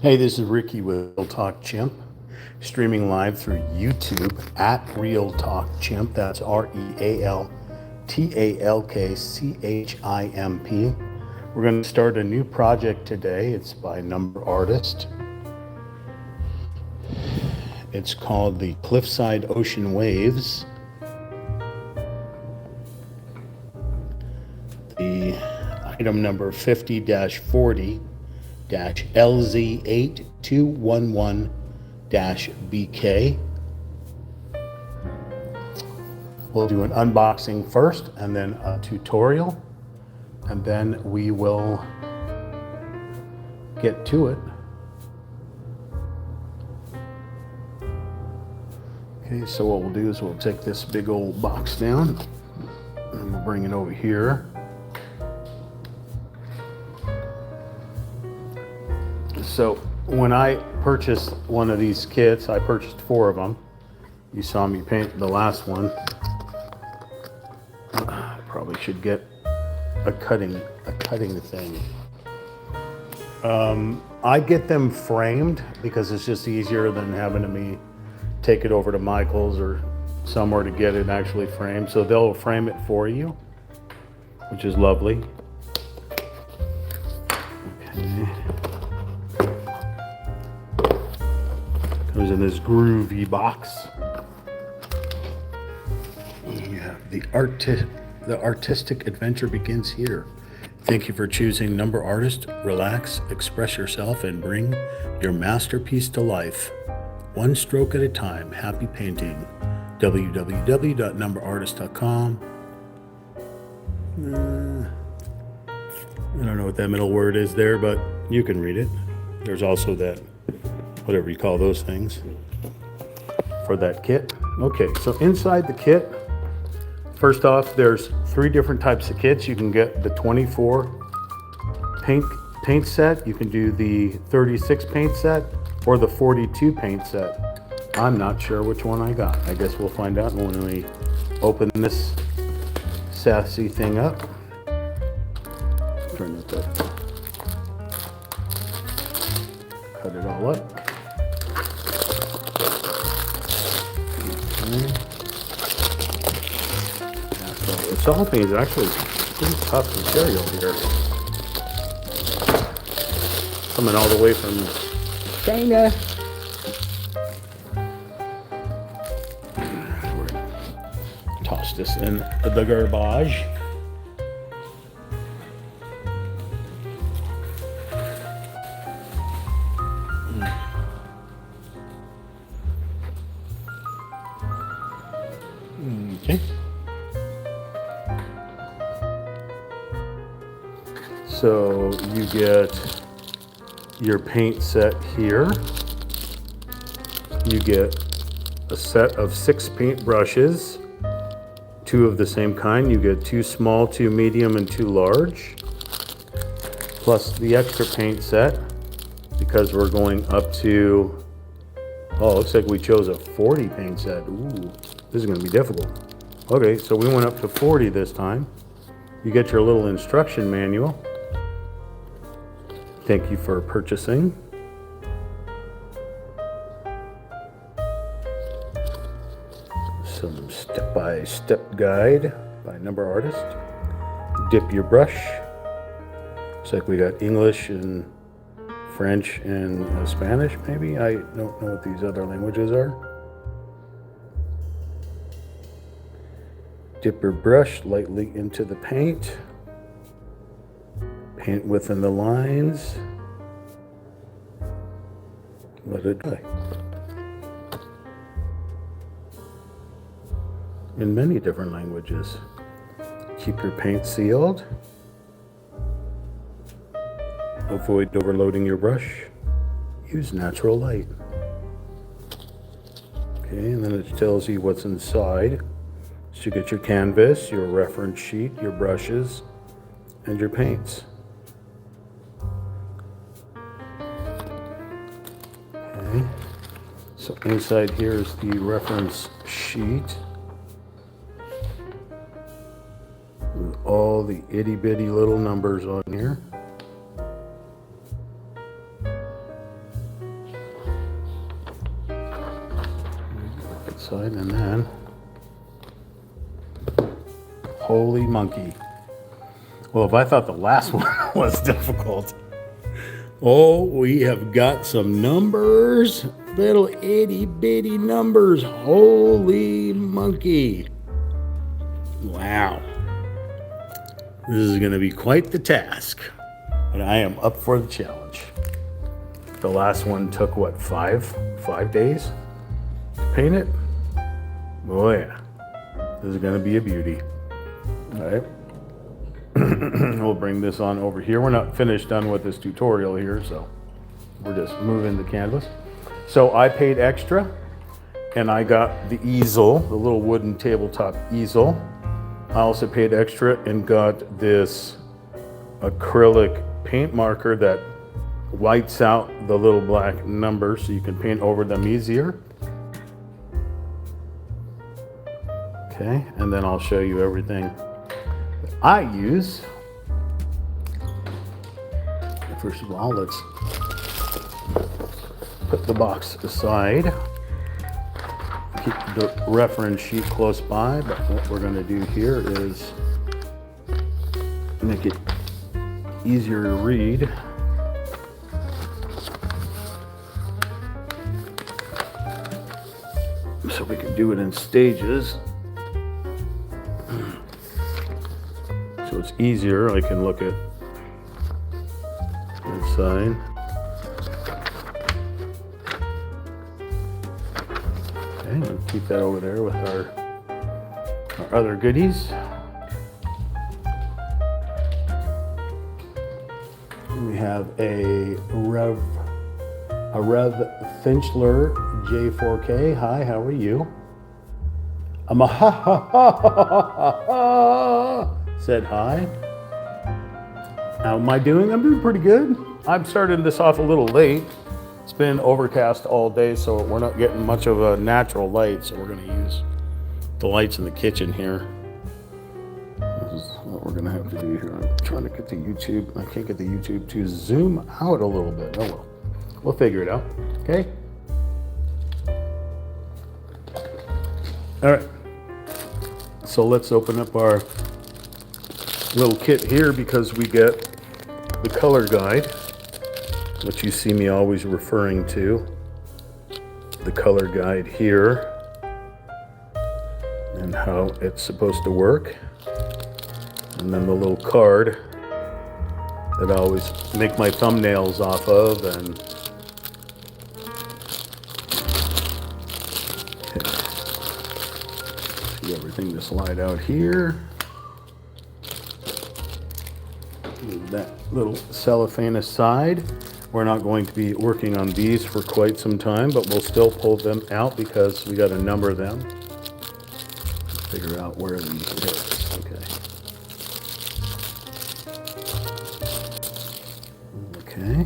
Hey, this is Ricky with Real Talk Chimp, streaming live through YouTube at Real Talk Chimp. That's RealTalkChimp. We're going to start a new project today. It's by Number Artist. It's called the Cliffside Ocean Waves. The item number 50-40-LZ8211-BK. We'll do an unboxing first and then a tutorial, and then we will get to it. Okay, so what we'll do is we'll take this big old box down and we'll bring it over here. So when I purchased one of these kits, I purchased 4 of them. You saw me paint the last one. Probably should get a cutting thing. I get them framed because it's just easier than having me take it over to Michael's or somewhere to get it actually framed. So they'll frame it for you, which is lovely. Okay. Comes in this groovy box. Yeah, the artistic adventure begins here. Thank you for choosing Number Artist. Relax, express yourself, and bring your masterpiece to life. One stroke at a time. Happy painting. www.numberartist.com. I don't know what that middle word is there, but you can read it. There's also that, whatever you call those things, for that kit. Okay, so inside the kit, first off, there's 3 different types of kits. You can get the 24 paint set, you can do the 36 paint set, or the 42 paint set. I'm not sure which one I got. I guess we'll find out when we open this sassy thing up. Turn it up. Cut it all up. Okay. The cellophane is actually pretty tough material here. Coming all the way from China. Toss this in the garbage. Okay. So you get your paint set here. You get a set of 6 paint brushes, 2 of the same kind. You get 2 small, 2 medium, and 2 large, plus the extra paint set, because we're going up to, oh, looks like we chose a 40 paint set. Ooh, this is going to be difficult. Okay, so we went up to 40 this time. You get your little instruction manual. Thank you for purchasing. Some step-by-step guide by Number Artist. Dip your brush. Looks like we got English and French and Spanish, maybe? I don't know what these other languages are. Dip your brush lightly into the paint. Paint within the lines. Let it dry. In many different languages. Keep your paint sealed. Avoid overloading your brush. Use natural light. Okay, and then it tells you what's inside. So you get your canvas, your reference sheet, your brushes, and your paints. Okay, so inside here is the reference sheet with all the itty bitty little numbers on here. side, and then, holy monkey. Well, if I thought the last one was difficult, oh, we have got some numbers, little itty bitty numbers. Holy monkey. Wow. This is going to be quite the task, but I am up for the challenge. The last one took what, five days to paint it? Oh yeah, this is going to be a beauty. All right. We'll bring this on over here. We're not finished done with this tutorial here, so we're just moving the canvas. So I paid extra, and I got the easel, the little wooden tabletop easel. I also paid extra and got this acrylic paint marker that whites out the little black numbers so you can paint over them easier. Okay, and then I'll show you everything I use. First of all, let's put the box aside. Keep the reference sheet close by, but what we're going to do here is make it easier to read. So we can do it in stages. So it's easier. I can look at this side. Okay, we'll keep that over there with our other goodies. We have a Rev Finchler J4K. Hi, how are you? I'm a ha ha ha ha ha ha. Said hi. How am I doing? I'm doing pretty good. I'm starting this off a little late. It's been overcast all day, so we're not getting much of a natural light, so we're going to use the lights in the kitchen here. This is what we're going to have to do here. I'm trying to get the YouTube. I can't get the YouTube to zoom out a little bit. Oh well. We'll figure it out. Okay? All right. So let's open up our little kit here because we get the color guide, which you see me always referring to. The color guide here and how it's supposed to work. And then the little card that I always make my thumbnails off of. And okay. See everything to slide out here. That little cellophane aside. We're not going to be working on these for quite some time, but we'll still pull them out because we got to number them. Figure out where these are. Okay. Okay.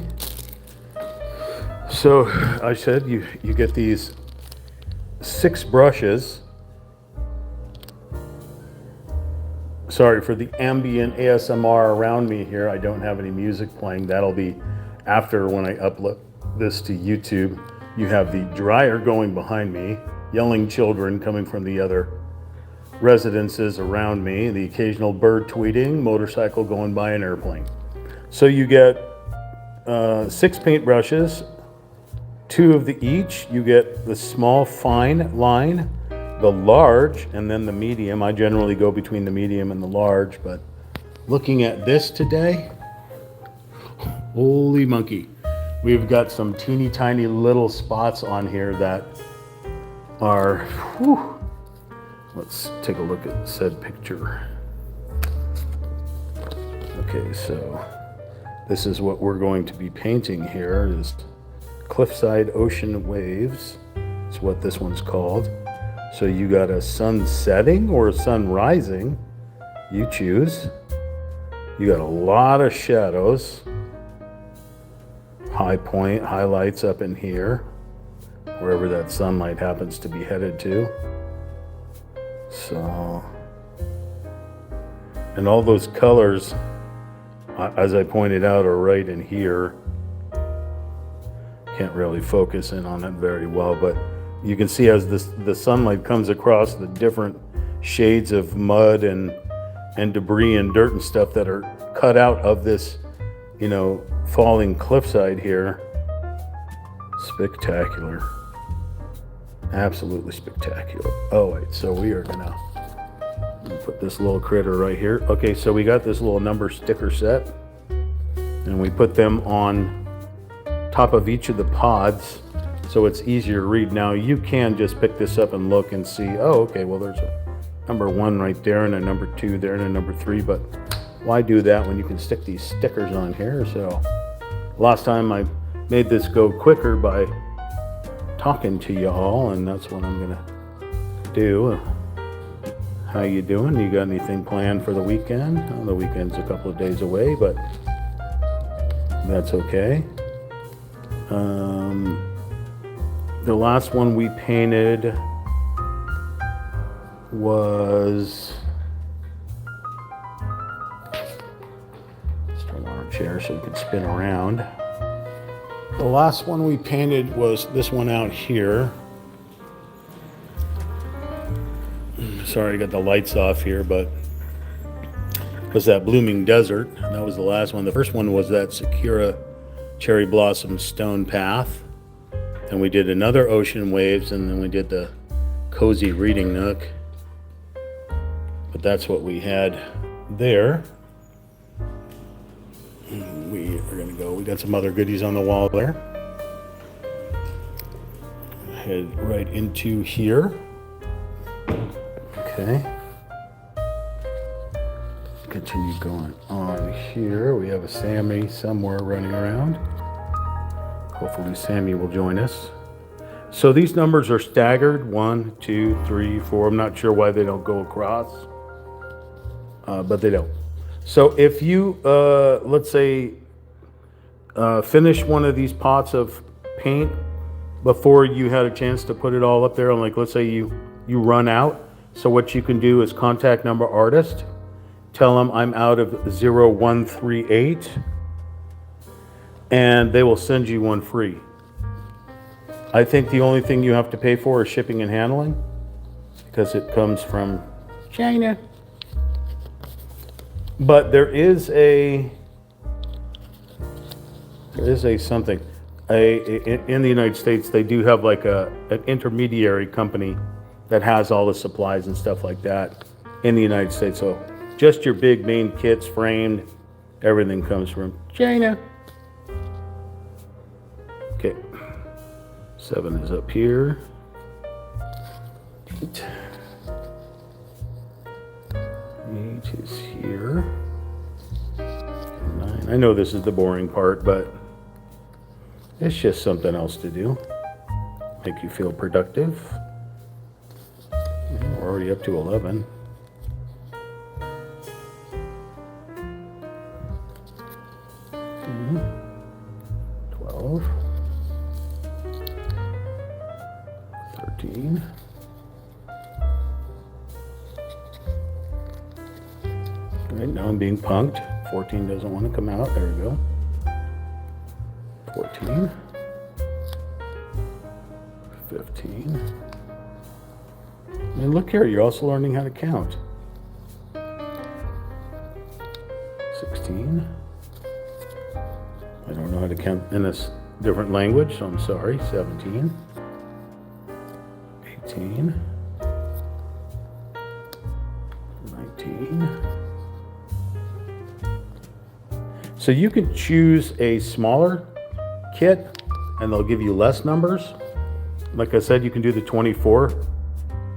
So I said you get these 6 brushes. Sorry for the ambient ASMR around me here. I don't have any music playing. That'll be after when I upload this to YouTube. You have the dryer going behind me, yelling children coming from the other residences around me, the occasional bird tweeting, motorcycle going by, an airplane. So you get 6 paintbrushes, 2 of the each. You get the small fine line, the large, and then the medium. I generally go between the medium and the large, but looking at this today, holy monkey. We've got some teeny tiny little spots on here that are, whew. Let's take a look at said picture. Okay, so this is what we're going to be painting here, is Cliffside Ocean-Waves. That's what this one's called. So you got a sun setting or a sun rising, you choose. You got a lot of shadows. High point, highlights up in here, wherever that sunlight happens to be headed to. So, and all those colors, as I pointed out, are right in here. Can't really focus in on it very well, but you can see as the sunlight comes across the different shades of mud and debris and dirt and stuff that are cut out of this, you know, falling cliffside here. Spectacular. Absolutely spectacular. Oh wait, so we are gonna put this little critter right here. Okay, so we got this little number sticker set, and we put them on top of each of the pods so it's easier to read. Now you can just pick this up and look and see, oh okay, well there's a number 1 right there and a number 2 there and a number 3, but why do that when you can stick these stickers on here? So last time I made this go quicker by talking to you all, and that's what I'm gonna do. How you doing? You got anything planned for the weekend? Well, the weekend's a couple of days away, but that's okay. The last one we painted was, let's turn on our chair so we can spin around. The last one we painted was this one out here. Sorry, I got the lights off here, but it was that Blooming Desert. That was the last one. The first one was that Sakura Cherry Blossom Stone Path. And we did another Ocean Waves, and then we did the Cozy Reading Nook. But that's what we had there. We are gonna go, we got some other goodies on the wall there. Head right into here. Okay. Continue going on here. We have a Sammy somewhere running around. Hopefully Sammy will join us. So these numbers are staggered, 1, 2, 3, 4. I'm not sure why they don't go across, but they don't. So if you, let's say, finish one of these pots of paint before you had a chance to put it all up there, and like let's say you run out, so what you can do is contact number artist, tell them I'm out of 0138, and they will send you one free. I think the only thing you have to pay for is shipping and handling, because it comes from China. But there is a something. In the United States, they do have like an intermediary company that has all the supplies and stuff like that in the United States. So just your big main kits, framed, everything comes from China. Okay, 7 is up here. 8 is here. 9. I know this is the boring part, but it's just something else to do. Make you feel productive. We're already up to 11. Mm-hmm. 12. 13. Right now I'm being punked. 14 doesn't want to come out. There we go. 14. 15. And look here, you're also learning how to count. 16. I don't know how to count in a different language, so I'm sorry. 17. 18. 19. So you can choose a smaller kit and they'll give you less numbers. Like I said, you can do the 24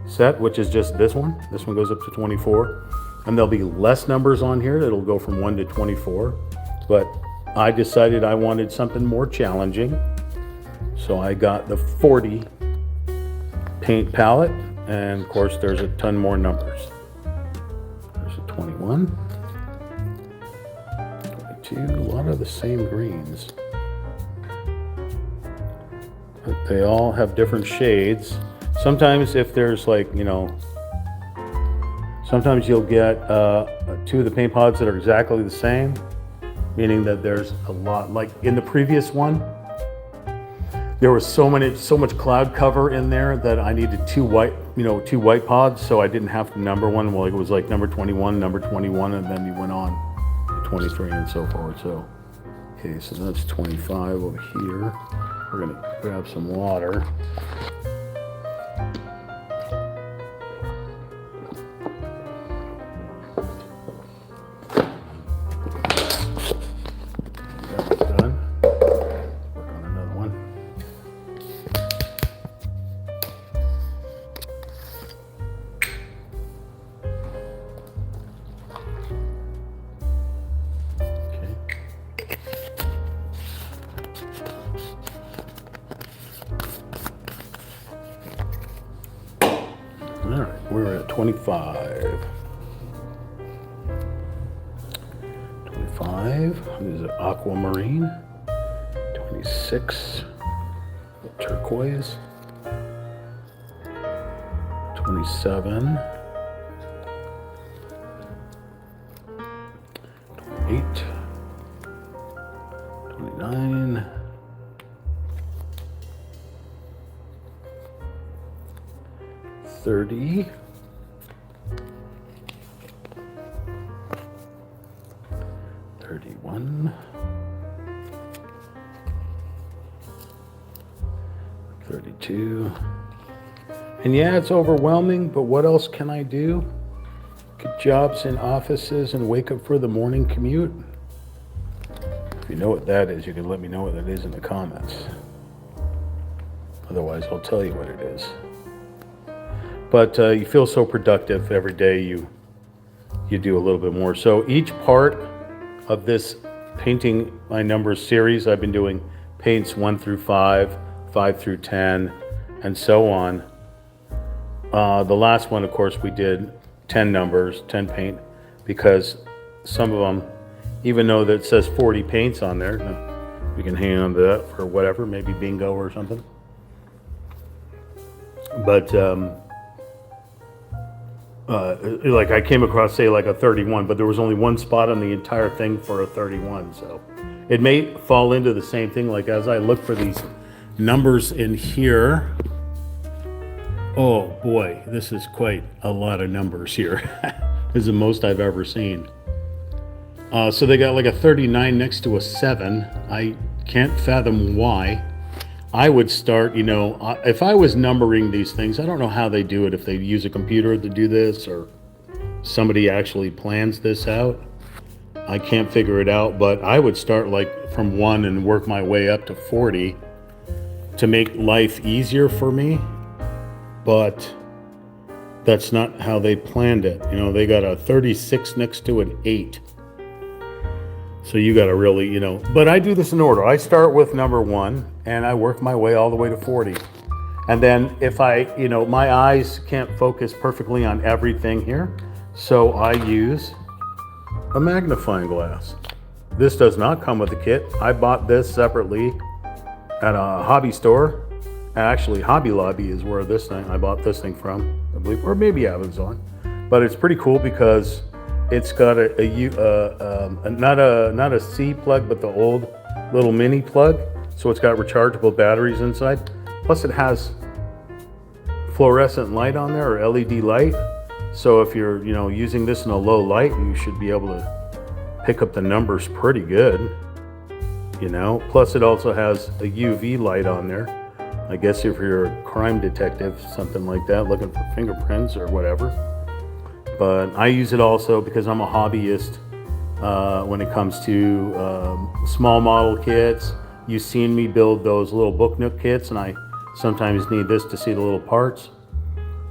set, which is just this one. This one goes up to 24. And there'll be less numbers on here. It'll go from 1 to 24. But I decided I wanted something more challenging. So I got the 40 paint palette. And of course, there's a ton more numbers. There's a 21. A lot of the same greens, but they all have different shades. Sometimes if there's like, you know, sometimes you'll get 2 of the paint pods that are exactly the same, meaning that there's a lot, like in the previous one, there was so much cloud cover in there that I needed two white pods, so I didn't have to number one. Well, it was like number 21, and then you went on to 23 and so forth. So, okay, so that's 25 over here. We're gonna grab some water. All right, we're at 25. 25 is an aquamarine. 26, turquoise. 27. 28. 29. 30, 31, 32, and yeah, it's overwhelming, but what else can I do? Get jobs in offices and wake up for the morning commute? If you know what that is, you can let me know what that is in the comments. Otherwise, I'll tell you what it is. But you feel so productive every day. You do a little bit more. So each part of this painting by numbers series, I've been doing paints 1 through 5, 5 through 10, and so on. The last one, of course, we did 10 numbers, 10 paint, because some of them, even though that says 40 paints on there, we can hang on to that for whatever, maybe bingo or something. But like I came across, say, like a 31, but there was only one spot on the entire thing for a 31. So it may fall into the same thing. Like as I look for these numbers in here, oh boy, this is quite a lot of numbers here. This is the most I've ever seen. So they got like a 39 next to a 7. I can't fathom why. I would start, if I was numbering these things, I don't know how they do it, if they use a computer to do this or somebody actually plans this out. I can't figure it out, but I would start like from 1 and work my way up to 40 to make life easier for me. But that's not how they planned it. They got a 36 next to an 8. So you got to really, but I do this in order. I start with number 1 and I work my way all the way to 40. And then if my eyes can't focus perfectly on everything here, so I use a magnifying glass. This does not come with the kit. I bought this separately at a hobby store. Actually, Hobby Lobby is where I bought this thing from, I believe, or maybe Amazon. But it's pretty cool because it's got not a C plug, but the old little mini plug. So it's got rechargeable batteries inside. Plus it has fluorescent light on there, or LED light. So if you're, using this in a low light, you should be able to pick up the numbers pretty good. Plus it also has a UV light on there. I guess if you're a crime detective, something like that, looking for fingerprints or whatever. But I use it also because I'm a hobbyist when it comes to small model kits. You've seen me build those little book nook kits, and I sometimes need this to see the little parts.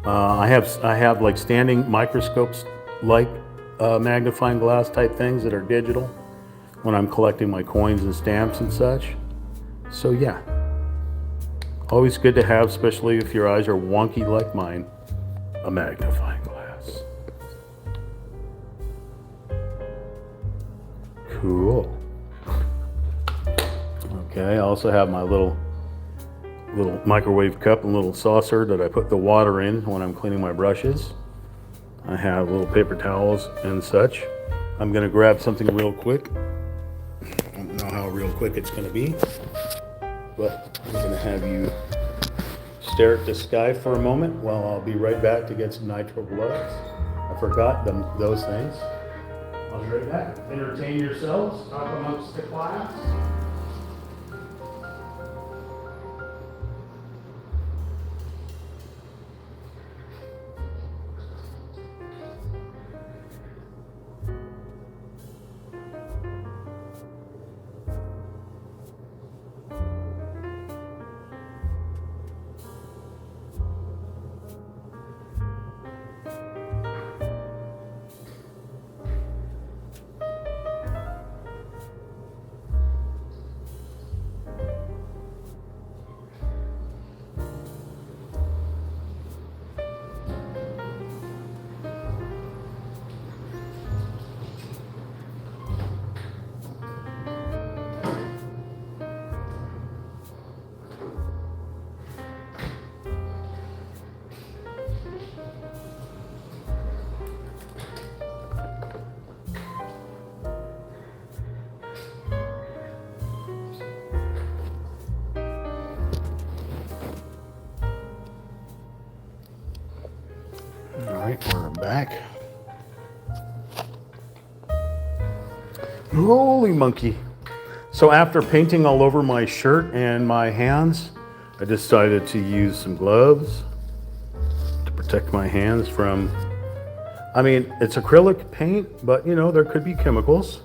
I have like standing microscopes, like magnifying glass type things that are digital when I'm collecting my coins and stamps and such. So yeah, always good to have, especially if your eyes are wonky like mine, a magnifying glass. Cool. Okay, I also have my little microwave cup and little saucer that I put the water in when I'm cleaning my brushes. I have little paper towels and such. I'm gonna grab something real quick. I don't know how real quick it's gonna be. But I'm going to have you stare at the sky for a moment while I'll be right back to get some nitro gloves. I forgot those things. I'll be right back. Entertain yourselves, talk amongst the class. All right, we're back. Holy monkey. So after painting all over my shirt and my hands, I decided to use some gloves to protect my hands from, I mean, it's acrylic paint, but you know, there could be chemicals.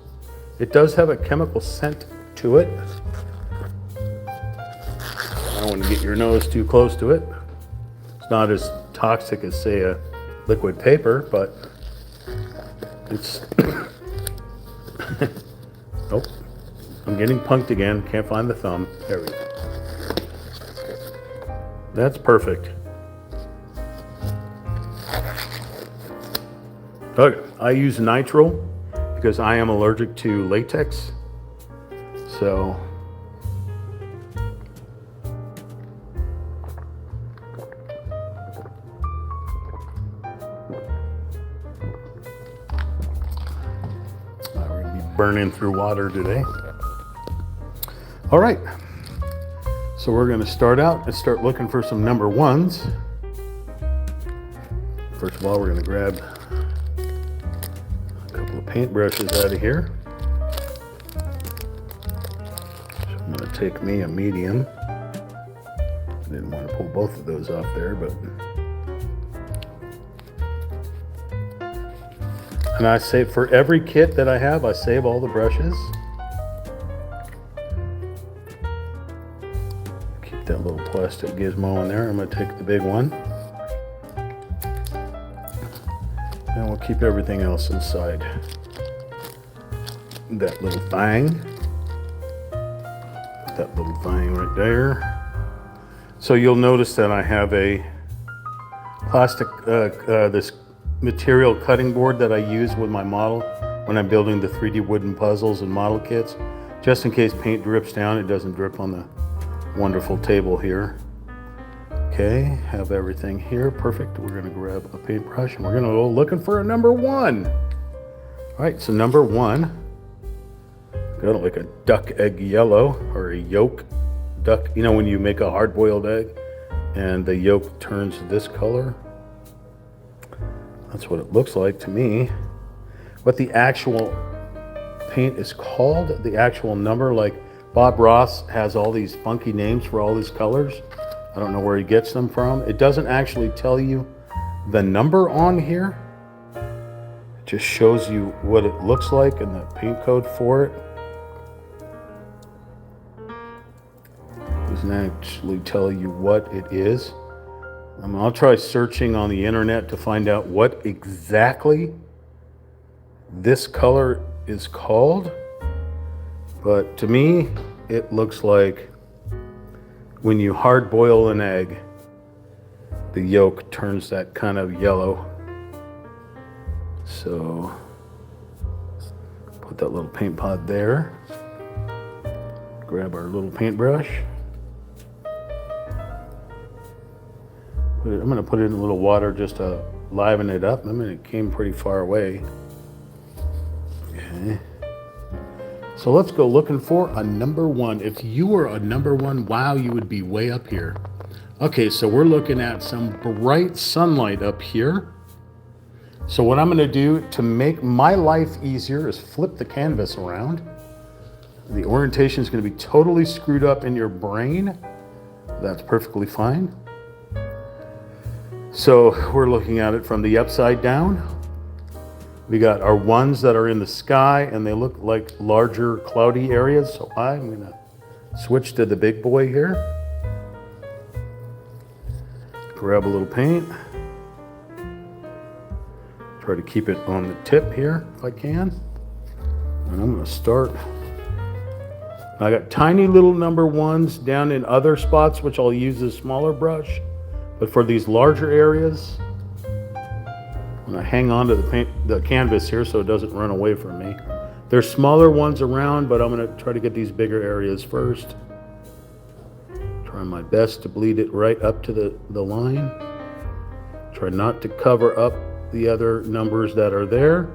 It does have a chemical scent to it. I don't want to get your nose too close to it. It's not as toxic as, say, a liquid paper, but it's oh, I'm getting punked again. Can't find the thumb. There we go. That's perfect. Okay, I use nitrile because I am allergic to latex. So burning through water today. All right, so we're going to start out and start looking for some number ones. First of all, we're going to grab a couple of paint brushes out of here. So I'm going to take me a medium. I didn't want to pull both of those off there, but and I save, for every kit that I have, I save all the brushes. Keep that little plastic gizmo in there. I'm going to take the big one. And we'll keep everything else inside that little thing. That little thing right there. So you'll notice that I have a plastic, this material cutting board that I use with my model when I'm building the 3D wooden puzzles and model kits, just in case paint drips down, it doesn't drip on the wonderful table here. Okay, have everything here, perfect. We're gonna grab a paintbrush and we're gonna go looking for a number one. All right, so number one, got like a duck egg yellow or a yolk duck, you know when you make a hard-boiled egg and the yolk turns this color. That's what it looks like to me. What the actual paint is called, the actual number, like Bob Ross has all these funky names for all these colors. I don't know where he gets them from. It doesn't actually tell you the number on here. It just shows you what it looks like and the paint code for it. Doesn't actually tell you what it is. I'll try searching on the internet to find out what exactly this color is called. But to me, it looks like when you hard boil an egg, the yolk turns that kind of yellow. So put that little paint pot there. Grab our little paintbrush. I'm going to put it in a little water just to liven it up. I mean, it came pretty far away. Okay. So let's go looking for a number one. If you were a number one, wow, you would be way up here. Okay, so we're looking at some bright sunlight up here. So what I'm gonna do to make my life easier is flip the canvas around. The orientation is gonna be totally screwed up in your brain. That's perfectly fine. So we're looking at it from the upside down. We got our ones that are in the sky and they look like larger cloudy areas. So I'm gonna switch to the big boy here. Grab a little paint. Try to keep it on the tip here if I can. And I'm gonna start. I got tiny little number ones down in other spots, which I'll use a smaller brush. But for these larger areas, I'm gonna hang on to the canvas here so it doesn't run away from me. There's smaller ones around, but I'm gonna try to get these bigger areas first. Try my best to bleed it right up to the line. Try not to cover up the other numbers that are there.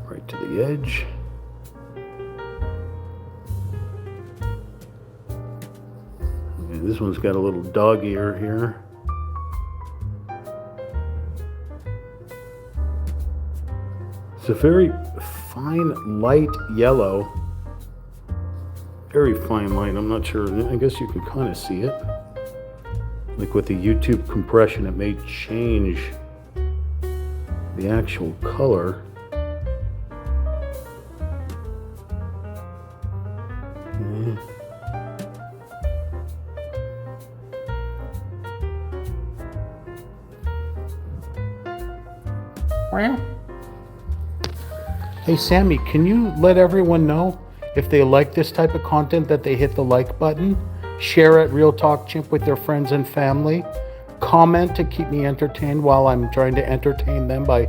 Right to the edge. Okay, this one's got a little dog ear here. It's a very fine light yellow. Very fine light. I'm not sure. I guess you can kind of see it. Like with the YouTube compression, it may change the actual color. Hey Sammy, can you let everyone know if they like this type of content that they hit the like button, share it Real Talk Chimp with their friends and family, comment to keep me entertained while I'm trying to entertain them by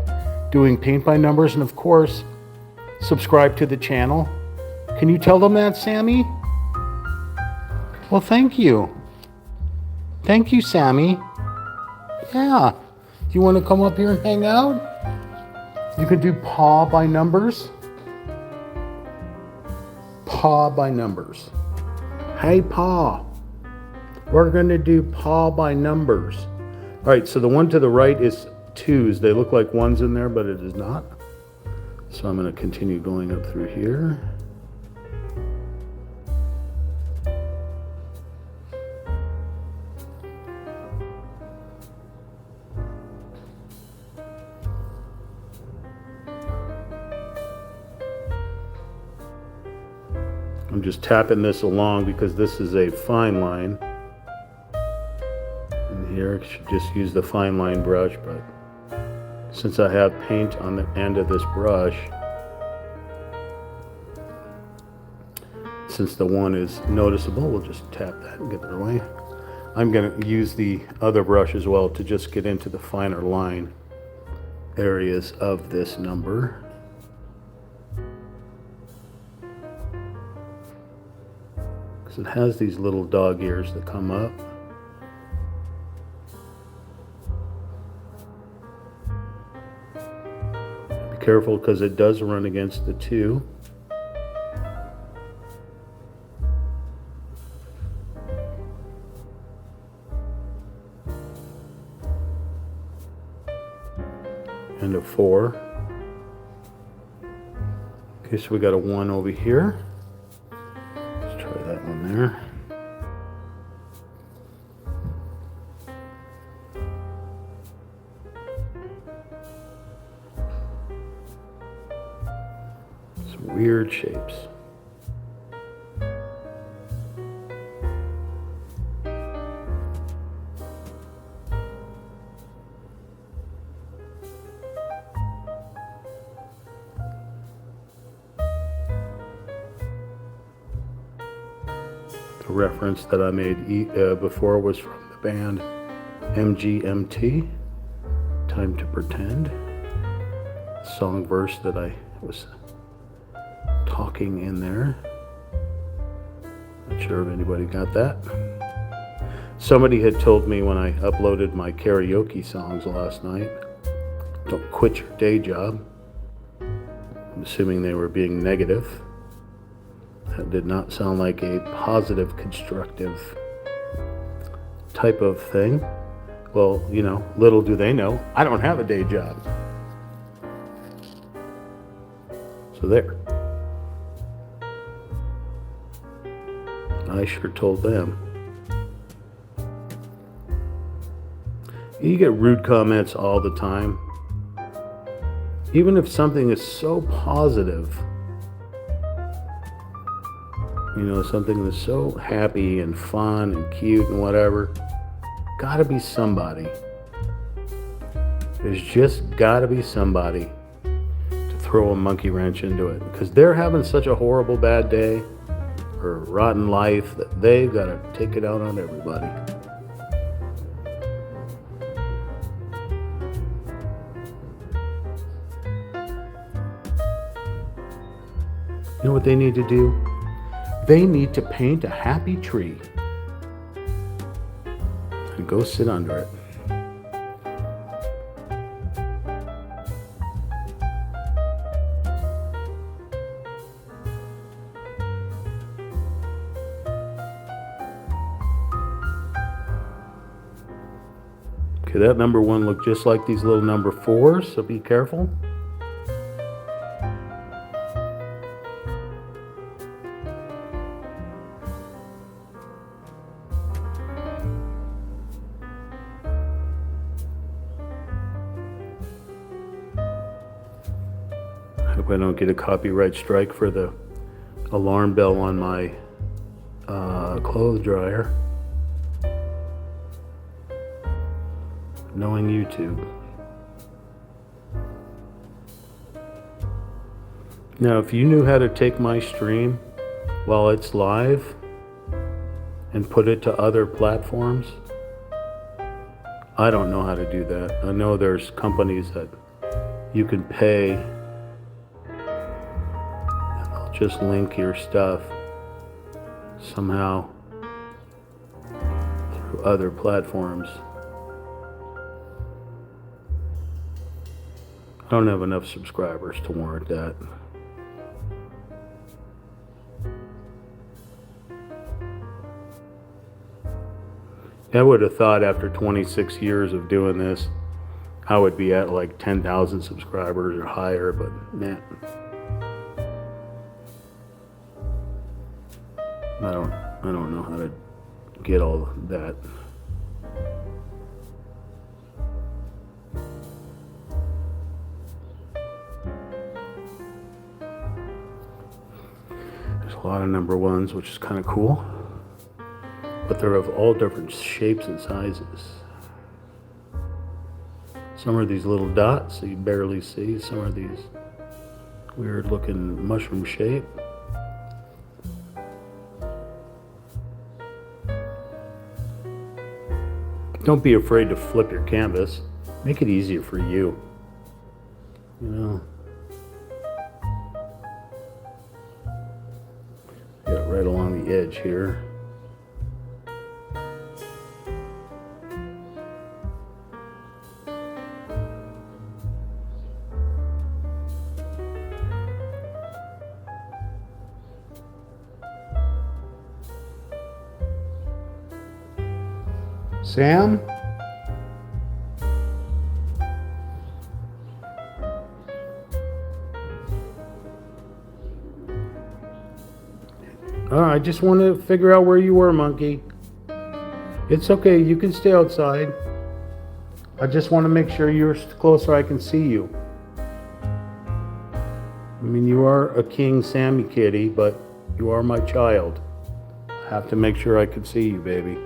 doing paint by numbers, and of course, subscribe to the channel. Can you tell them that, Sammy? Well, thank you. Thank you, Sammy. Yeah. Do you want to come up here and hang out? You can do paw by numbers. Paw by numbers. Hey, paw. We're going to do paw by numbers. All right, so the one to the right is twos. They look like ones in there, but it is not. So I'm going to continue going up through here. I'm just tapping this along because this is a fine line. And here I should just use the fine line brush, but since I have paint on the end of this brush, since the one is noticeable, we'll just tap that and get it away. I'm going to use the other brush as well to just get into the finer line areas of this number. It has these little dog ears that come up. Be careful because it does run against the 2. And a 4. Okay, so we got a 1 over here. That one there. Some weird shapes. The reference that I made before was from the band MGMT, Time to Pretend. The song verse that I was talking in there. Not sure if anybody got that. Somebody had told me when I uploaded my karaoke songs last night, don't quit your day job. I'm assuming they were being negative. That did not sound like a positive, constructive type of thing. Well, you know, little do they know, I don't have a day job. So there. I sure told them. You get rude comments all the time. Even if something is so positive, you know, something that's so happy and fun and cute and whatever, gotta be somebody. There's just gotta be somebody to throw a monkey wrench into it, because they're having such a horrible bad day or rotten life that they've got to take it out on everybody. You know what they need to do? They need to paint a happy tree and go sit under it. Okay, that number 1 looked just like these little number 4s, so be careful. I hope I don't get a copyright strike for the alarm bell on my clothes dryer. Knowing YouTube. Now, if you knew how to take my stream while it's live and put it to other platforms, I don't know how to do that. I know there's companies that you can pay and they'll just link your stuff somehow through other platforms. I don't have enough subscribers to warrant that. I would have thought after 26 years of doing this, I would be at like 10,000 subscribers or higher, but nah. I don't know how to get all that. There's a lot of number 1s, which is kind of cool. But they're of all different shapes and sizes. Some are these little dots that you barely see. Some are these weird looking mushroom shape. Don't be afraid to flip your canvas. Make it easier for you. You know. Get right along the edge here. Sam? I just want to figure out where you were, monkey. It's okay, you can stay outside. I just want to make sure you're close so I can see you. I mean, you are a king Sammy kitty, but you are my child. I have to make sure I can see you, baby.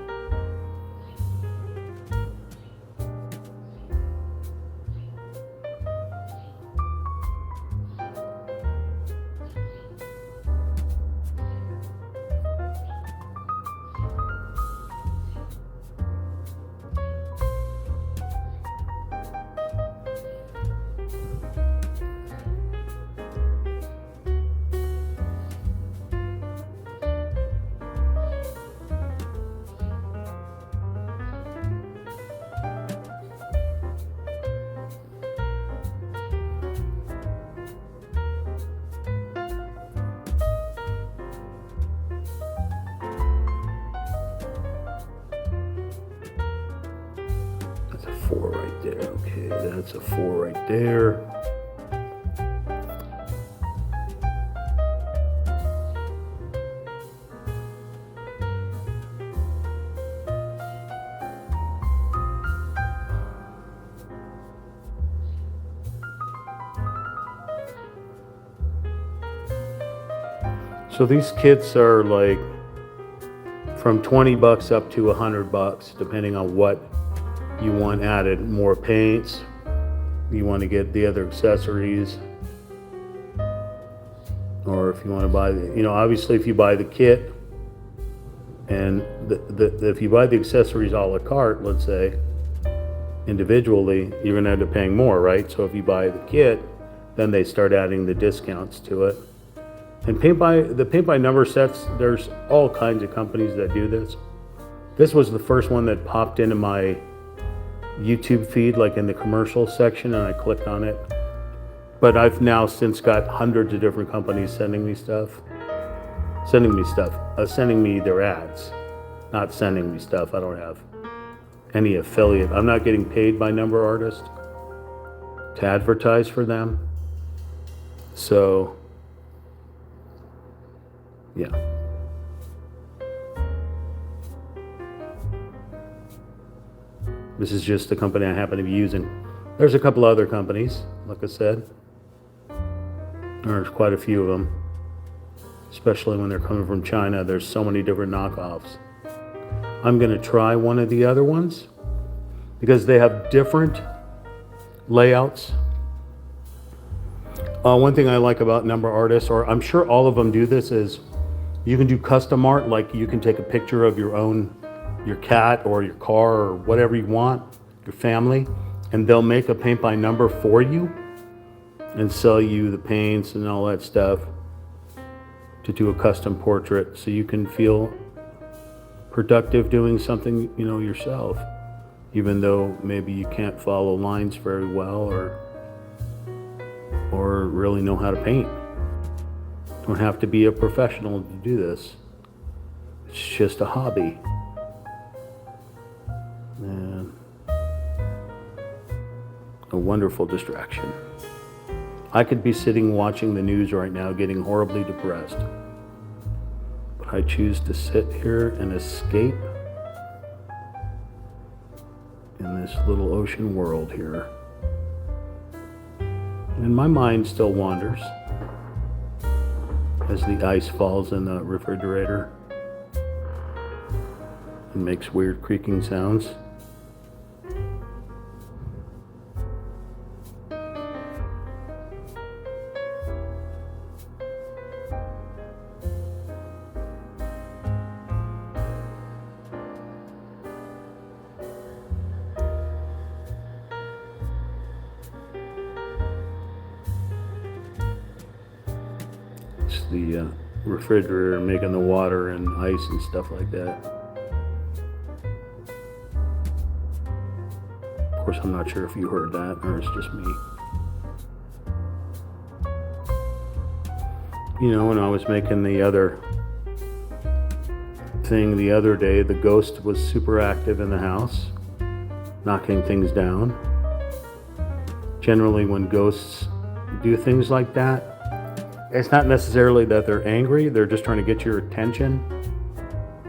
there. Okay, that's a 4 right there. So these kits are like from 20 bucks up to 100 bucks, depending on what you want added. More paints, you want to get the other accessories, or if you want to buy the, obviously if you buy the kit and if you buy the accessories a la carte, let's say, individually, you're going to end up paying more, right? So if you buy the kit, then they start adding the discounts to it. And the paint by number sets, there's all kinds of companies that do this. This was the first one that popped into my YouTube feed, like in the commercial section, and I clicked on it. But I've now since got hundreds of different companies sending me their ads, not sending me stuff. I don't have any affiliate. I'm not getting paid by Number Artist to advertise for them. So, yeah. This is just the company I happen to be using. There's a couple other companies, like I said. There's quite a few of them, especially when they're coming from China. There's so many different knockoffs. I'm gonna try one of the other ones because they have different layouts. One thing I like about Number Artists, or I'm sure all of them do this, is you can do custom art. Like you can take a picture of your cat or your car or whatever you want, your family, and they'll make a paint by number for you and sell you the paints and all that stuff to do a custom portrait, so you can feel productive doing something, yourself, even though maybe you can't follow lines very well or really know how to paint. Don't have to be a professional to do this. It's just a hobby. And a wonderful distraction. I could be sitting watching the news right now getting horribly depressed. But I choose to sit here and escape in this little ocean world here. And my mind still wanders as the ice falls in the refrigerator and makes weird creaking sounds. It's the refrigerator making the water and ice and stuff like that. Of course, I'm not sure if you heard that or it's just me. When I was making the other thing the other day, the ghost was super active in the house, knocking things down. Generally, when ghosts do things like that, it's not necessarily that they're angry, they're just trying to get your attention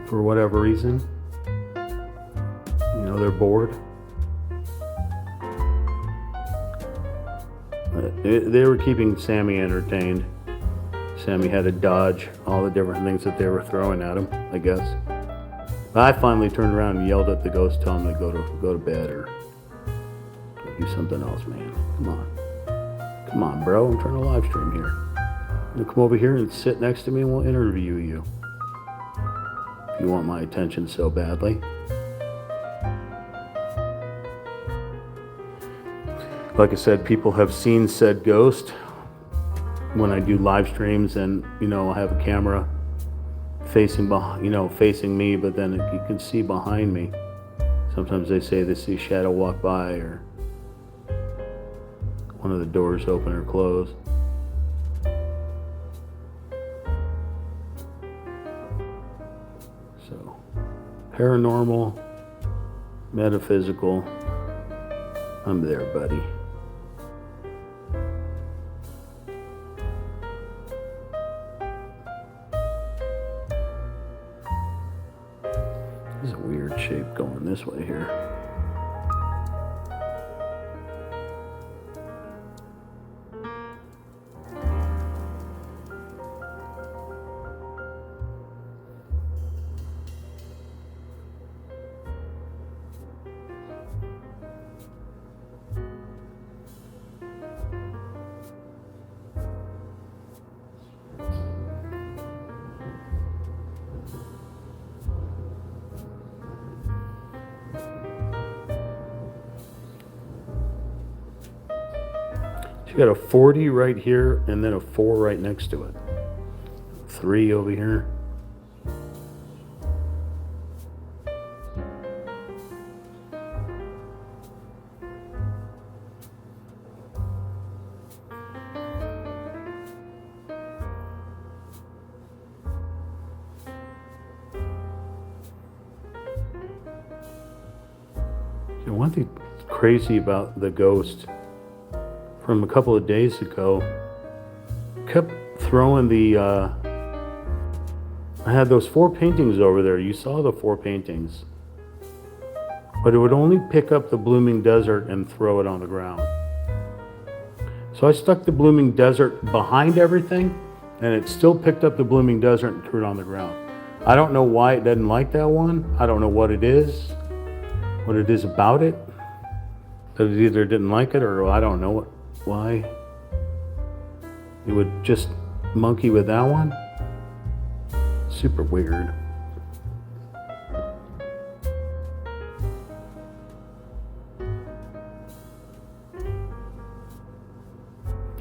for whatever reason. They're bored. They were keeping Sammy entertained. Sammy had to dodge all the different things that they were throwing at him, I guess. I finally turned around and yelled at the ghost, telling him to go to bed or do something else, man. Come on, bro. I'm trying to live stream here. You come over here and sit next to me and we'll interview you. If you want my attention so badly. Like I said, people have seen said ghost when I do live streams, and I have a camera facing me, but then you can see behind me. Sometimes they say they see a shadow walk by, or one of the doors open or close. So, paranormal, metaphysical. I'm there, buddy. There's a weird shape going this way here. You got a 40 right here and then a 4 right next to it. 3 over here. You know, one thing crazy about the ghost from a couple of days ago, kept throwing the, I had those 4 paintings over there. You saw the 4 paintings. But it would only pick up the blooming desert and throw it on the ground. So I stuck the blooming desert behind everything, and it still picked up the blooming desert and threw it on the ground. I don't know why it doesn't like that one. I don't know what it is about it. That it either didn't like it or I don't know why it would just monkey with that one. Super weird.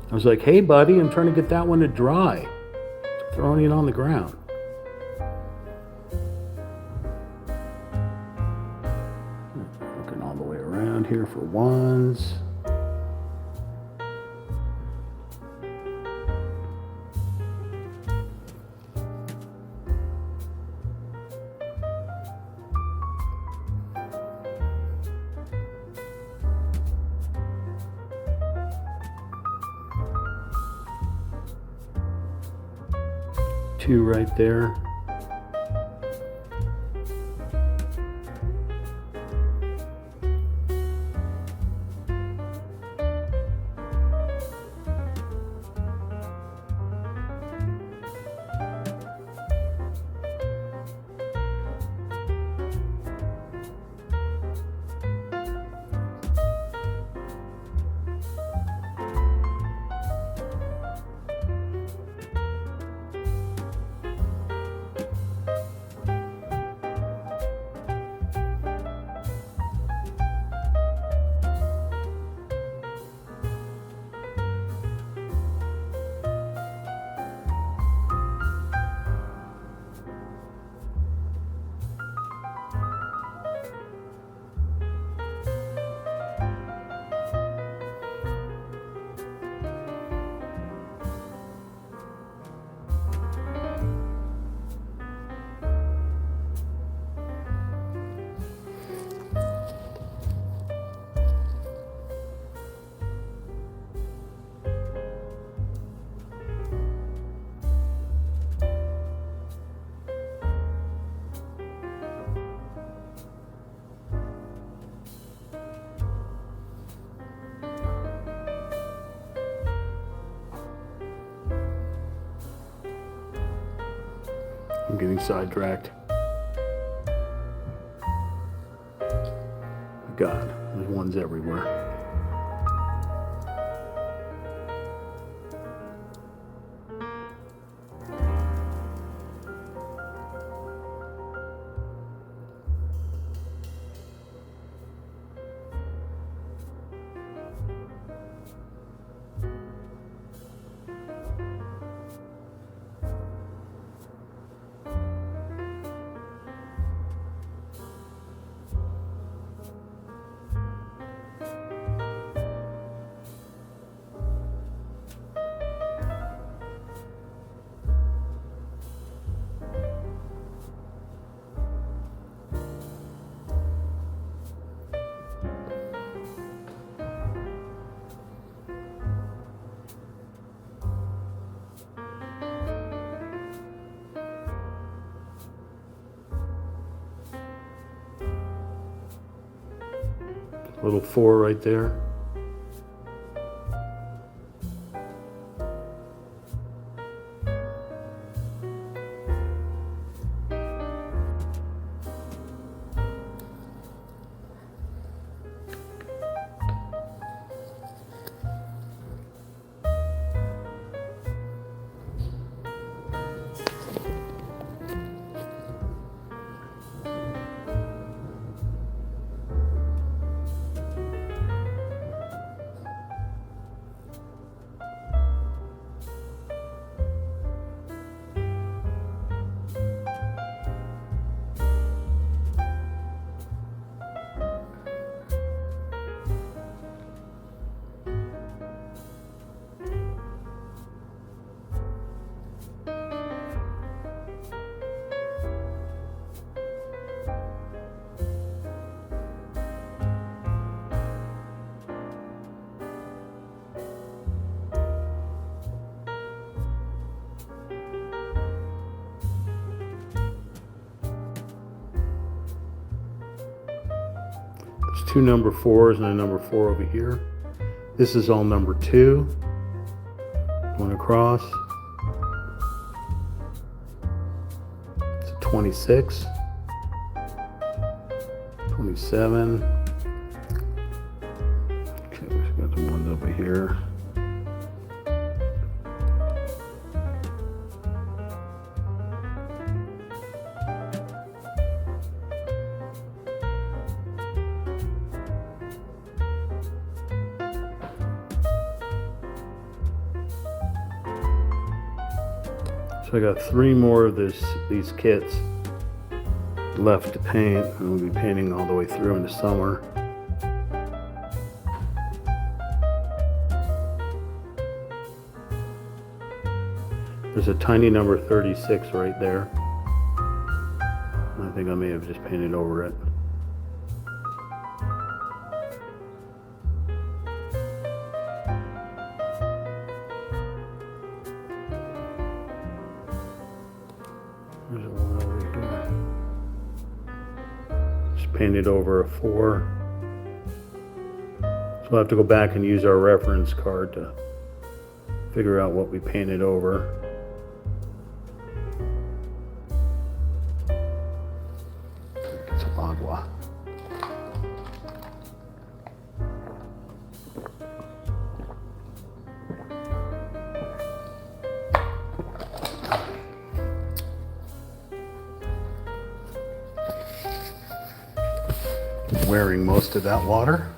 I was like, hey buddy, I'm trying to get that one to dry. Throwing it on the ground. Looking all the way around here for ones. Two right there. I'm getting sidetracked. God, there's ones everywhere. Little 4 right there. There's 2 number 4s and a number 4 over here. This is all number 2. One across. It's a 26. 27. Okay, we've got the ones over here. So I got 3 more of these kits left to paint, and we'll be painting all the way through into summer. There's a tiny number 36 right there. I think I may have just painted over it. There's one over here. Just painted over a 4. So we'll have to go back and use our reference card to figure out what we painted over. Get some agua. Wearing most of that water.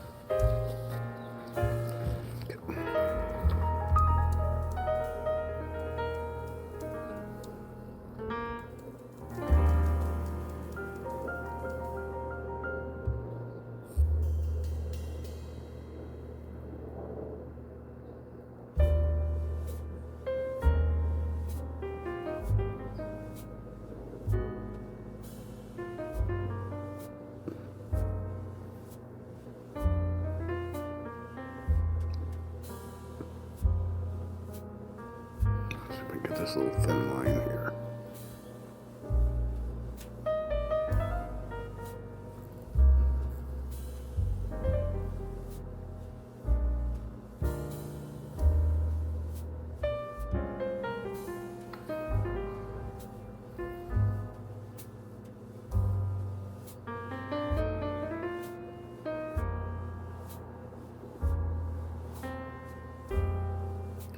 Get this little thin line here.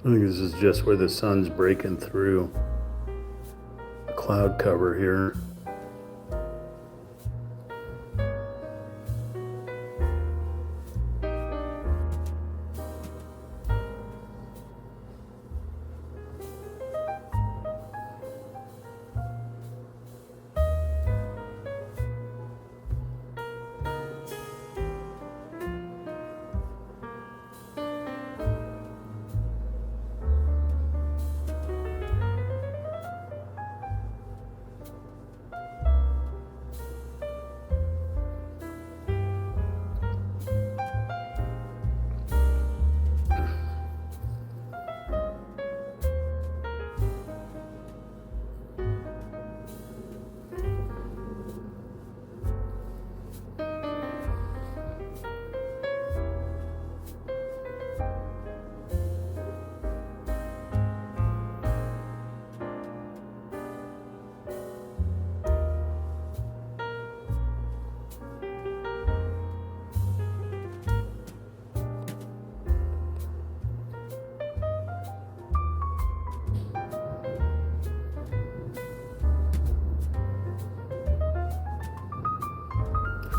I think this is just where the sun's breaking through the cloud cover here.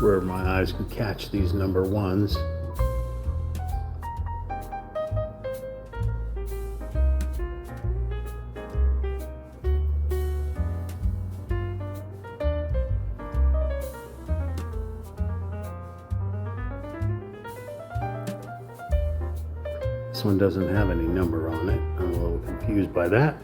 where my eyes can catch these number ones. This one doesn't have any number on it. I'm a little confused by that.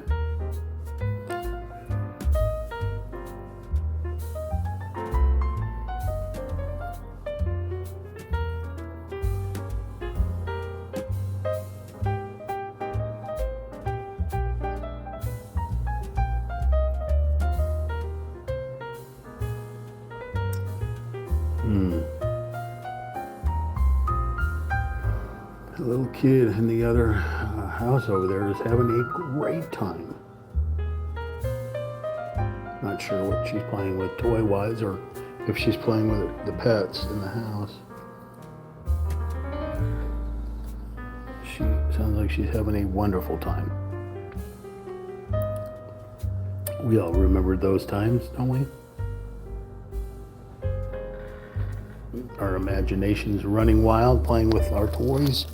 The little kid in the other house over there is having a great time. Not sure what she's playing with toy-wise, or if she's playing with the pets in the house. She sounds like she's having a wonderful time. We all remember those times, don't we? Our imaginations running wild, playing with our toys.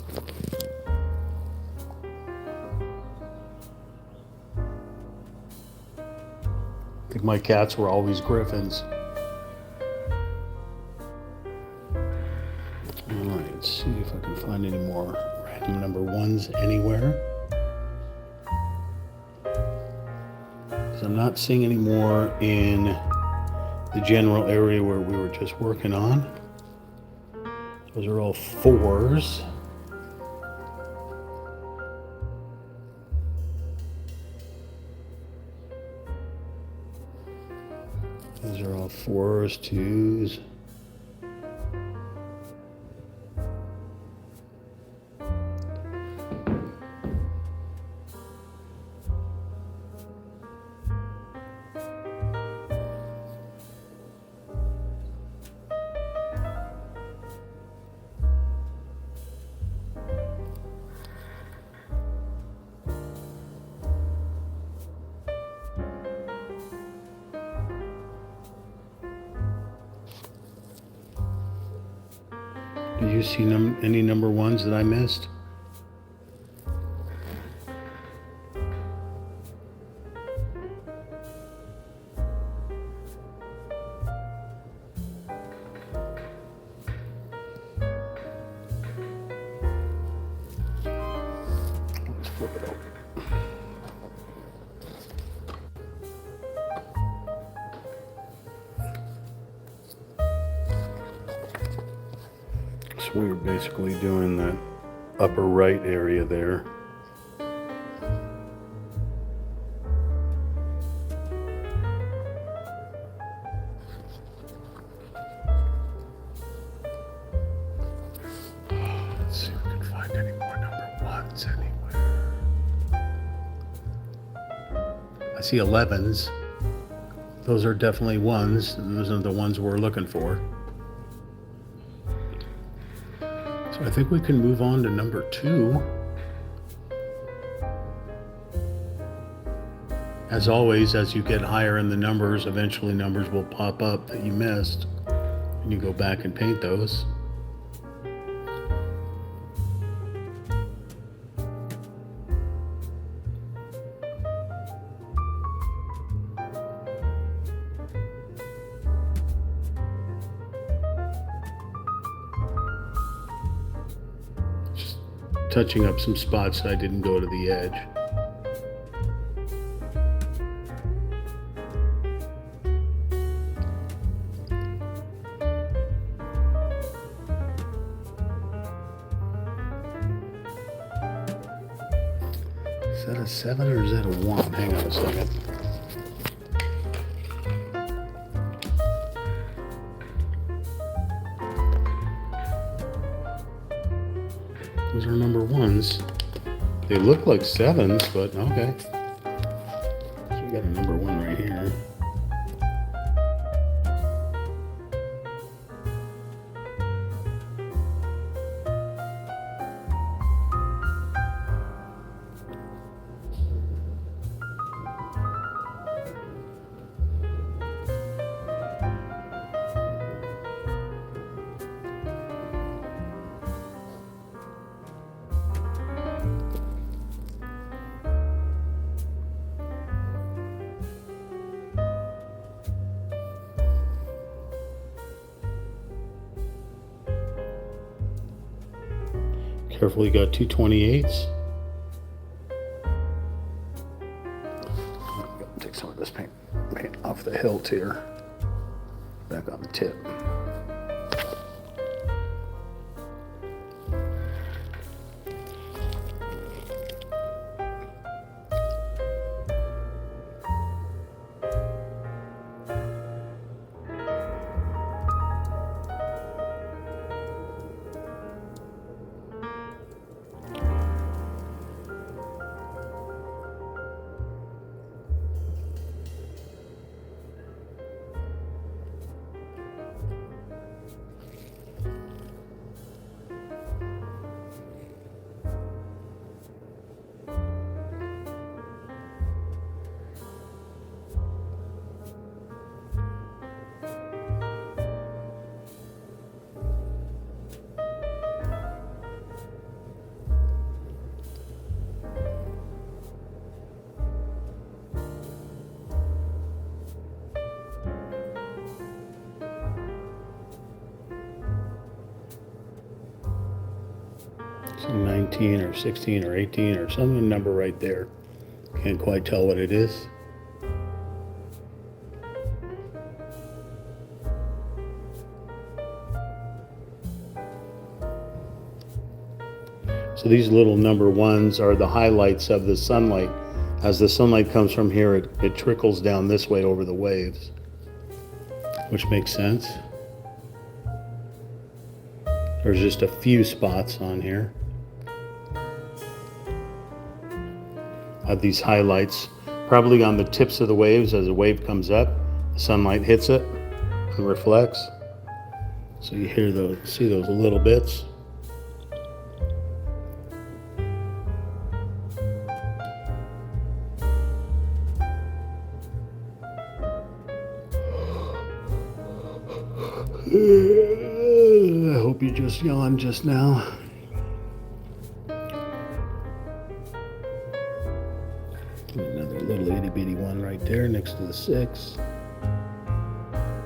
I think my cats were always griffins. All right, let's see if I can find any more random number ones anywhere. Because I'm not seeing any more in the general area where we were just working on. Those are all fours. These are all fours, twos. Do you see any number ones that I missed? Let's flip it over. So we were basically doing that upper right area there. Let's see if we can find any more number ones anywhere. I see 11s. Those are definitely ones, and those are the ones we're looking for. So I think we can move on to number 2. As always, as you get higher in the numbers, eventually numbers will pop up that you missed, and you go back and paint those. Touching up some spots so I didn't go to the edge. Is that a 7 or is that a 1? Hang on a second. Those are number ones. They look like 7s, but okay. So we got a number 1 right here. Carefully got 2/28. Take some of this paint off the hilt here. Back on the tip. So 19 or 16 or 18 or some number right there. Can't quite tell what it is. So these little number ones are the highlights of the sunlight. As the sunlight comes from here, it trickles down this way over the waves, which makes sense. There's just a few spots on here of these highlights, probably on the tips of the waves. As a wave comes up, the sunlight hits it and reflects. So you hear those, see those little bits. I hope you just yawned just now. Another little itty bitty one right there next to the 6.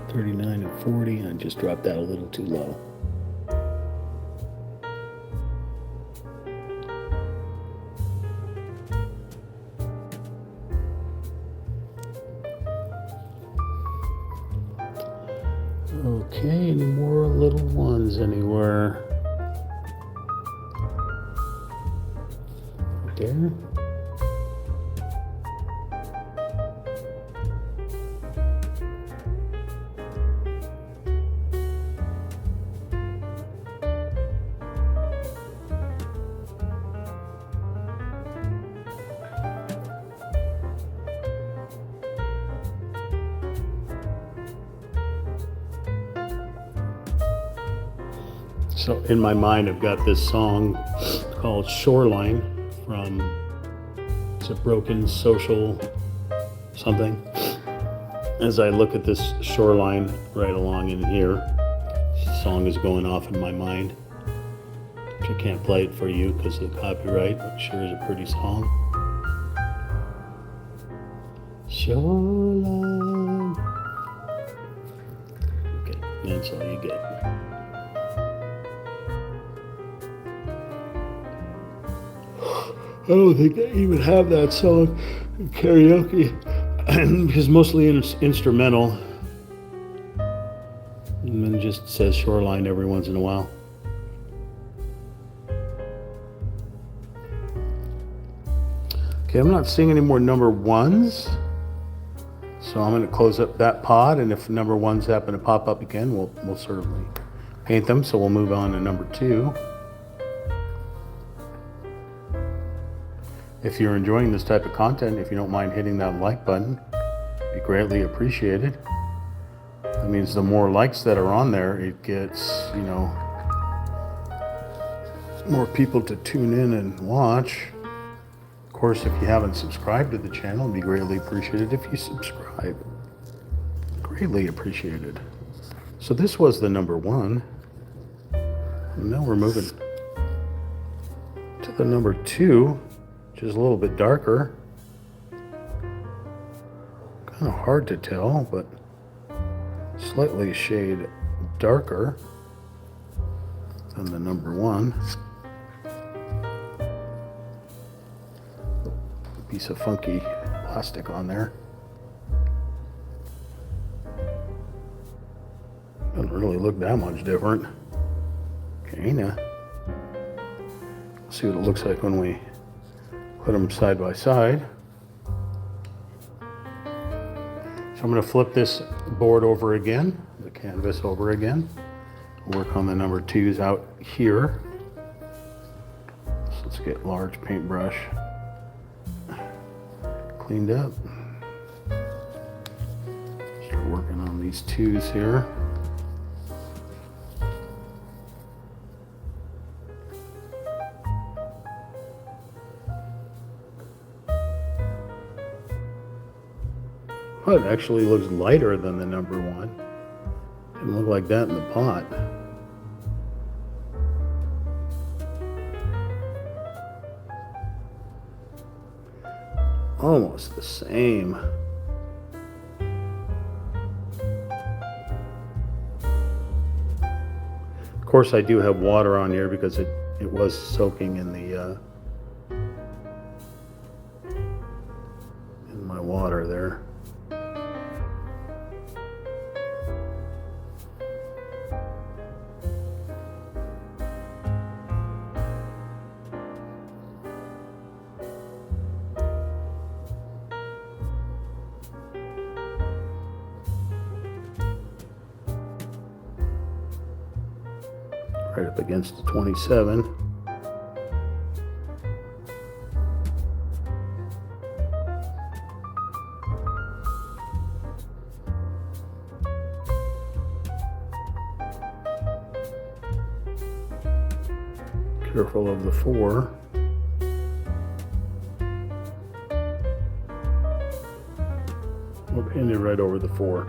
39 and 40. I just dropped that a little too low. Okay, any more little ones anywhere? Right there. So in my mind, I've got this song called Shoreline from, it's a Broken Social something. As I look at this shoreline right along in here, the song is going off in my mind. I can't play it for you because of the copyright, but sure is a pretty song. Shoreline. Okay, that's all you get. I don't think they even have that song in karaoke because mostly instrumental, and then it just says Shoreline every once in a while. Okay, I'm not seeing any more number ones, so I'm going to close up that pod, and if number ones happen to pop up again, we'll certainly paint them. So we'll move on to number 2. If you're enjoying this type of content, if you don't mind hitting that like button, it'd be greatly appreciated. That means the more likes that are on there, it gets, more people to tune in and watch. Of course, if you haven't subscribed to the channel, it'd be greatly appreciated if you subscribe. Greatly appreciated. So this was the number 1. And now we're moving to the number 2. Which is a little bit darker. Kind of hard to tell, but slightly a shade darker than the number 1. piece of funky plastic on there. Doesn't really look that much different. Okay, now see what it looks like when we put them side by side. So I'm going to flip this board over again, the canvas over again. Work on the number 2s out here. So let's get large paintbrush cleaned up. Start working on these 2s here. Oh, it actually looks lighter than the number 1. Didn't look like that in the pot. Almost the same. Of course, I do have water on here because it was soaking in the in my water there. Right up against the 27. Careful of the 4. We'll paint it right over the 4.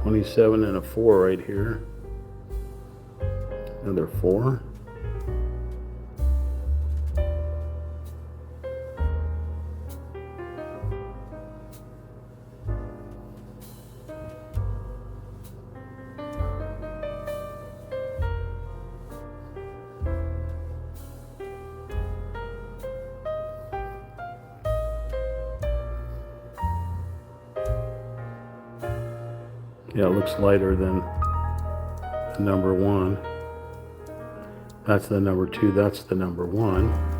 Twenty-seven and a 4 right here. Another 4. Yeah, it looks lighter than the number 1. That's the number 2, that's the number 1.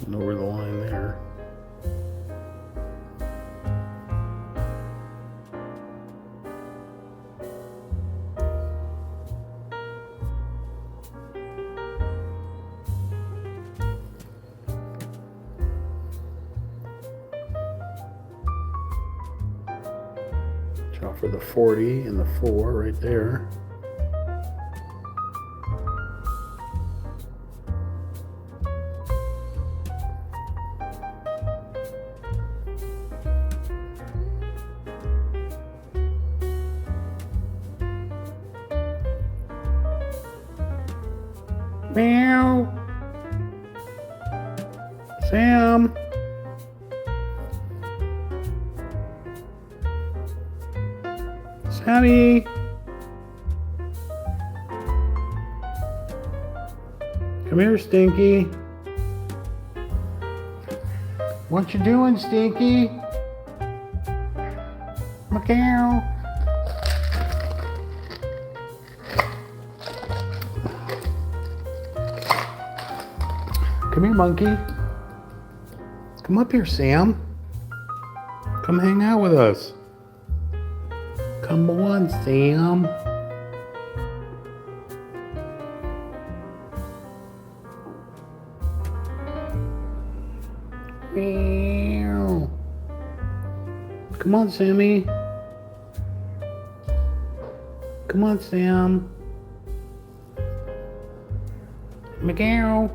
Over the line there. Draw for the 40 and the 4 right there. Meow. Sam. Sammy. Come here, Stinky. What you doing, Stinky? Meow. Come here, monkey. Come up here, Sam. Come hang out with us. Come on, Sam. Meow. Come on, Sammy. Come on, Sam. Meow.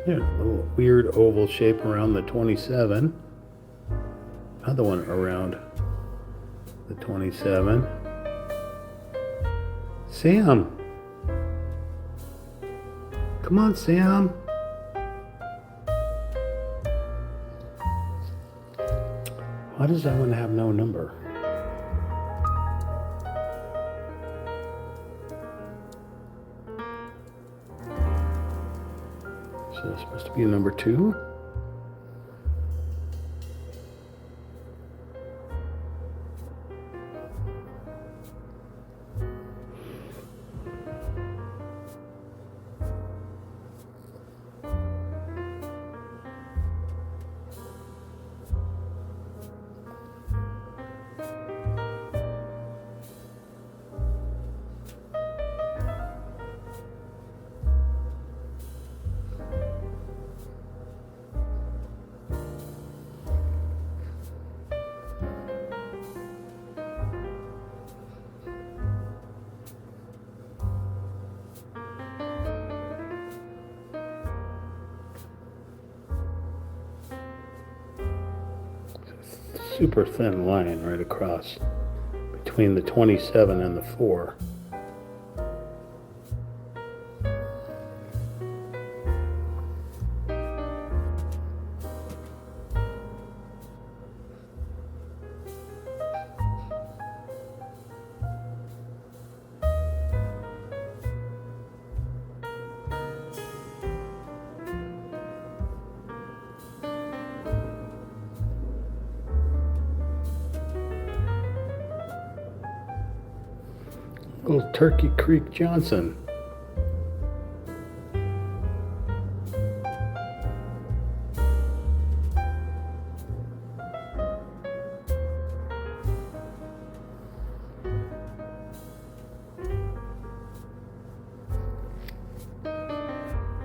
Yeah, a little weird oval shape around the 27. Another one around the 27. Sam. Come on, Sam. Why does that one have no number? So it's supposed to be a number 2. Super thin line right across between the 27 and the 4. Little Turkey Creek Johnson.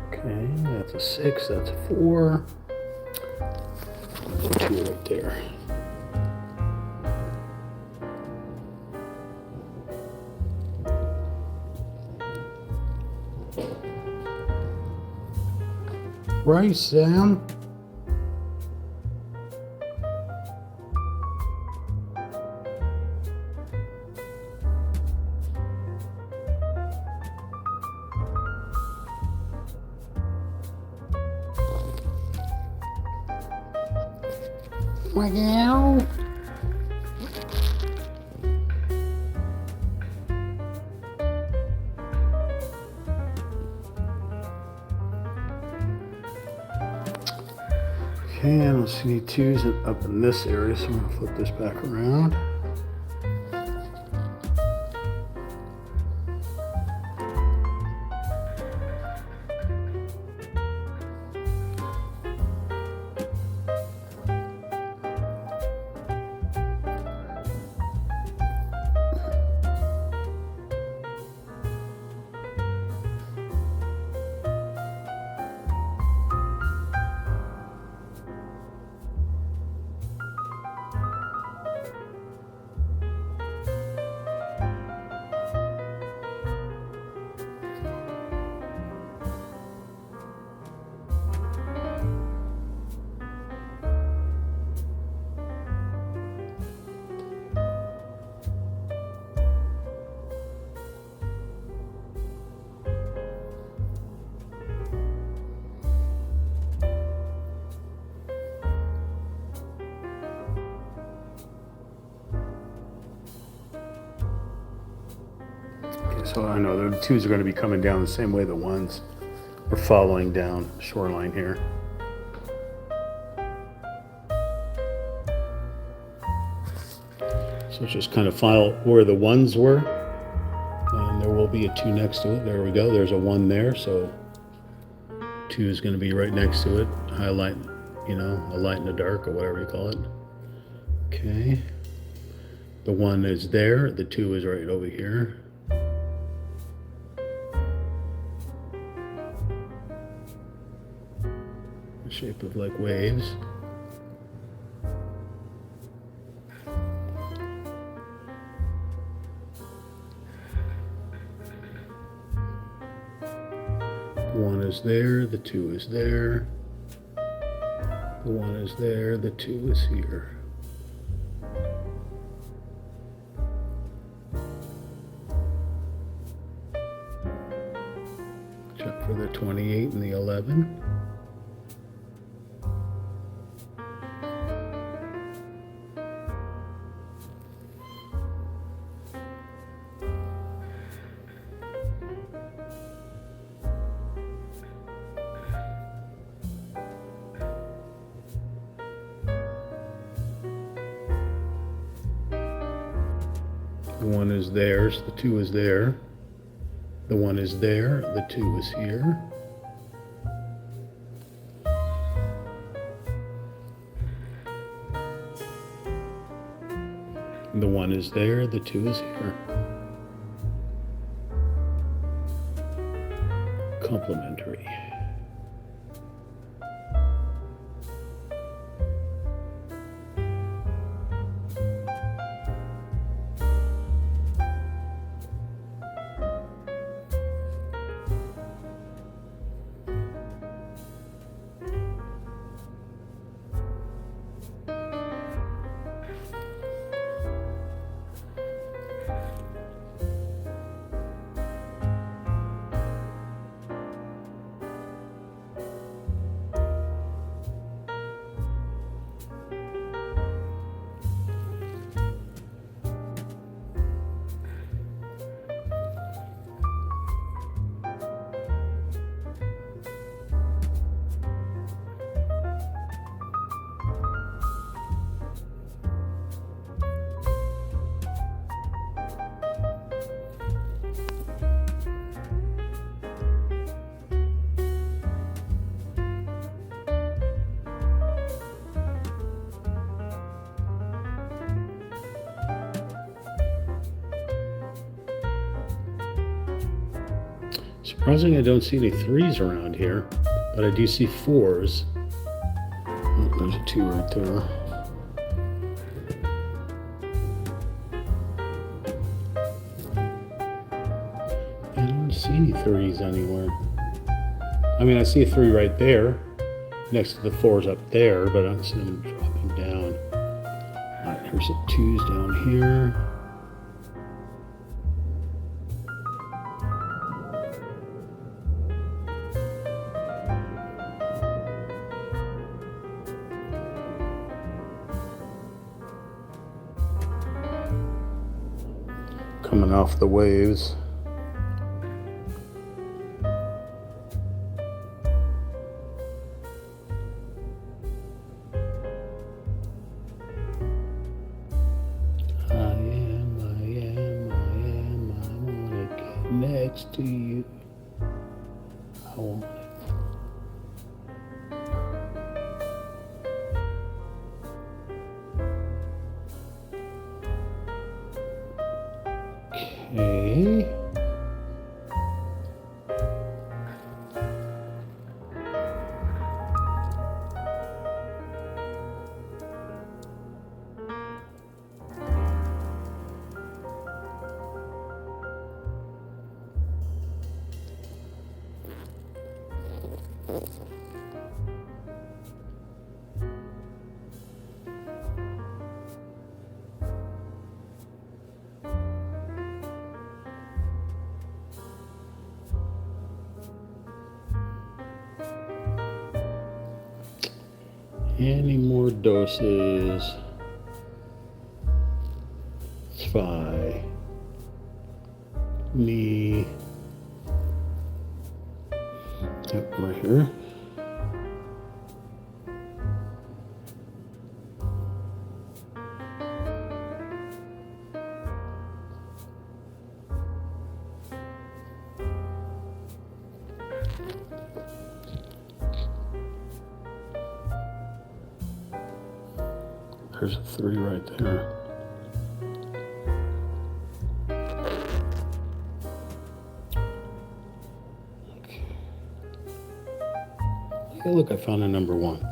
Okay, that's a 6, that's a 4. 2 right there. Rice, Sam. Meow. Okay, I don't see any 2s up in this area, so I'm going to flip this back around. So I know the twos are going to be coming down the same way the ones are following down shoreline here. So just kind of file where the ones were, and there will be a two next to it. There we go. There's a one there, so two is going to be right next to it. Highlight, you know, a light in the dark or whatever you call it. Okay. The one is there. The two is right over here. The shape of like waves. One is there, the two is there, the one is there, the two is here. Check for the 28 and the 11. The one is there, so the two is there. The one is there, the two is here. The one is there, the two is here. Complementary. Surprisingly, I don't see any threes around here, but I do see fours. Oh, there's a two right there. I don't see any threes anywhere. I mean, I see a three right there, next to the fours up there, but I don't see them dropping down. All right, here's the twos down here. Coming off the waves. I wanna get next to you. I want it. Okay. Any more doses? Zwei. me, yep, right here. There's a 3 right there. Okay. Hey, look, I found a number 1.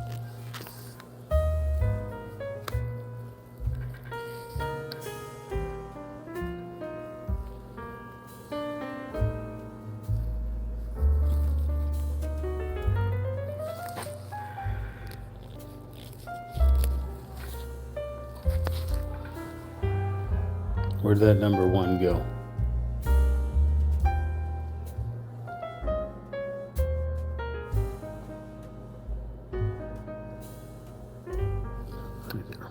Where'd that number 1 go? Right there.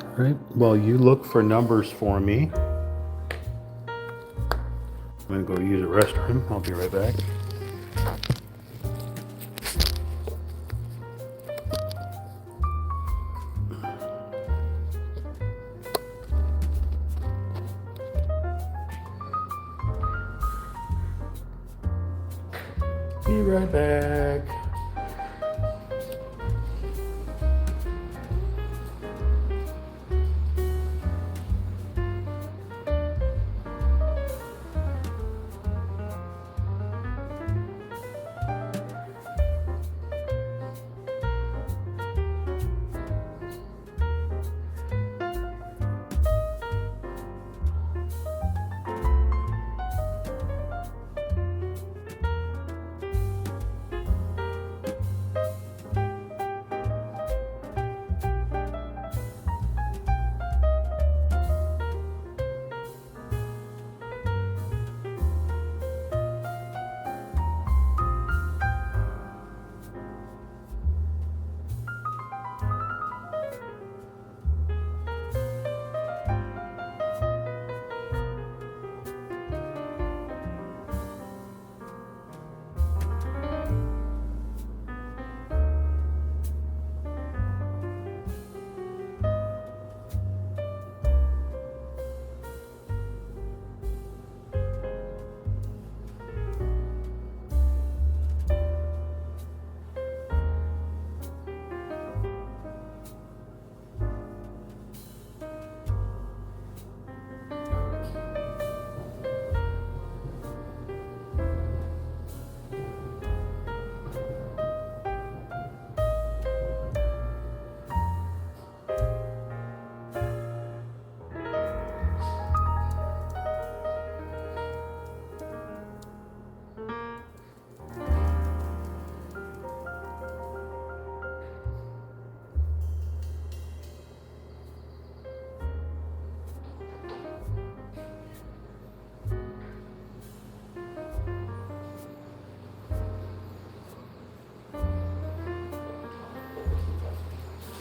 All right, well, you look for numbers for me. I'm gonna go use a restroom. I'll be right back. Be right back.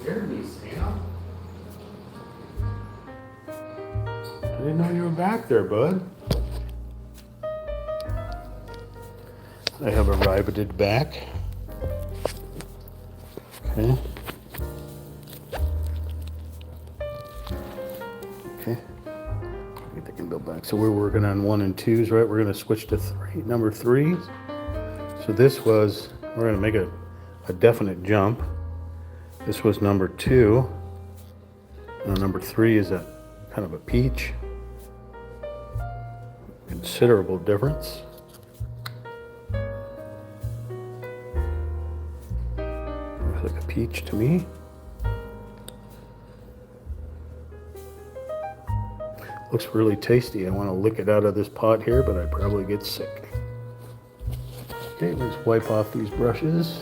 Scared me, Sam. I didn't know you were back there, bud. I have arrived back. Okay. Okay. Get the gimbal back. So we're working on 1 and 2s, right? We're going to switch to number 3s. So this was, we're going to make a definite jump. This was number 2. Now number 3 is a kind of a peach. Considerable difference. Looks like a peach to me. Looks really tasty. I want to lick it out of this pot here, but I'd probably get sick. Okay, let's wipe off these brushes.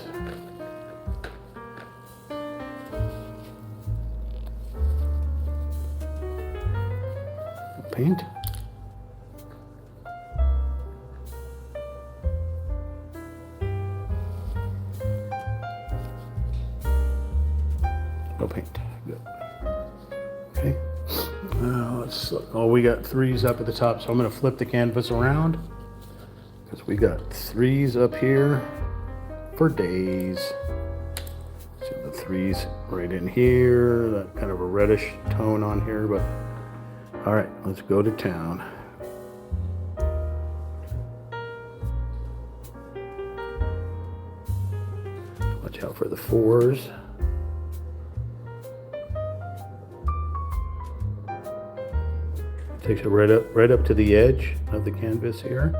Paint. Oh, we got 3s up at the top, so I'm going to flip the canvas around because we got 3s up here for days. See the 3s right in here, that kind of a reddish tone on here, but all right, let's go to town. Watch out for the 4s. Takes it right up to the edge of the canvas here.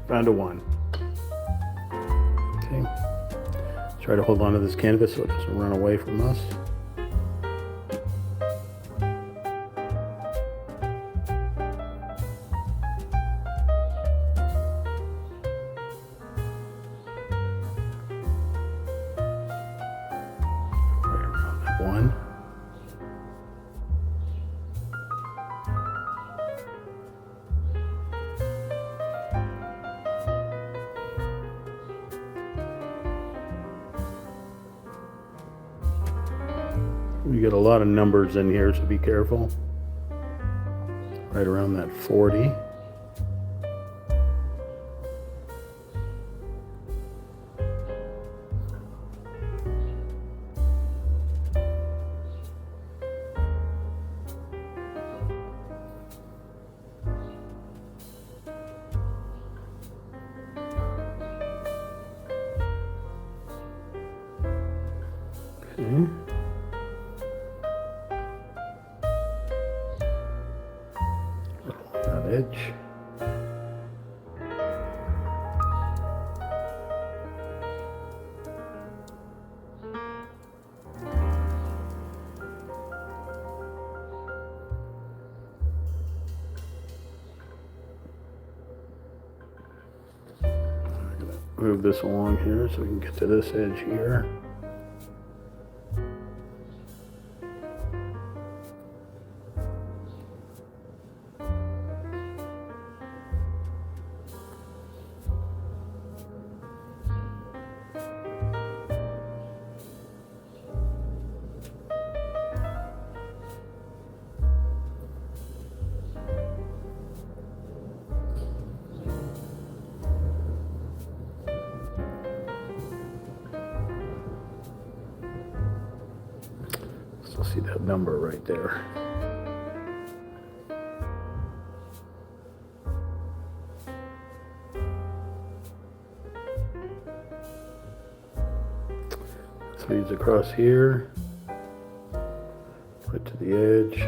Found a 1. Okay. Try to hold on to this canvas so it doesn't run away from us. Right around that 1. We get a lot of numbers in here, so be careful. Right around that 40. Okay. That edge. I'm gonna move this along here so we can get to this edge here. Still see that number right there. Threes across here, right to the edge.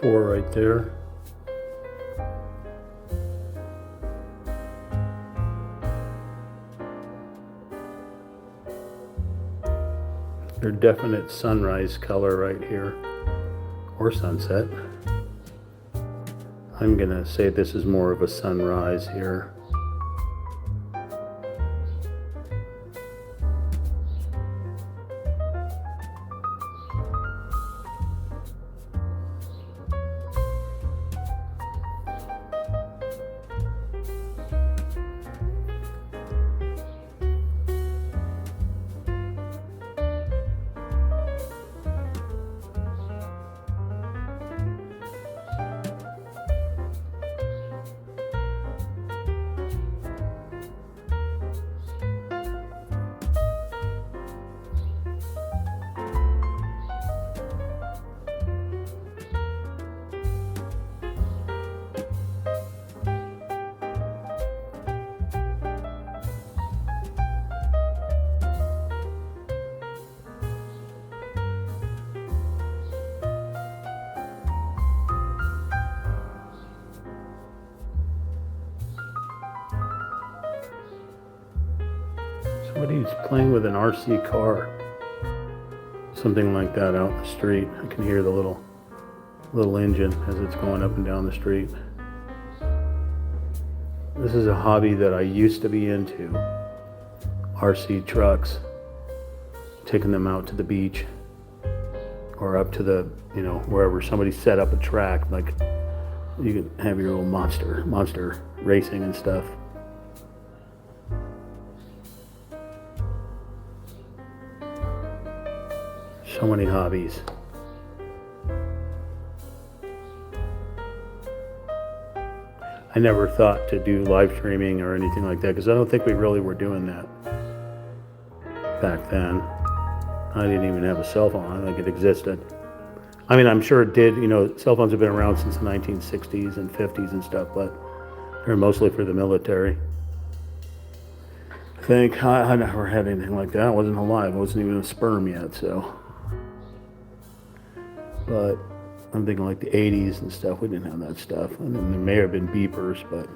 Four right there. Your definite sunrise color right here, or sunset. I'm gonna say this is more of a sunrise here. Somebody's playing with an RC car. Something like that out in the street. I can hear the little engine as it's going up and down the street. This is a hobby that I used to be into. RC trucks. Taking them out to the beach or up to the, wherever somebody set up a track, like you can have your little monster racing and stuff. So many hobbies. I never thought to do live streaming or anything like that because I don't think we really were doing that back then. I didn't even have a cell phone. I don't think it existed. I mean, I'm sure it did. Cell phones have been around since the 1960s and 50s and stuff, but they're mostly for the military. I think I never had anything like that. I wasn't alive. I wasn't even a sperm yet, so. But I'm thinking like the 80s and stuff. We didn't have that stuff. I mean, there may have been beepers, but.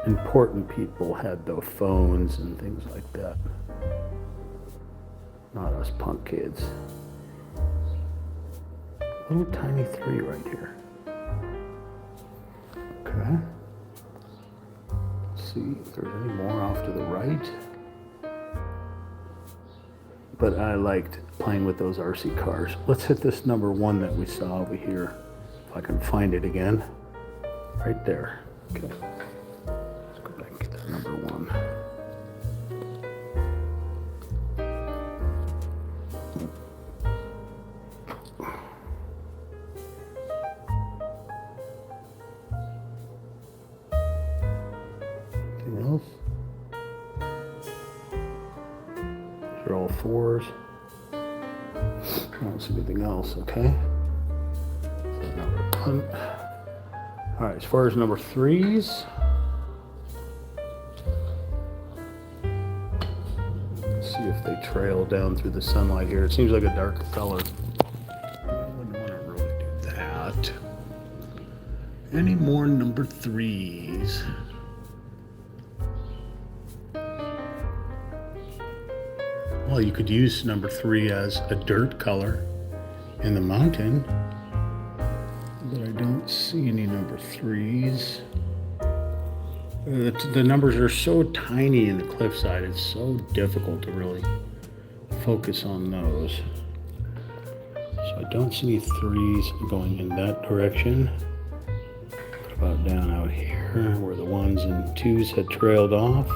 Important people had the phones and things like that. Not us punk kids. Little tiny 3 right here. Okay. Let's see if there's any more off to the right. But I liked playing with those RC cars. Let's hit this number 1 that we saw over here. If I can find it again. Right there. Okay. Let's go back and get that number 1. Else. These are all 4s. I don't see anything else, okay? So number 1. All right, as far as number 3s, let's see if they trail down through the sunlight here. It seems like a darker color. I wouldn't want to really do that. Any more number 3s? Well, you could use number 3 as a dirt color in the mountain, but I don't see any number 3s. The numbers are so tiny in the cliffside, it's so difficult to really focus on those. So I don't see any 3s going in that direction. What about down out here where the 1s and 2s had trailed off?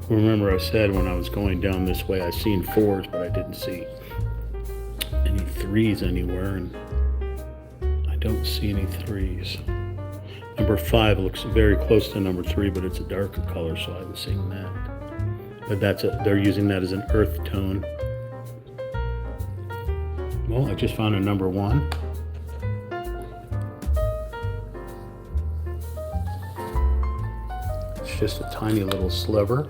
Remember I said when I was going down this way I seen 4s, but I didn't see any 3s anywhere, and I don't see any 3s. Number 5 looks very close to number 3, but it's a darker color, so I haven't seen that. But they're using that as an earth tone. Well, I just found a number 1. It's just a tiny little sliver.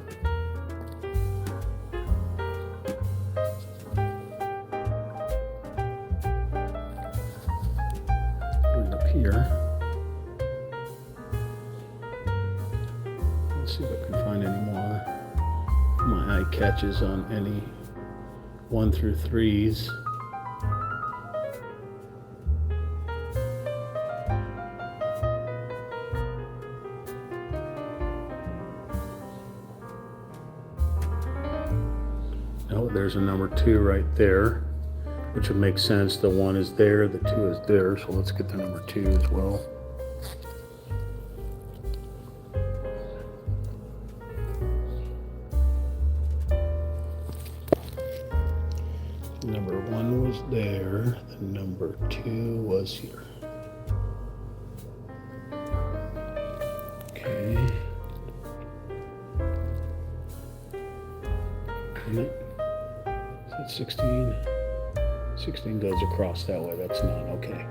Here. Let's see if I can find any more. My eye catches on any 1 through 3s. Oh, there's a number 2 right there, which would make sense. The 1 is there, the 2 is there, so let's get the number 2 as well. Number 1 was there, the number 2 was here. Okay. Is that 16? 16 goes across that way. That's not okay.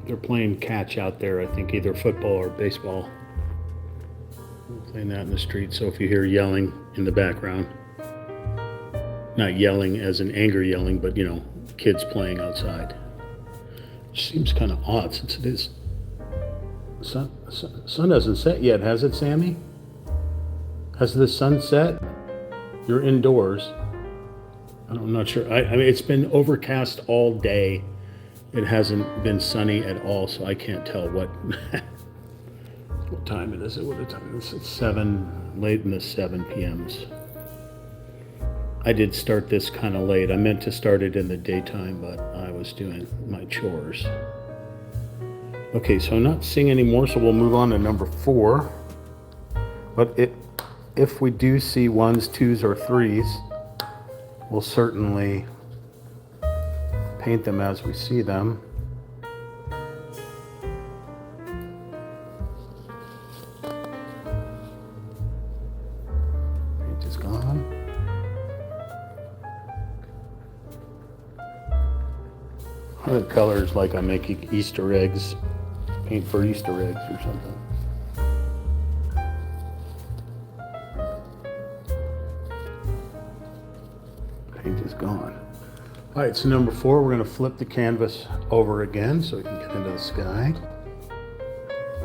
They're playing catch out there, I think either football or baseball. They're playing that in the street, so if you hear yelling in the background, not yelling as in anger yelling, but you know, kids playing outside. Which seems kind of odd since it is. Sun hasn't set yet, has it, Sammy? Has the sun set? You're indoors. I'm not sure. I mean, it's been overcast all day. It hasn't been sunny at all, so I can't tell what what time it is. What time is it? It's 7, late in the 7 p.m.s. I did start this kind of late. I meant to start it in the daytime, but I was doing my chores. Okay, so I'm not seeing any more, so we'll move on to number 4. But if we do see 1s, 2s, or 3s, we'll certainly paint them as we see them. Paint is gone. The colors like I'm making Easter eggs, paint for Easter eggs or something. Paint is gone. All right, so number 4, we're going to flip the canvas over again so we can get into the sky.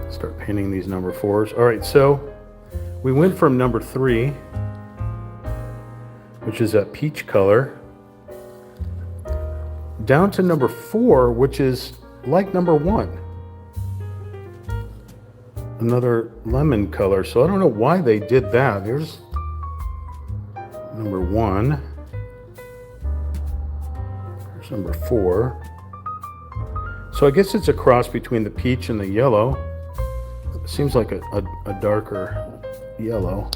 Start painting these number 4s. All right, so we went from number 3, which is a peach color, down to number 4, which is like number 1. Another lemon color. So I don't know why they did that. There's number 1. There's number 4. So I guess it's a cross between the peach and the yellow. It seems like a darker yellow.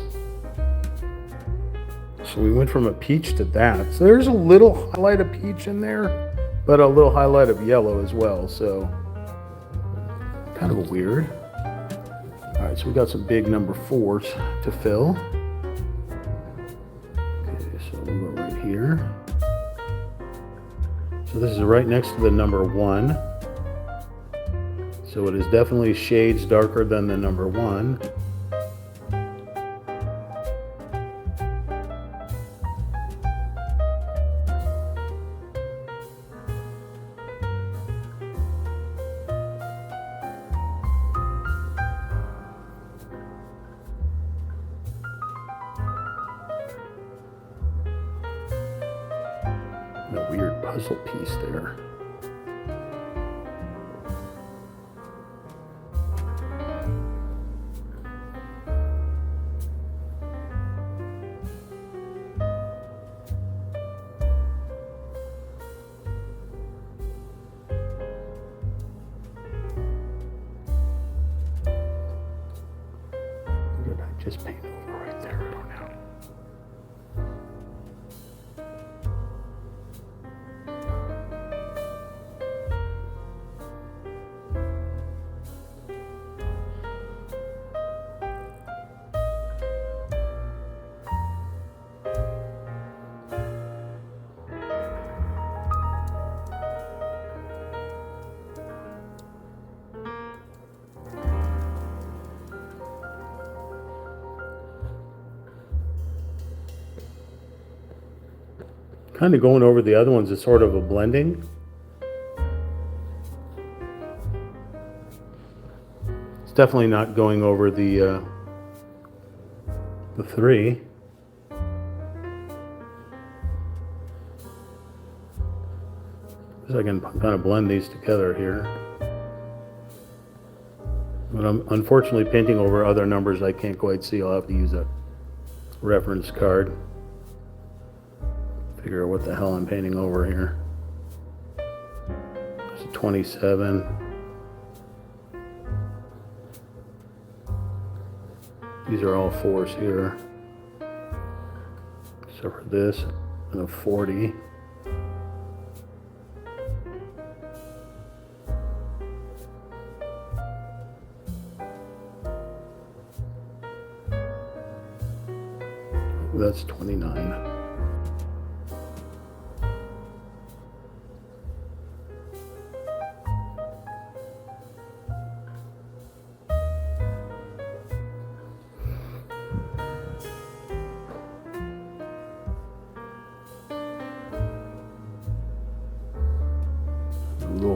So we went from a peach to that. So there's a little highlight of peach in there, but a little highlight of yellow as well. So kind of weird. All right, so we got some big number 4s to fill. Okay, so we'll go right here. So this is right next to the number 1. So it is definitely shades darker than the number 1. A weird puzzle piece there. Or did I just paint over right there? I don't know. Kind of going over the other ones is sort of a blending. It's definitely not going over the 3. So I can kind of blend these together here. But I'm unfortunately painting over other numbers I can't quite see. I'll have to use a reference card. Figure out what the hell I'm painting over here. There's a 27. These are all 4s here. Except for this and a 40. That's 29.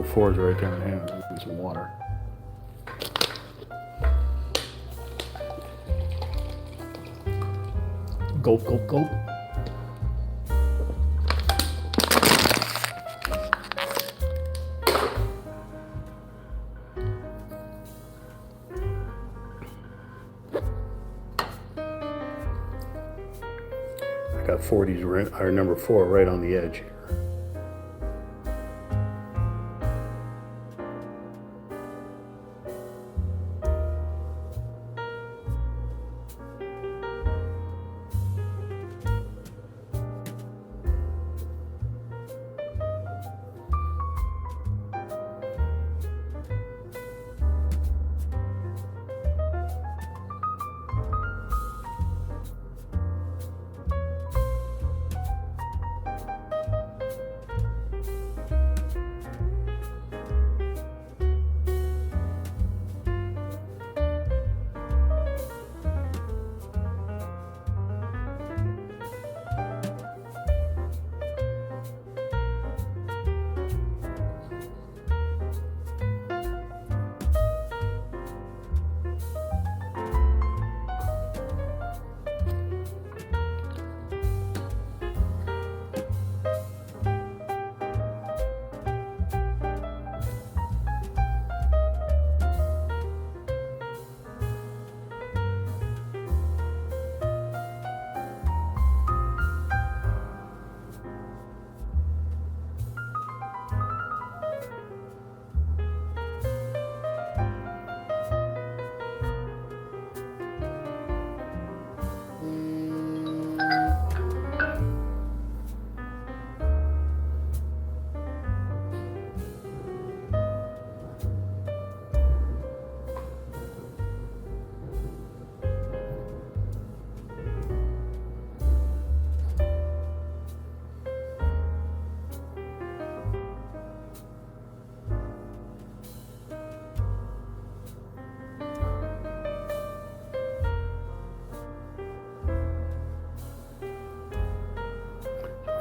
4s right there in hand and some water. Gulp, gulp, gulp. I got 40s right, or number 4 right on the edge here.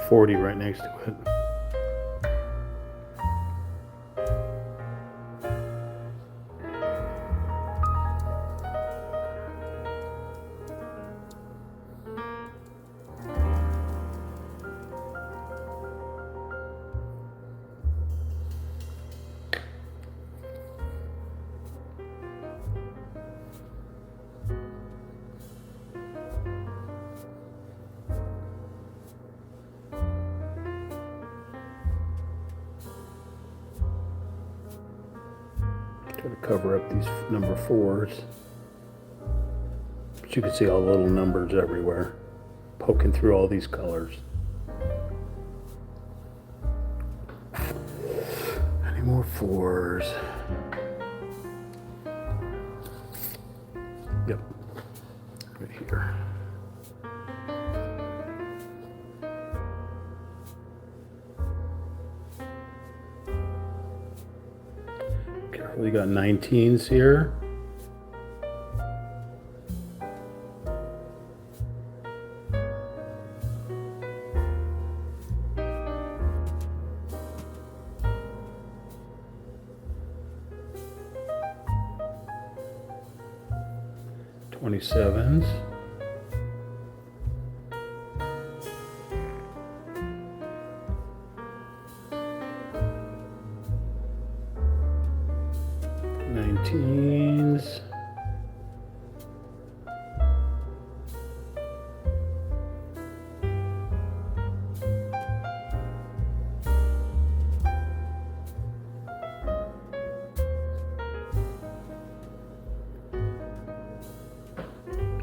.40 right next to it. Try to cover up these number 4s. But you can see all the little numbers everywhere, poking through all these colors. Any more 4s? Yep, right here. We got 19s here. .27s. .19s.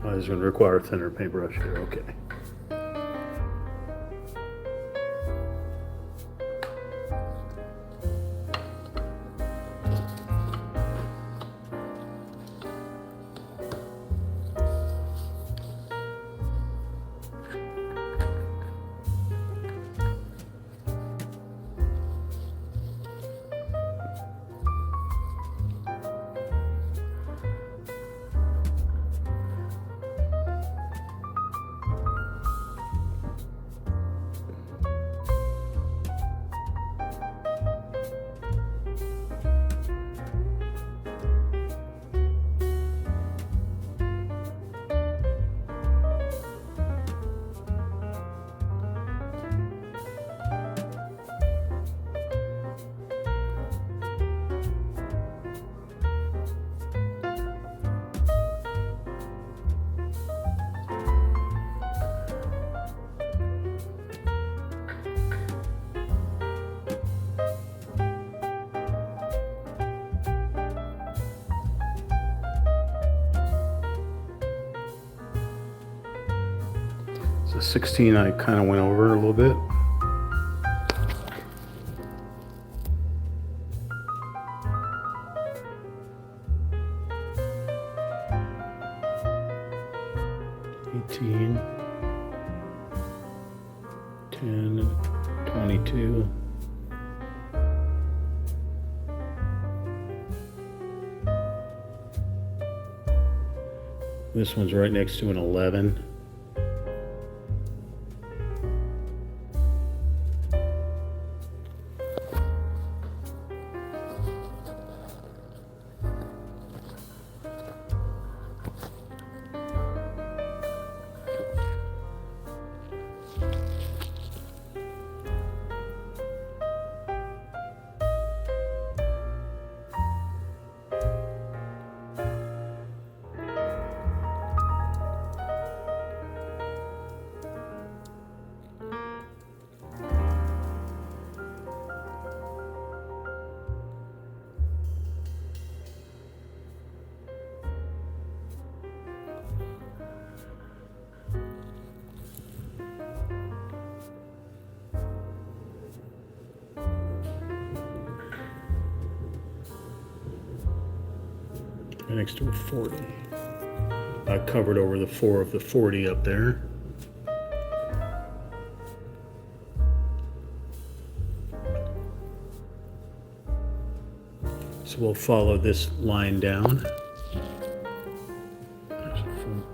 Oh, this is going to require a thinner paintbrush here. Okay. The 16 I kind of went over a little bit. $18, $10, $22. This one's right next to an 11. Next to a 40. I covered over the 4 of the 40 up there. So we'll follow this line down. There's a 4.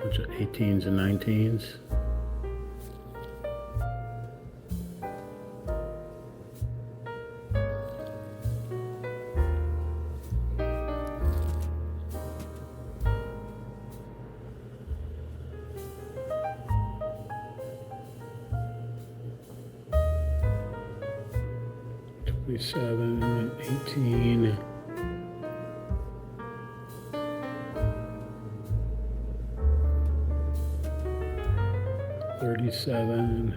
Bunch of 18s and 19s. Seven, 18, 37,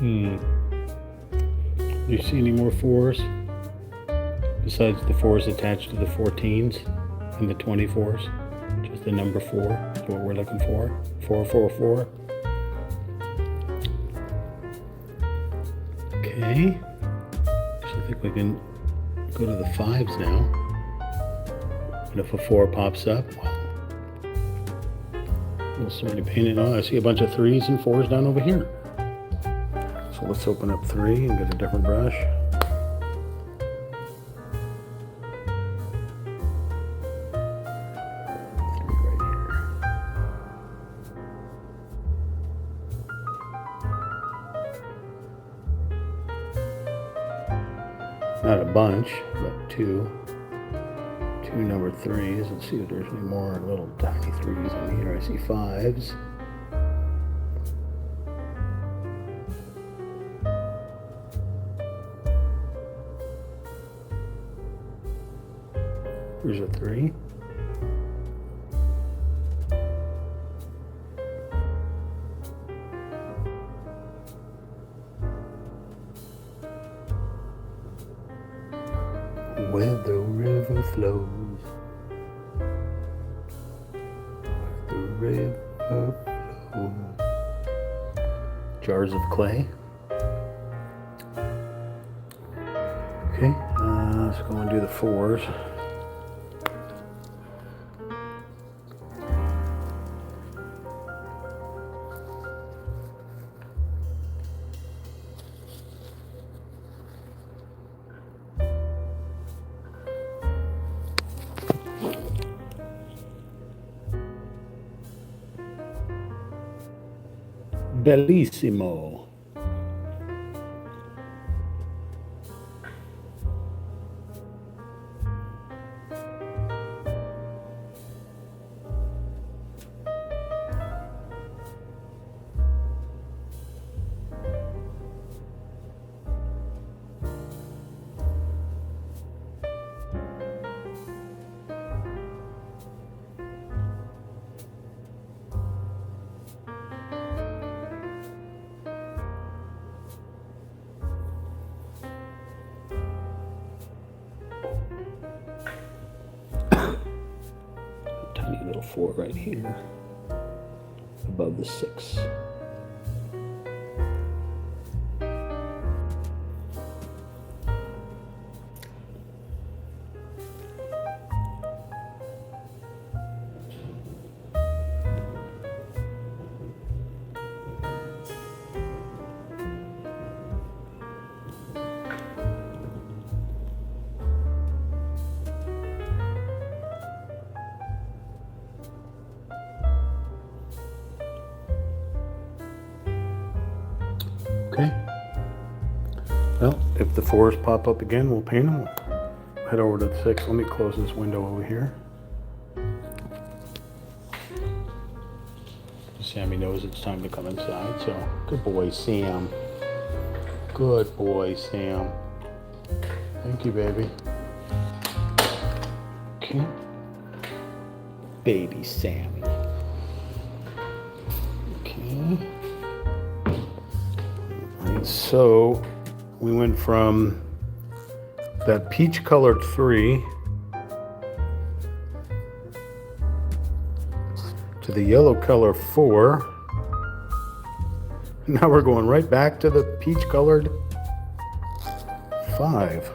Do you see any more 4s? Besides the 4s attached to the 14s and the 24s? Just the number 4 is what we're looking for. 4, 4, 4. Okay. So I think we can go to the 5s now. And if a 4 pops up, we'll certainly paint it. Oh, I see a bunch of 3s and 4s down over here. So let's open up 3 and get a different brush. Not a bunch, but two number 3s. Let's see if there's any more little tiny 3s in here. I see 5s. Here's a 3. Where the river flows, where the river flows. Jars of clay. Okay, so go and do the 4s. Bellissimo. Tiny little 4 right here above the 6. Okay. Well, if the 4s pop up again, we'll paint them. We'll head over to the 6. Let me close this window over here. Sammy knows it's time to come inside, so good boy, Sam. Good boy, Sam. Thank you, baby. Okay. Baby Sammy. Okay. And so we went from that peach colored 3 to the yellow color 4. Now we're going right back to the peach colored 5.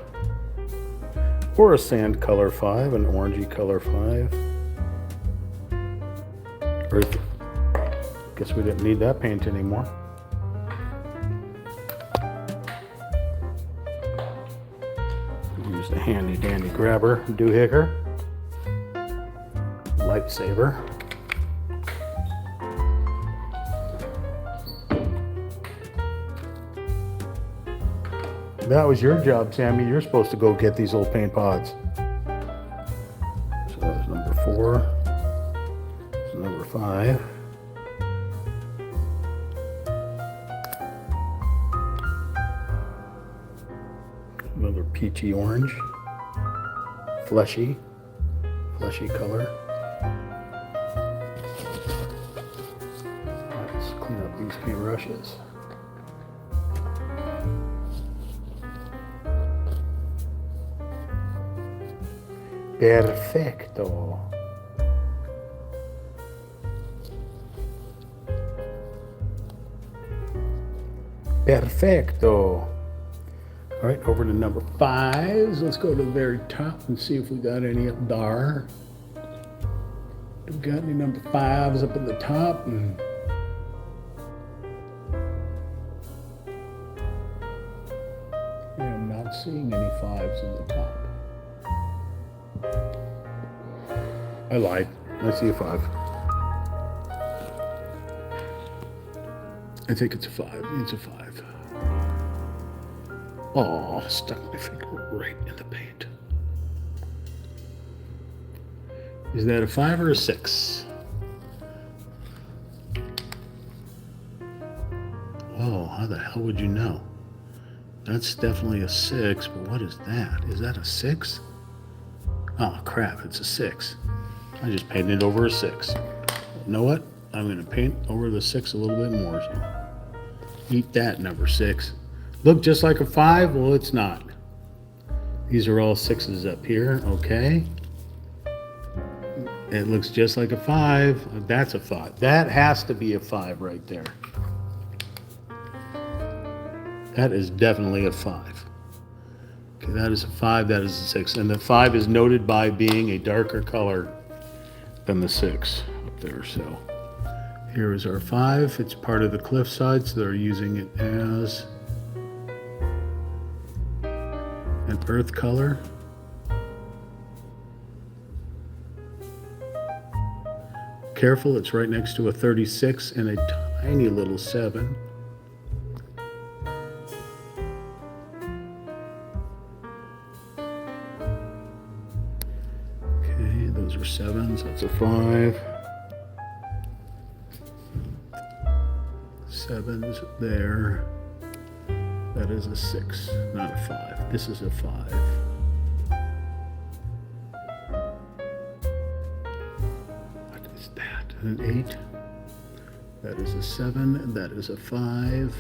Or a sand color 5, an orangey color 5. Earth. Guess we didn't need that paint anymore. Use the handy dandy grabber doohicker. Lightsaber. That was your job, Sammy. You're supposed to go get these old paint pods. So that's number 4. That's number 5. Another peachy orange. Fleshy color. Let's clean up these paint brushes. Perfecto. Perfecto. All right, over to number 5s. Let's go to the very top and see if we got any up there. Do we got any number 5s up at the top? Yeah, I'm not seeing any 5s in the top. I lied. I see a 5. I think it's a 5. It's a 5. Oh, stuck my finger right in the paint. Is that a 5 or a 6? Oh, how the hell would you know? That's definitely a 6, but what is that? Is that a 6? Oh, crap, it's a 6. I just painted over a 6. You know what? I'm going to paint over the 6 a little bit more. So eat that, number 6. Look just like a 5? Well, it's not. These are all 6s up here. Okay. It looks just like a 5. That's a 5. That has to be a 5 right there. That is definitely a 5. Okay, that is a 5, that is a 6. And the 5 is noted by being a darker color than the 6 up there. So here is our 5. It's part of the cliffside, so they're using it as an earth color. Careful, it's right next to a 36 and a tiny little 7. Okay, those are 7s, that's a 5. 7s there. That is a 6, not a 5. This is a 5. What is that? An 8. That is a 7. That is a 5.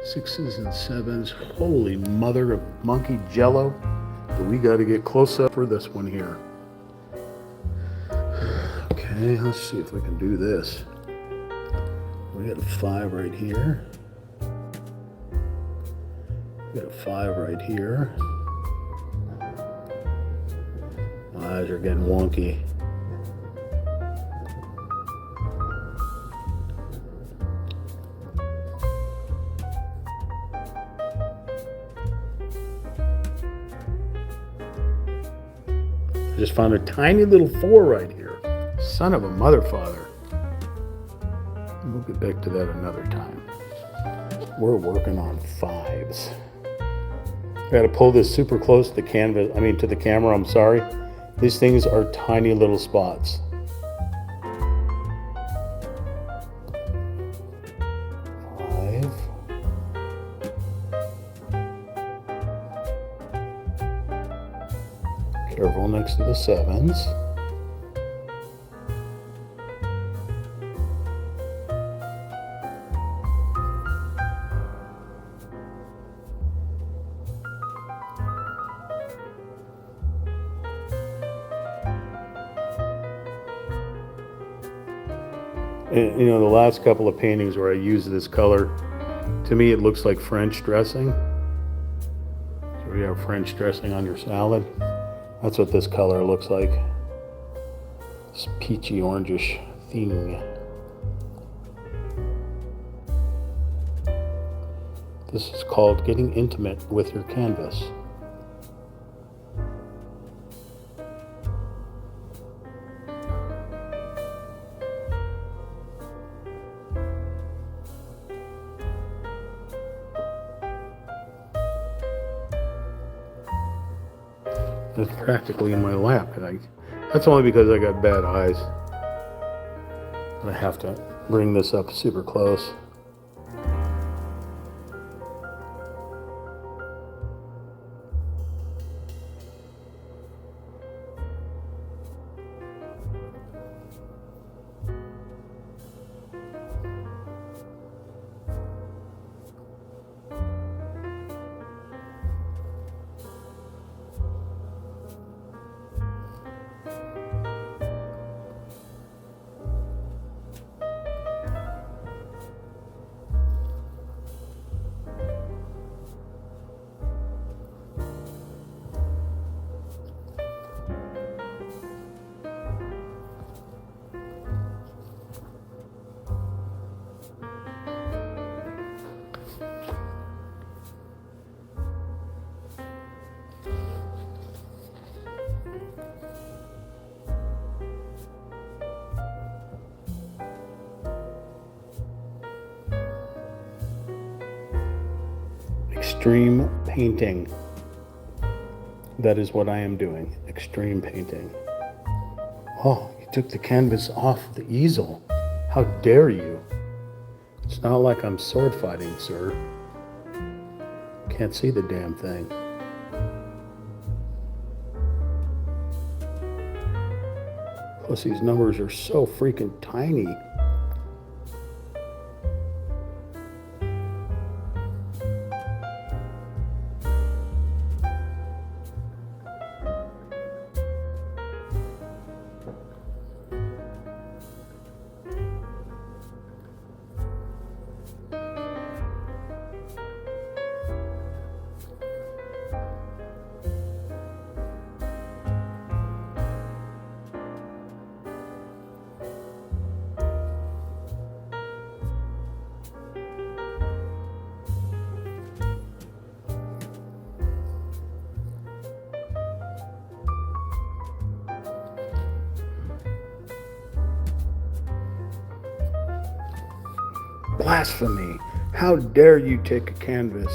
6s and 7s. Holy mother of monkey jello. But we got to get close up for this one here. Okay, let's see if we can do this. We got a 5 right here. We got a 5 right here. My eyes are getting wonky. I just found a tiny little 4 right here. Son of a mother father. We'll get back to that another time. We're working on 5s. I gotta pull this super close to the canvas, to the camera, I'm sorry. These things are tiny little spots. Careful next to the 7s. And, the last couple of paintings where I use this color, to me it looks like French dressing. So you have French dressing on your salad. That's what this color looks like. This peachy orangish thing. This is called getting intimate with your canvas. It's practically in my lap. That's only because I got bad eyes. I have to bring this up super close. Extreme painting. That is what I am doing. Extreme painting. Oh, you took the canvas off the easel. How dare you? It's not like I'm sword fighting, sir. Can't see the damn thing. Plus these numbers are so freaking tiny. Blasphemy! How dare you take a canvas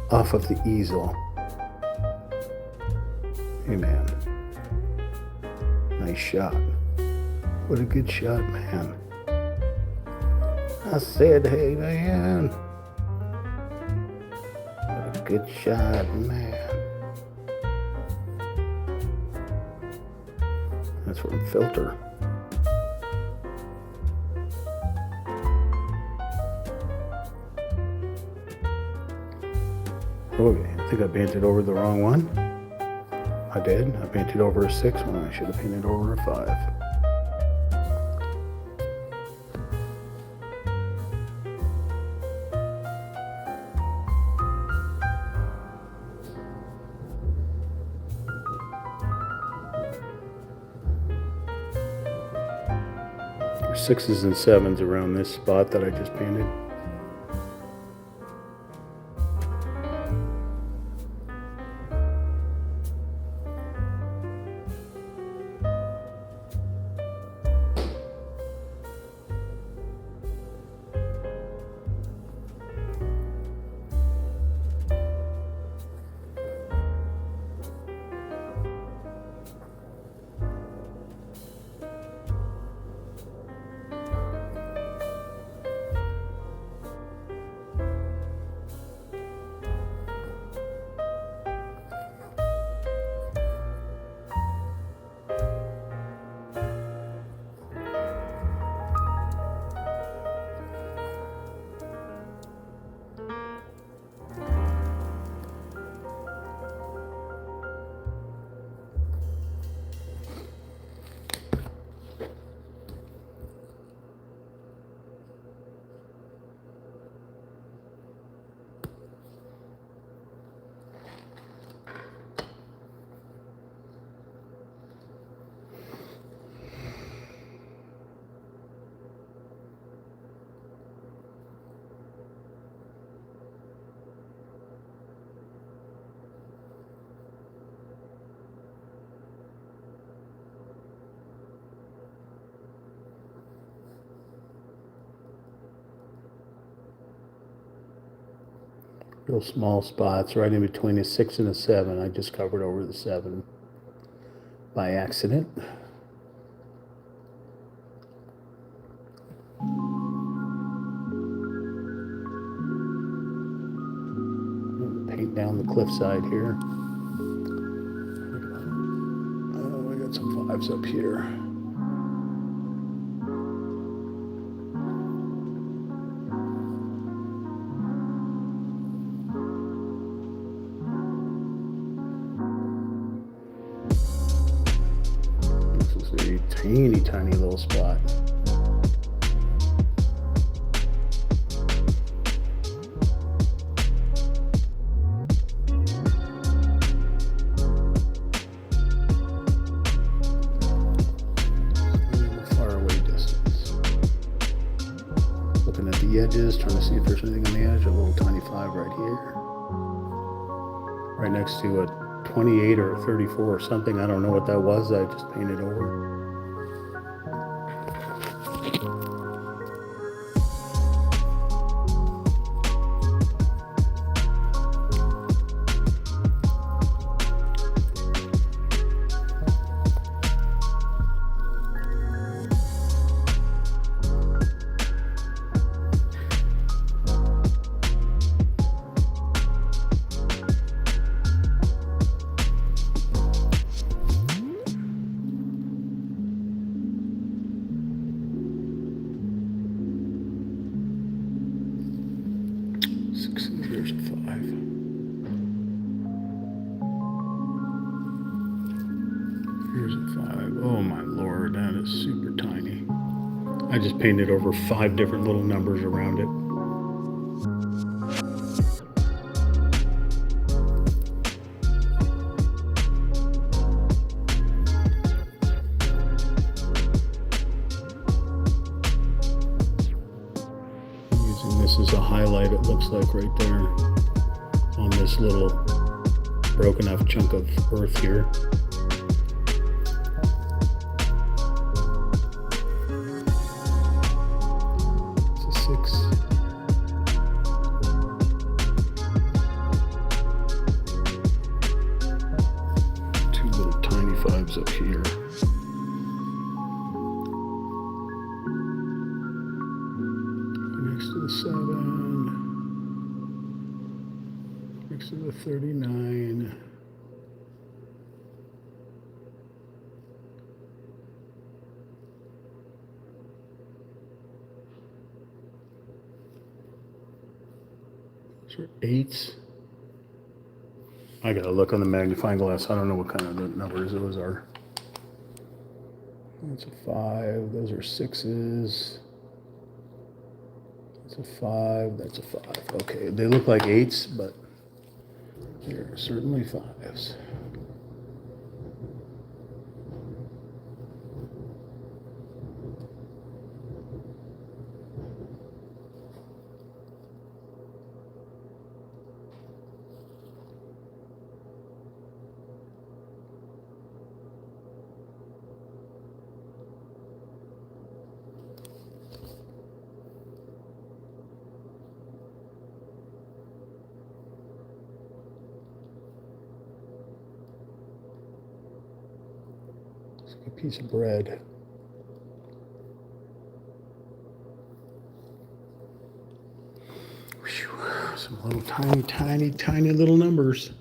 off of the easel? Hey man, nice shot. What a good shot, man. I said, hey man. What a good shot, man. That's from Filter. Okay, I think I painted over the wrong one. I did. I painted over a 6 when I should have painted over a 5. There's 6s and 7s around this spot that I just painted. Real small spots right in between a 6 and a 7. I just covered over the 7 by accident. Paint down the cliffside here. Oh, I got some 5s up here. A tiny little spot. Far away distance. Looking at the edges, trying to see if there's anything on the edge. A little tiny 5 right here. Right next to a 28 or 34 or something. I don't know what that was. I just painted over. Here's a 5. Here's a 5. Oh my lord, that is super tiny. I just painted over 5 different little numbers around it. Using this as a highlight, it looks like right there on this little broken off chunk of earth here. It's a 6. Next to the 7. Next to the 39. Those are 8s. I gotta look on the magnifying glass. I don't know what kind of numbers those are. That's a 5. Those are 6s. That's a 5. That's a 5. Okay, they look like 8s, but they're certainly 5s. It's like a piece of bread. Whew. Some little tiny little numbers.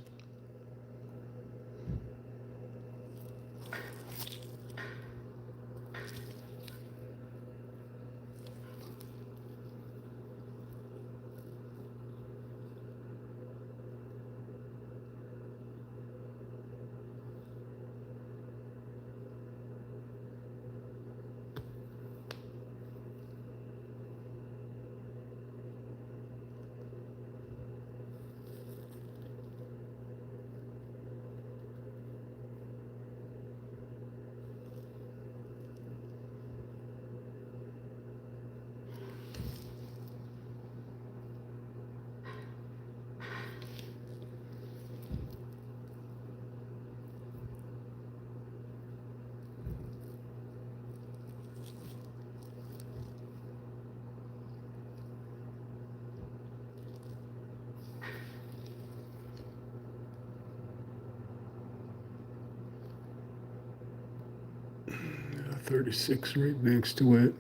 A 36 right next to it.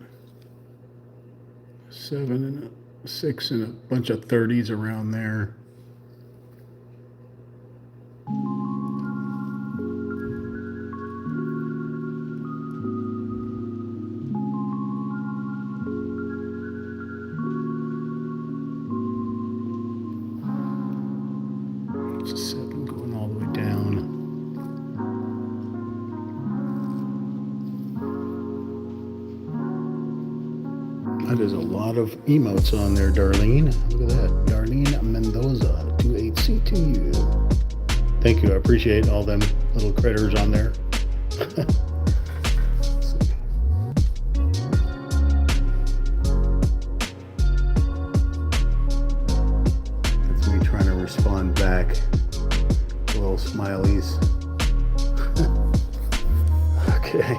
7 and a 6 and a bunch of 30s around there. It's a 7 going all the way down. That is a lot of emotes on there, Darlene. Look at that. Darlene Mendoza, 28C to you. Thank you. I appreciate all them little critters on there. That's me trying to respond back. Little smileys. Okay.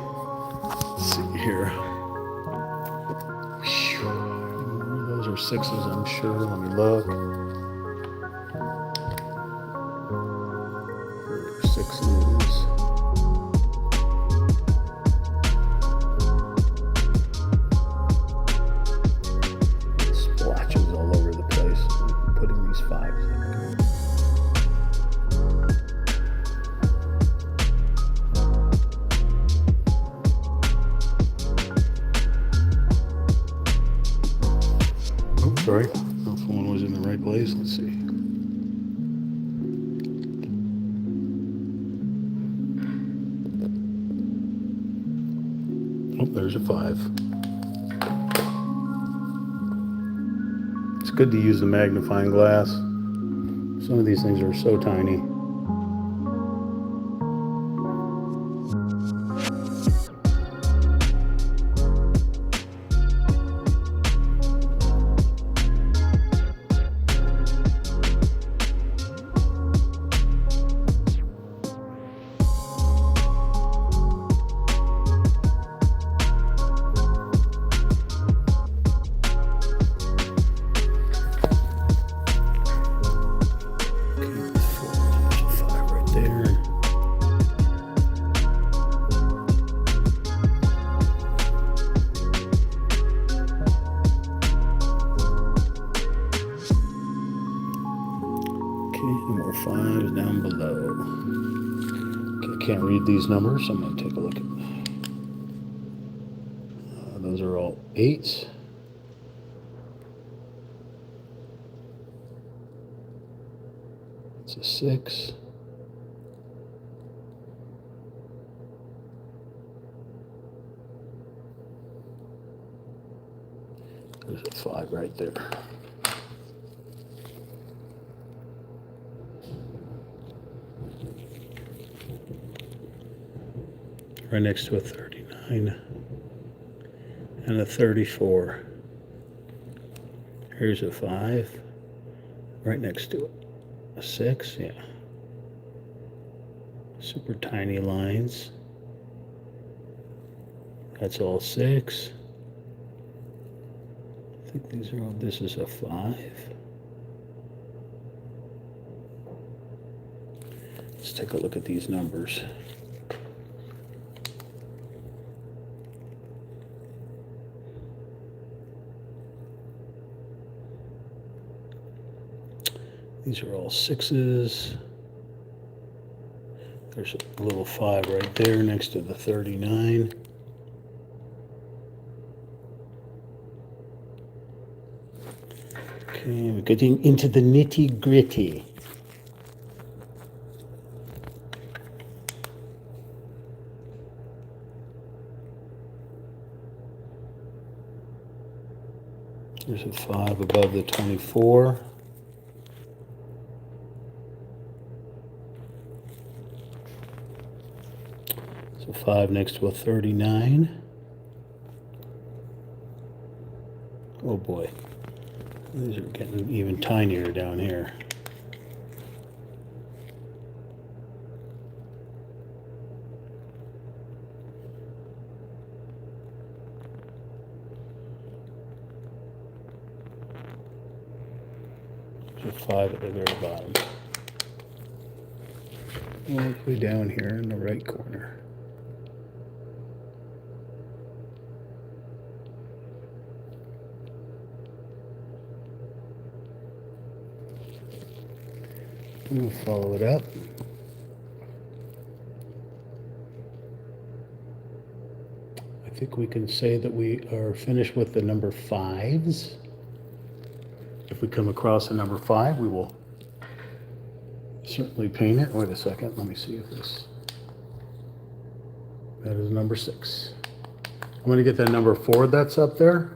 Let's see here. Those are 6s, I'm sure. Let me look. 6s. Splotches all over the place. I'm putting these 5s in. Sorry, the phone was in the right place. Let's see. Oh, there's a 5. It's good to use the magnifying glass. Some of these things are so tiny. more fives down below. Okay, can't read these numbers, so I'm going to take a look at those are all 8s. It's a 6. There's a 5 right there. Right next to a 39 and a 34. Here's a 5. Right next to it. A 6, yeah. Super tiny lines. That's all 6. I think these are all, this is a 5. Let's take a look at these numbers. These are all 6s. There's a little 5 right there next to the 39. Okay, we're getting into the nitty-gritty. There's a 5 above the 24. So 5 next to a 39. Oh boy, these are getting even tinier down here. There's a 5 at the very bottom. All the way down here in the right corner. We'll follow it up. I think we can say that we are finished with the number 5s. If we come across a number 5, we will certainly paint it. Wait a second, let me see if this, that is number 6. I'm going to get that number 4 that's up there.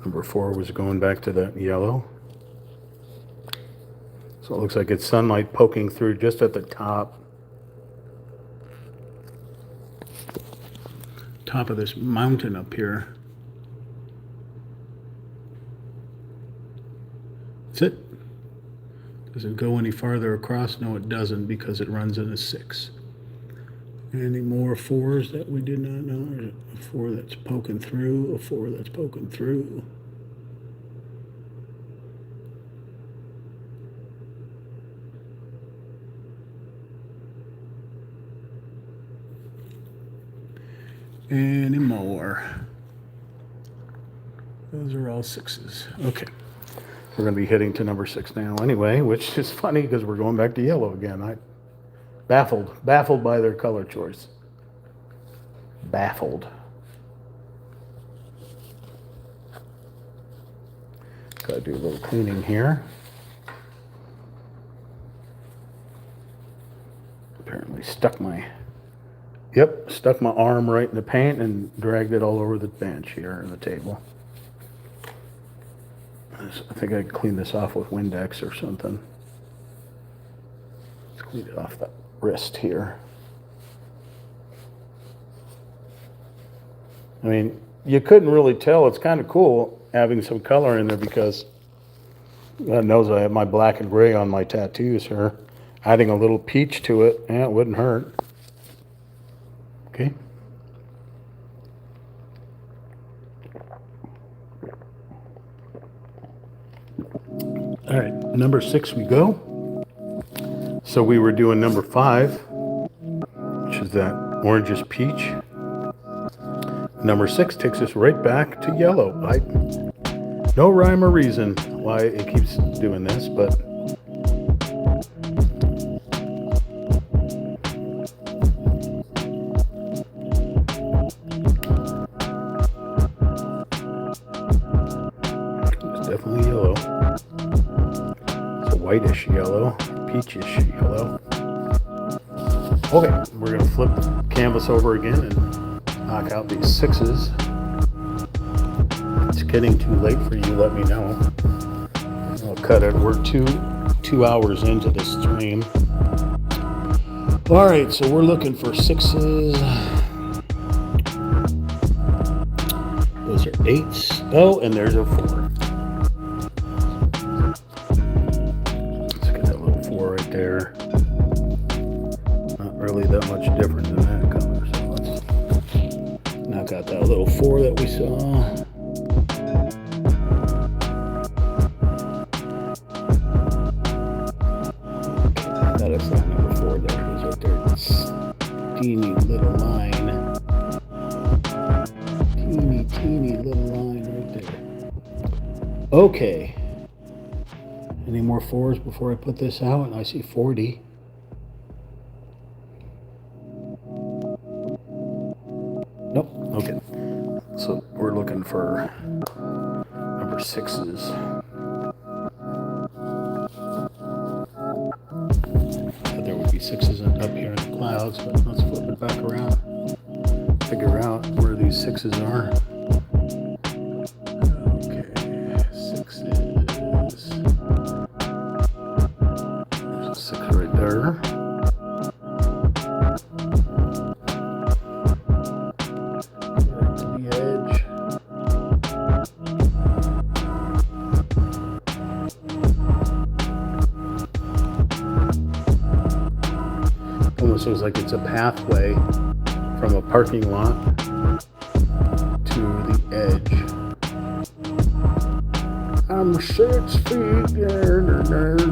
Number 4 was going back to that yellow. So it looks like it's sunlight poking through just at the top of this mountain up here. That's it. Does it go any farther across? No, it doesn't, because it runs in a 6. Any more 4s that we did not know? There's a 4 that's poking through, a 4 that's poking through. Any more? Those are all 6s. Okay. We're going to be heading to number 6 now anyway, which is funny because we're going back to yellow again. I'm baffled by their color choice. Baffled. Gotta do a little cleaning here. Apparently stuck my arm right in the paint and dragged it all over the bench here and the table. I think I could clean this off with Windex or something. Let's clean it off the wrist here. I mean, you couldn't really tell. It's kind of cool having some color in there because God knows I have my black and gray on my tattoos here. Adding a little peach to it, yeah, it wouldn't hurt. Okay. All right, number 6 we go. So we were doing number 5, which is that orangish peach. Number 6 takes us right back to yellow. No rhyme or reason why it keeps doing this, but it's definitely yellow. It's a whitish yellow, peachish yellow. Okay, we're going to flip the canvas over again and knock out these 6s. If it's getting too late for you, let me know. I'll cut it. We're two hours into the stream. All right, so we're looking for 6s. Those are 8s. Oh, and there's a 4. Let's get that little 4 right there. Not really that much different than that color. So let's knock out that little 4 that we saw. That's not number 4 there. It is right there. Teeny little line. Teeny little line right there. Okay. Any more 4s before I put this out? I see 40. Nope. Okay. So we're looking for number 6s. There would be 6s up here in the clouds, but let's flip it back around. Figure out where these 6s are. Okay, 6s. There's a 6 right there. Right to the edge. Almost looks like it's a pathway from a parking lot to the edge. I'm 6 feet down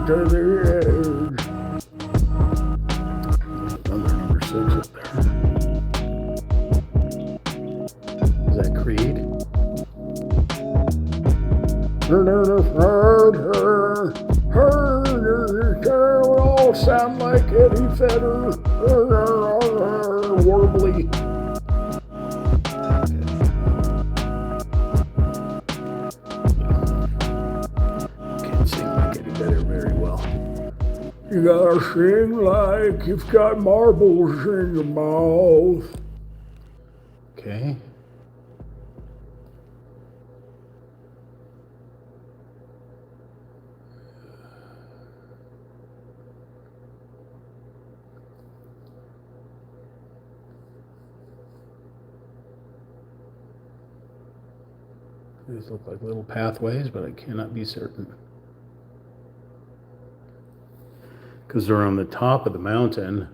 to the edge. Another number 6 up there. Is that Creed? We all sound like Eddie Vedder. Warbly. Can't sing like Eddie Vedder very well. You gotta sing like you've got marbles in your mouth. Okay. These look like little pathways, but I cannot be certain. Because they're on the top of the mountain.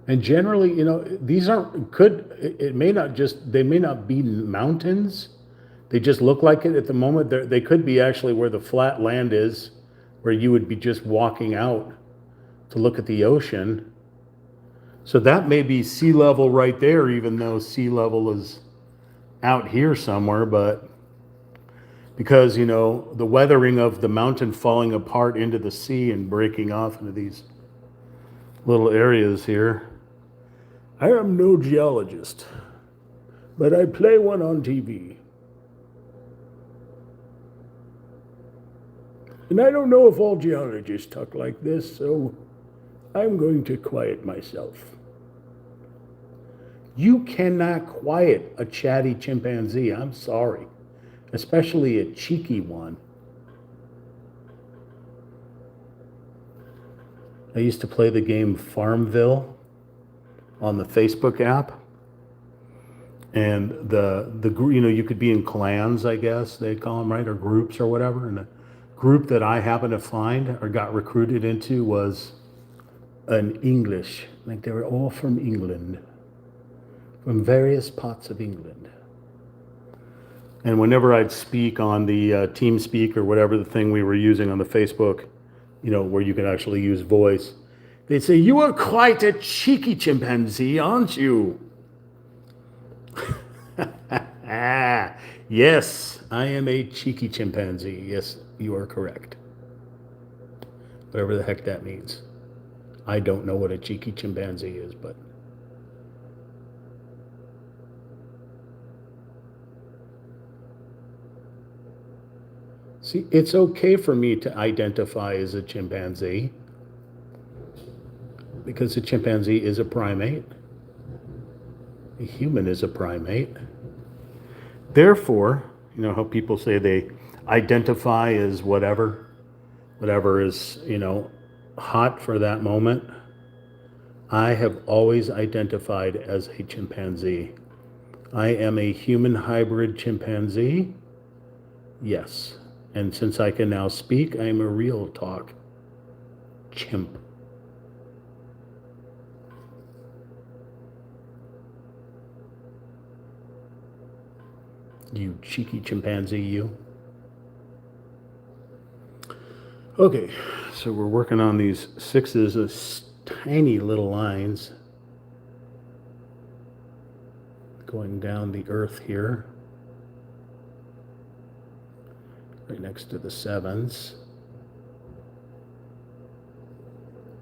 And generally, you know, these aren't, they may not be mountains. They just look like it at the moment. They could be actually where the flat land is, where you would be just walking out to look at the ocean. So that may be sea level right there, even though sea level is out here somewhere, but because, you know, the weathering of the mountain falling apart into the sea and breaking off into these little areas here. I am no geologist, but I play one on TV. And I don't know if all geologists talk like this, so I'm going to quiet myself. You cannot quiet a chatty chimpanzee, I'm sorry. Especially a cheeky one. I used to play the game Farmville on the Facebook app. And you could be in clans, I guess they call them, right? Or groups or whatever. And the group that I happened to find or got recruited into was an English. Like they were all from England. From various parts of England. And whenever I'd speak on the TeamSpeak or whatever the thing we were using on the Facebook, you know, where you can actually use voice, They say, "You are quite a cheeky chimpanzee, aren't you?" Yes, I am a cheeky chimpanzee. Yes, you are correct. Whatever the heck that means. I don't know what a cheeky chimpanzee is, but see, it's okay for me to identify as a chimpanzee because a chimpanzee is a primate. A human is a primate. Therefore, you know how people say they identify as whatever is, hot for that moment. I have always identified as a chimpanzee. I am a human hybrid chimpanzee. Yes. And since I can now speak, I am a real talk chimp. You cheeky chimpanzee, you. Okay, so we're working on these sixes of tiny little lines going down the earth here, right next to the sevens.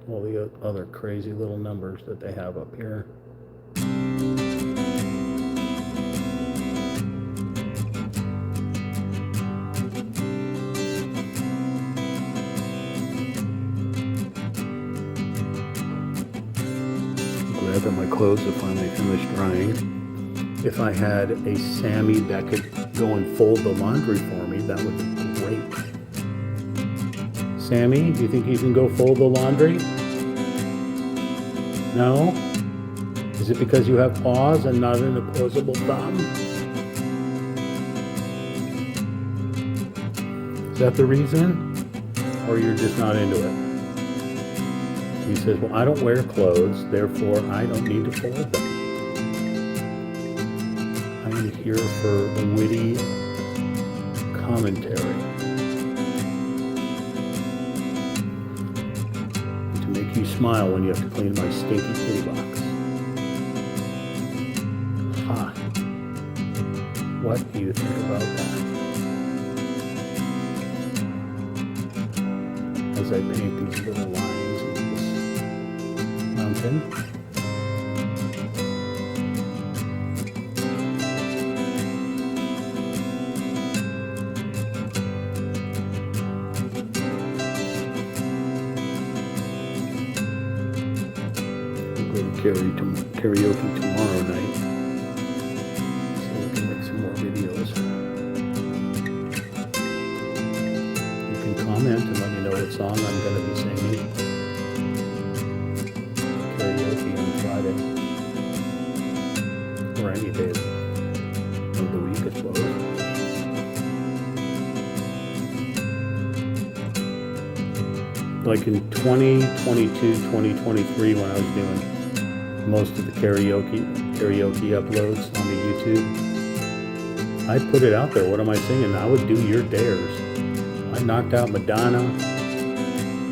All the other crazy little numbers that they have up here. Glad that my clothes have finally finished drying. If I had a Sammy that could go and fold the laundry for me, that would be great. Sammy, do you think you can go fold the laundry? No? Is it because you have paws and not an opposable thumb? Is that the reason? Or you're just not into it? He says, well, I don't wear clothes, therefore I don't need to fold them. I am here for witty commentary. To make you smile when you have to clean my stinky kitty box. Ha! What do you think about that? As I paint these little lines into this mountain. Karaoke tomorrow night, so we can make some more videos. You can comment and let me know what song I'm going to be singing. Karaoke on Friday, or any day of the week, I suppose. Like in 2022, 2023, when I was doing most of the karaoke uploads on the YouTube, I put it out there. What am I singing? I would do Your Dares. I knocked out Madonna.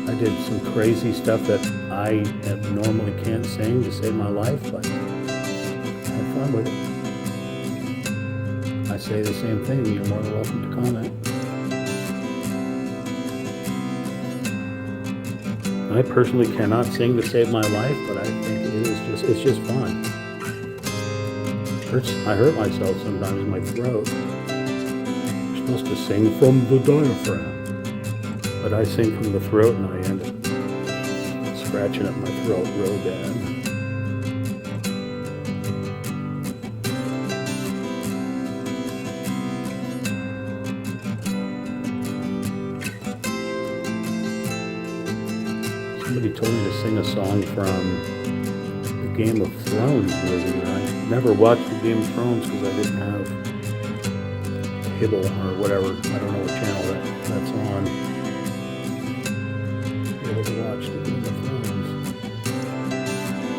I did some crazy stuff that I normally can't sing to save my life, but I had fun with it. I say the same thing. You're more than welcome to comment. I personally cannot sing to save my life, but I think it's just fun. I hurt myself sometimes in my throat. You're supposed to sing from the diaphragm, but I sing from the throat and I end up scratching up my throat real bad. Somebody told me to sing a song from the Game of Thrones movie. I never watched the Game of Thrones because I didn't have cable or whatever. I don't know what channel that's on. To be able to watch the Game of Thrones.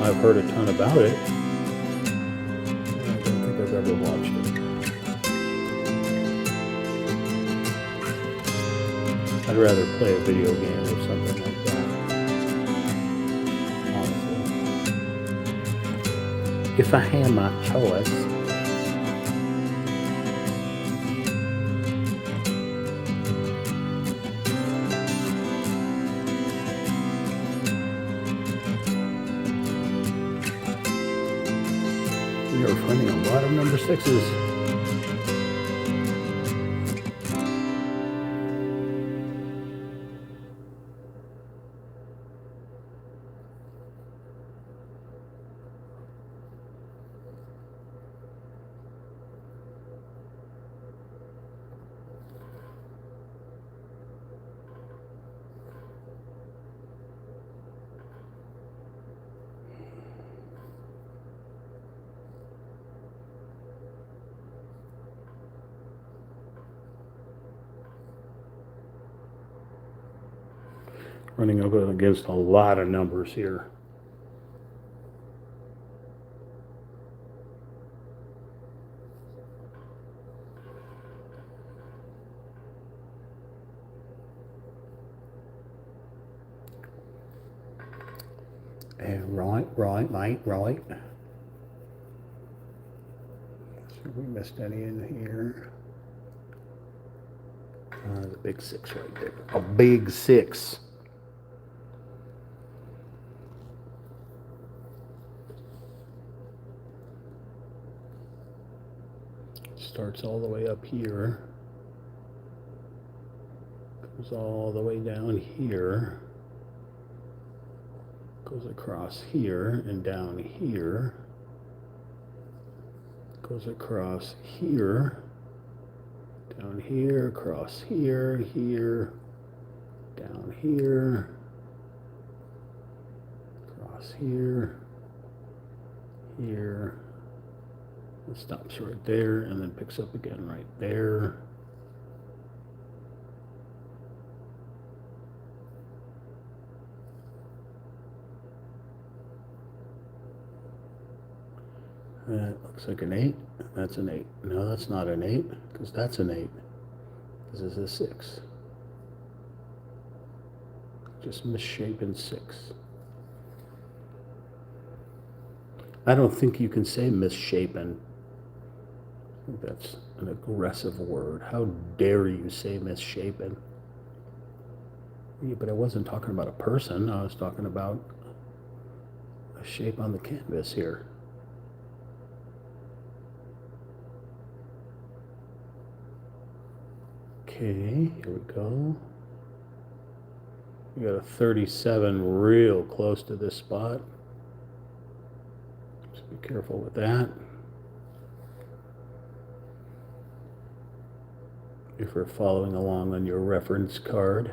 I've heard a ton about it. I don't think I've ever watched it. I'd rather play a video game or something like that. If I had my choice. We are finding a lot of number sixes. Running up against a lot of numbers here. And right, mate, right. See if we missed any in here. There's a big six right there. A big six. Starts all the way up here. Goes all the way down here. Goes across here and down here. Goes across here. Down here, across here, here, down here, across here, here. It stops right there and then picks up again right there. That looks like an 8. That's an 8. No, that's not an 8, because that's an 8. This is a 6. Just misshapen 6. I don't think you can say misshapen. I think that's an aggressive word. How dare you say misshapen? Yeah, but I wasn't talking about a person. I was talking about a shape on the canvas here. Okay, here we go. We got a 37 real close to this spot. Just be careful with that. If you're following along on your reference card.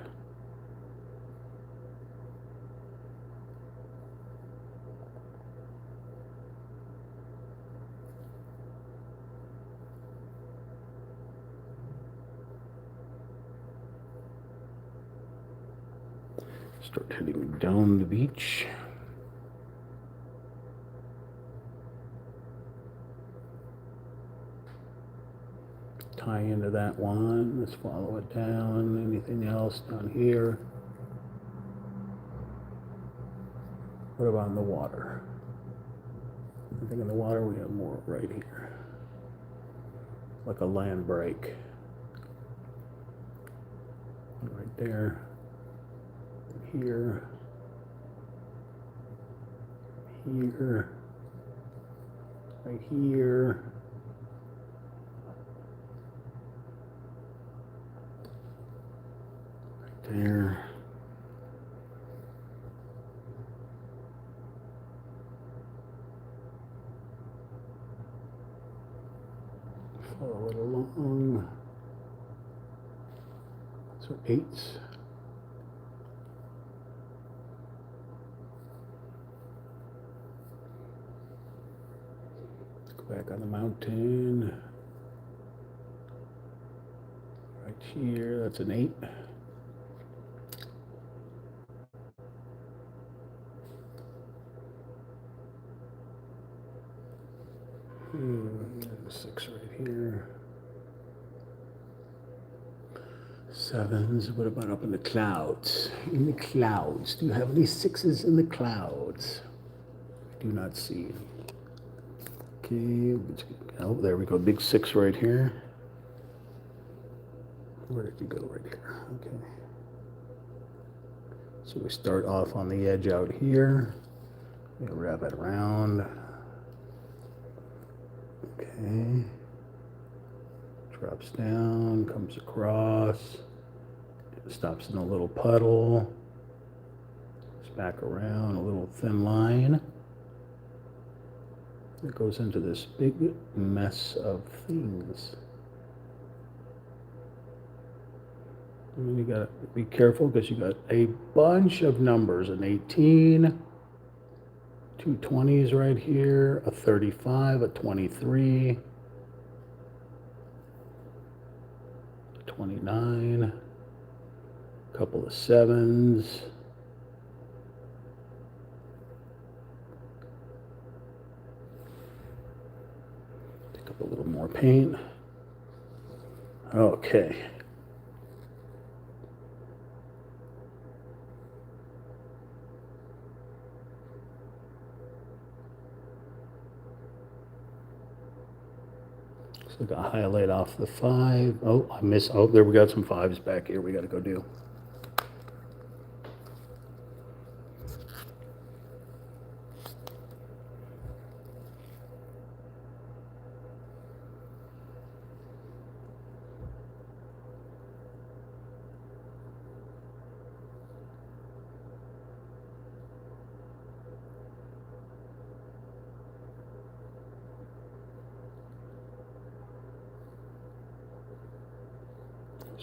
Start heading down the beach. Tie into that one. Let's follow it down. Anything else down here? What about in the water? I think in the water we have more right here. Like a land break. Right there. Here. Here. Right here. Right there. Follow it along. So 8s. Back on the mountain. Right here, that's an 8. There's a 6 right here. 7s, what about up in the clouds? In the clouds, do you have any 6s in the clouds? I do not see any. Okay, oh, there we go, big 6 right here. Where did you go? Right here, okay. So we start off on the edge out here. We wrap it around. Okay. Drops down, comes across, stops in a little puddle. It's back around, a little thin line. It goes into this big mess of things. And you gotta be careful because you got a bunch of numbers, an 18, 2 20s right here, a 35, a 23, a 29, a couple of 7s. Pick up a little more paint. Okay. So I got to highlight off the 5. Oh, I missed. Oh, there we got some 5s back here we got to go do.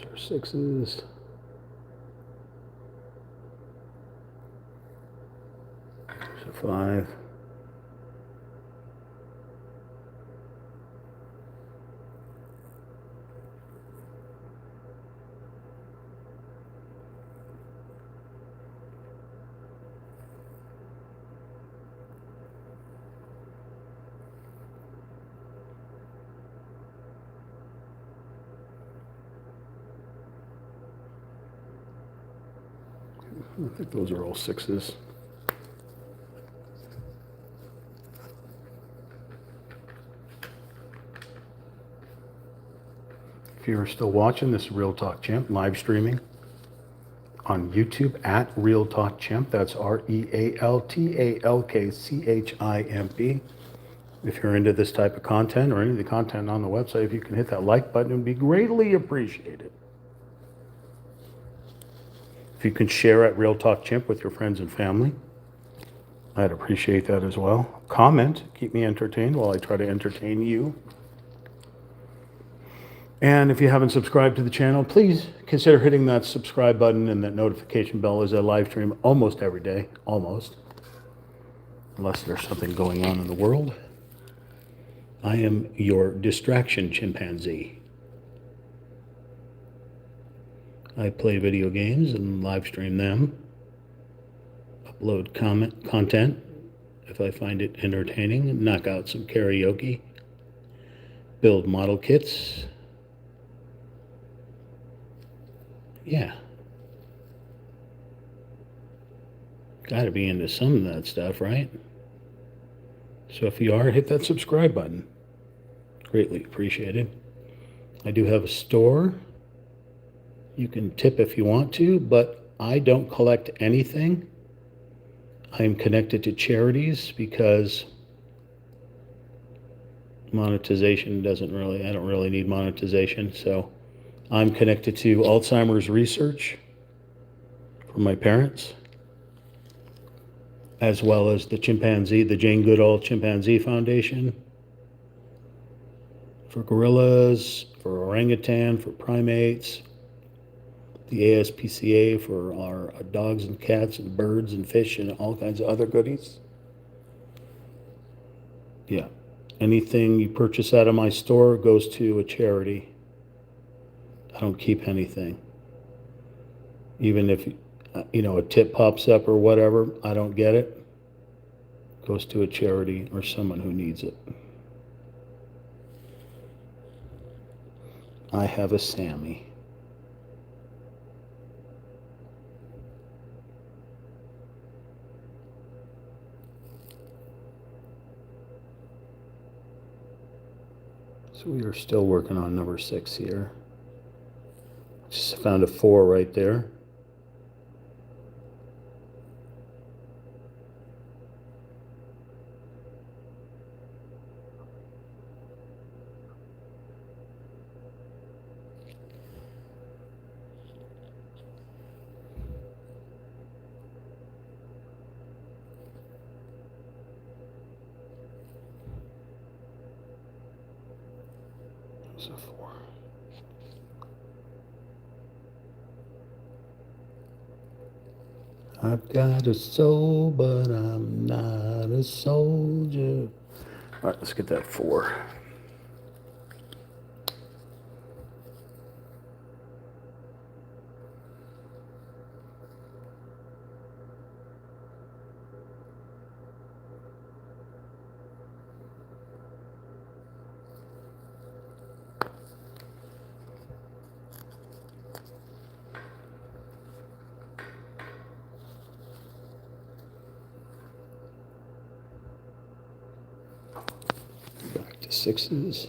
Those are 6s. There's a 5. I think those are all 6s. If you're still watching, this is Real Talk Chimp live streaming on YouTube at Real Talk Chimp. That's RealTalkChimp. If you're into this type of content or any of the content on the website, if you can hit that like button, it would be greatly appreciated. If you can share at Real Talk Chimp with your friends and family, I'd appreciate that as well. Comment, keep me entertained while I try to entertain you. And if you haven't subscribed to the channel, please consider hitting that subscribe button and that notification bell, as I live stream almost every day, almost, unless there's something going on in the world. I am your distraction chimpanzee. I play video games and live stream them, upload content if I find it entertaining, knock out some karaoke, build model kits. Yeah. Gotta be into some of that stuff, right? So if you are, hit that subscribe button. Greatly appreciated. I do have a store. You can tip if you want to, but I don't collect anything. I am connected to charities because monetization I don't really need monetization. So I'm connected to Alzheimer's research from my parents, as well as the Jane Goodall Chimpanzee Foundation, for gorillas, for orangutan, for primates, the ASPCA for our dogs and cats and birds and fish and all kinds of other goodies. Yeah. Anything you purchase out of my store goes to a charity. I don't keep anything. Even if, a tip pops up or whatever, I don't get it. It goes to a charity or someone who needs it. I have a Sammy. So we are still working on number 6 here. Just found a 4 right there. There's a 4. I've got a soul, but I'm not a soldier. All right, let's get that 4. Back to 6s.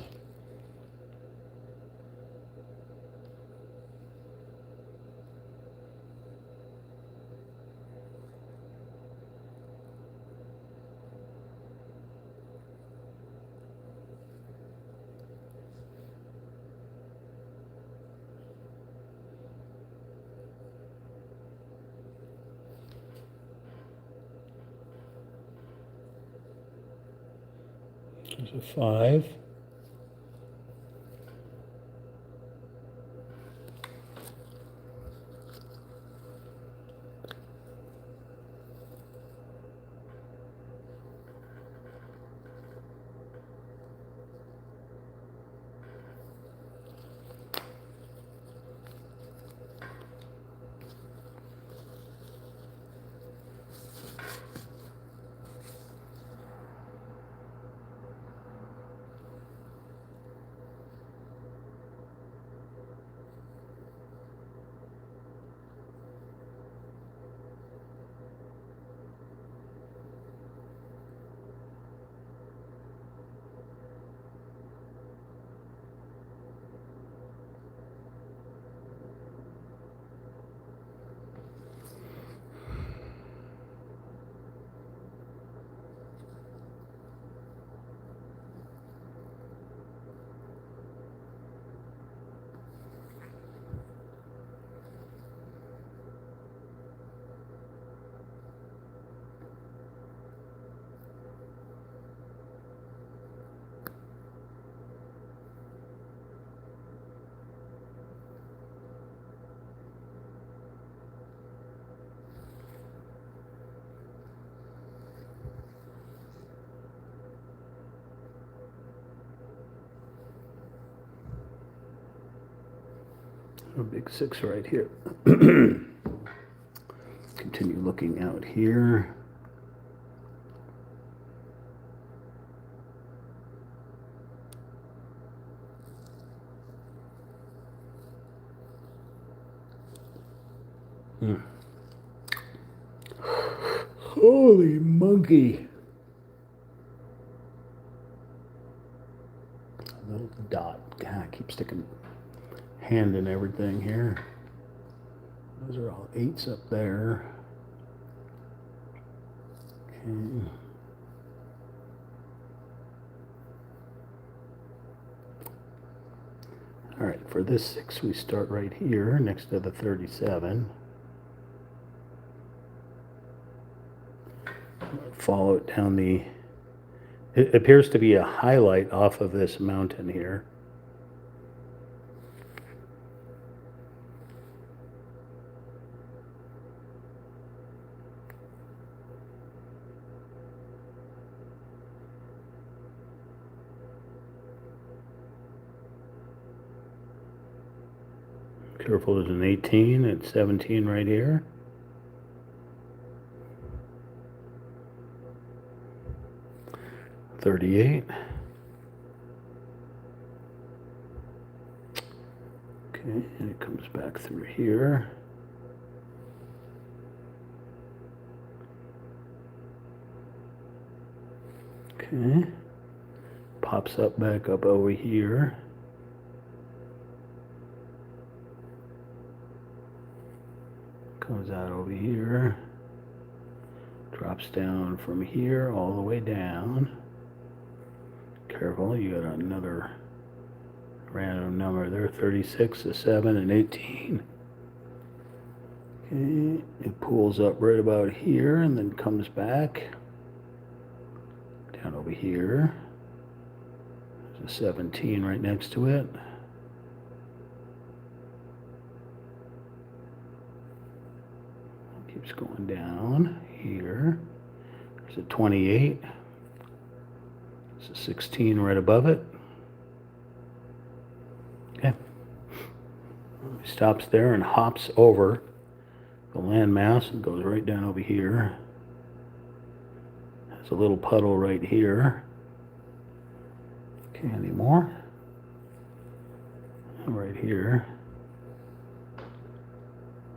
There's a 5. A big 6 right here. Continue looking out here. Holy monkey. A little dot. God, I keep sticking hand in everything here. Those are all 8s up there. Okay. All right, for this 6, we start right here next to the 37. Follow it down the, it appears to be a highlight off of this mountain here. Careful, there's an 18 and 17 right here. $38. Okay, and it comes back through here. Okay, pops up back up over here. Comes out over here. Drops down from here all the way down. Careful, you got another random number there, 36, a 7, and 18. Okay, it pulls up right about here and then comes back down over here. There's a 17 right next to it. Keeps going down here. There's a 28. There's a 16 right above it. Okay. He stops there and hops over the landmass and goes right down over here. There's a little puddle right here. Okay, any more? Right here.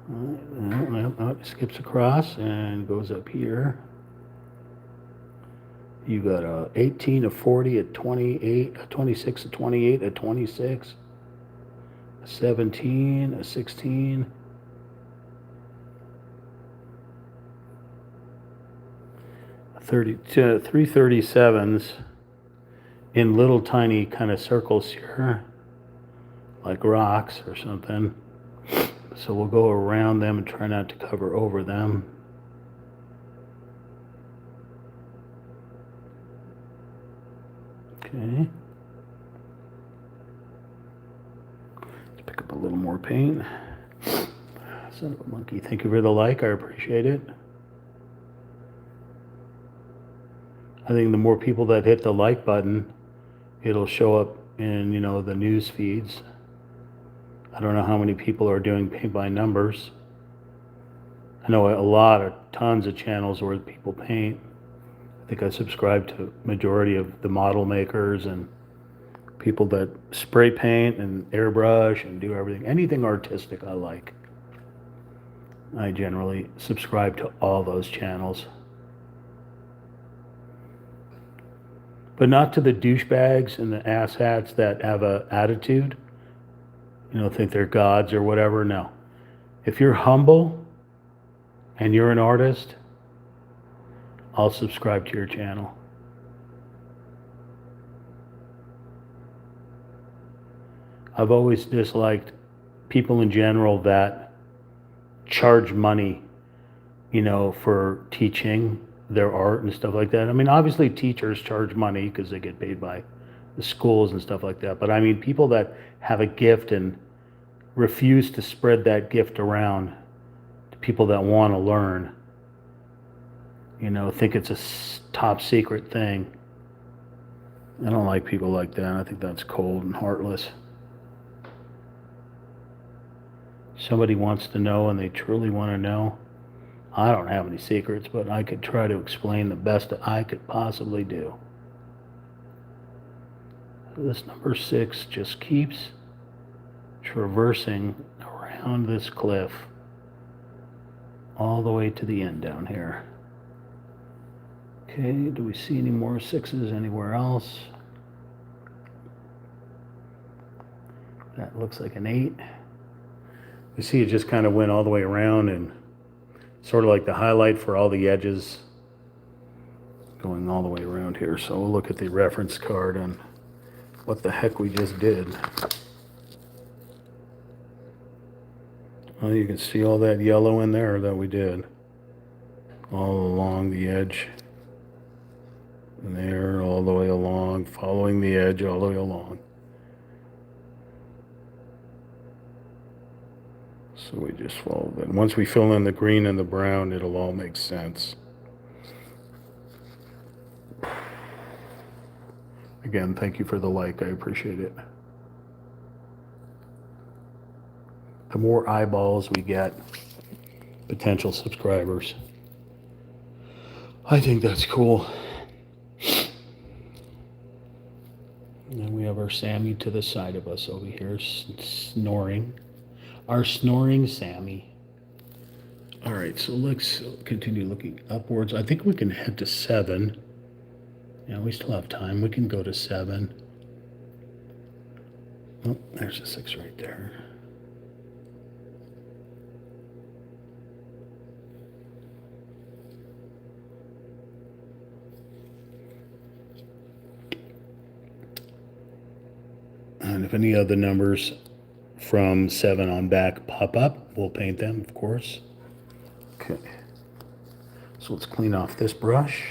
It skips across and goes up here. You got a 18, a 40, a 28, a 26, a 28, a 26, a 17, a 16. Three 37s in little tiny kind of circles here, like rocks or something. So we'll go around them and try not to cover over them. Okay. Let's pick up a little more paint. Son of a monkey. Thank you for the like. I appreciate it. I think the more people that hit the like button, it'll show up in, the news feeds. I don't know how many people are doing paint by numbers. I know tons of channels where people paint. I think I subscribe to majority of the model makers and people that spray paint and airbrush and do everything. Anything artistic I like. I generally subscribe to all those channels. But not to the douchebags and the asshats that have a attitude, think they're gods or whatever. No. If you're humble and you're an artist, I'll subscribe to your channel. I've always disliked people in general that charge money, for teaching their art and stuff like that. I mean, obviously teachers charge money because they get paid by the schools and stuff like that. But I mean, people that have a gift and refuse to spread that gift around to people that want to learn, think it's a top secret thing. I don't like people like that. I think that's cold and heartless. Somebody wants to know and they truly want to know. I don't have any secrets, but I could try to explain the best that I could possibly do. This number 6 just keeps traversing around this cliff all the way to the end down here. Okay, do we see any more 6s anywhere else? That looks like an 8. You see it just kind of went all the way around and sort of like the highlight for all the edges going all the way around here. So we'll look at the reference card on what the heck we just did. Well, you can see all that yellow in there that we did. All along the edge. And there, all the way along, following the edge all the way along. So we just follow that. Once we fill in the green and the brown, it'll all make sense. Again, thank you for the like. I appreciate it. The more eyeballs we get, potential subscribers. I think that's cool. And then we have our Sammy to the side of us over here, snoring. Our snoring Sammy. All right, so let's continue looking upwards. I think we can head to 7. Yeah, we still have time. We can go to 7. Oh, there's a 6 right there. And if any other numbers from 7 on back pop up, we'll paint them, of course. Okay. So let's clean off this brush.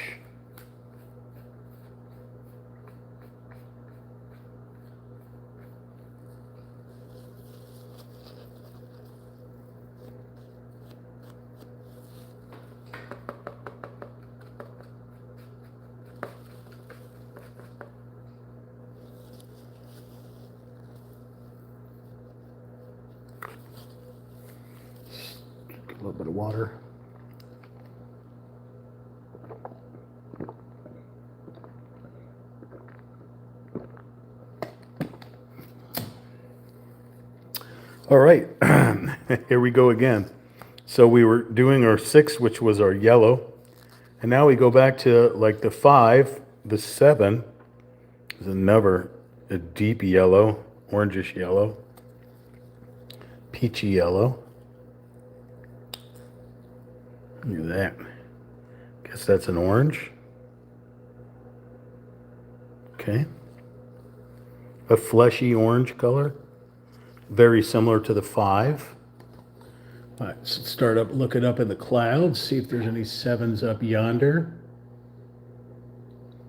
Get a little bit of water. All right, here we go again. So we were doing our 6, which was our yellow. And now we go back to like the 5, the 7 is another a deep yellow, orangish yellow, peachy yellow. Look at that. Guess that's an orange. Okay. A fleshy orange color. Very similar to the 5. All right, so start up, look it up in the clouds, see if there's any 7s up yonder.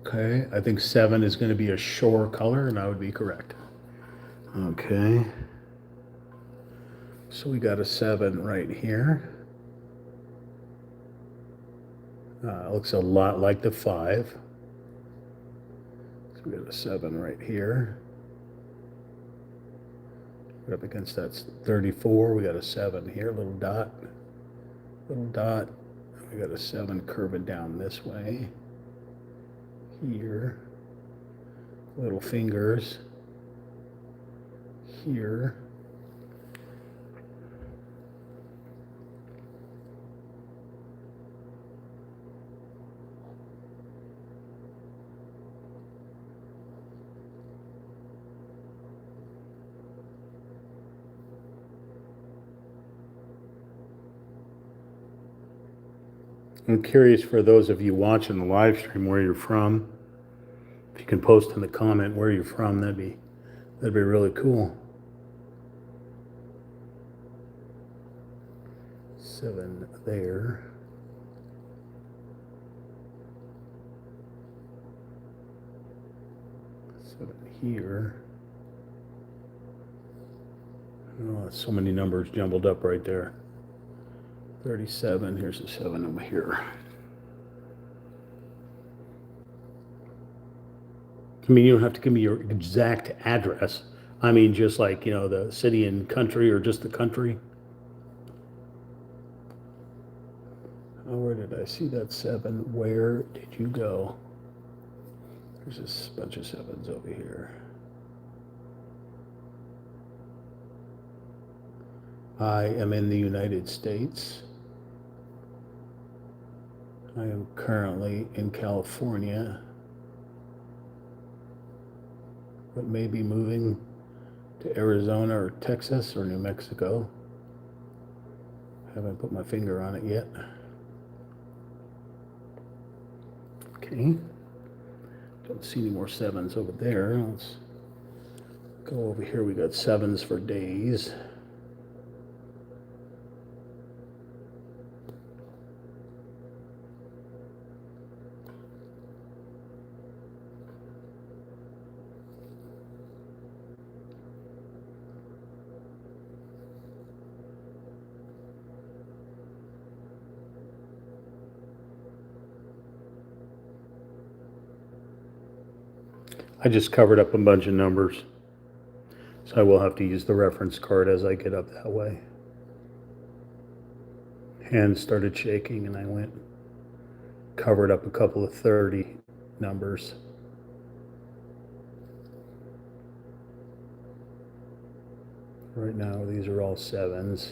Okay, I think 7 is going to be a shore color, and I would be correct. Okay. So we got a 7 right here. Looks a lot like the 5. So we got a 7 right here. We're up against that 34. We got a 7 here, little dot. Little dot. We got a 7 curving down this way. Here. Little fingers. Here. I'm curious for those of you watching the live stream where you're from. If you can post in the comment where you're from, that'd be really cool. 7 there. Here. Oh, so many numbers jumbled up right there. 37, here's a 7 over here. I mean, you don't have to give me your exact address. I mean, just like, the city and country or just the country. Oh, where did I see that 7? Where did you go? There's this bunch of 7s over here. I am in the United States. I am currently in California, but may be moving to Arizona or Texas or New Mexico. Haven't put my finger on it yet. Okay. Don't see any more 7s over there. Let's go over here. We got 7s for days. I just covered up a bunch of numbers, so I will have to use the reference card as I get up that way. Hands started shaking and I covered up a couple of 30 numbers. Right now, these are all 7s.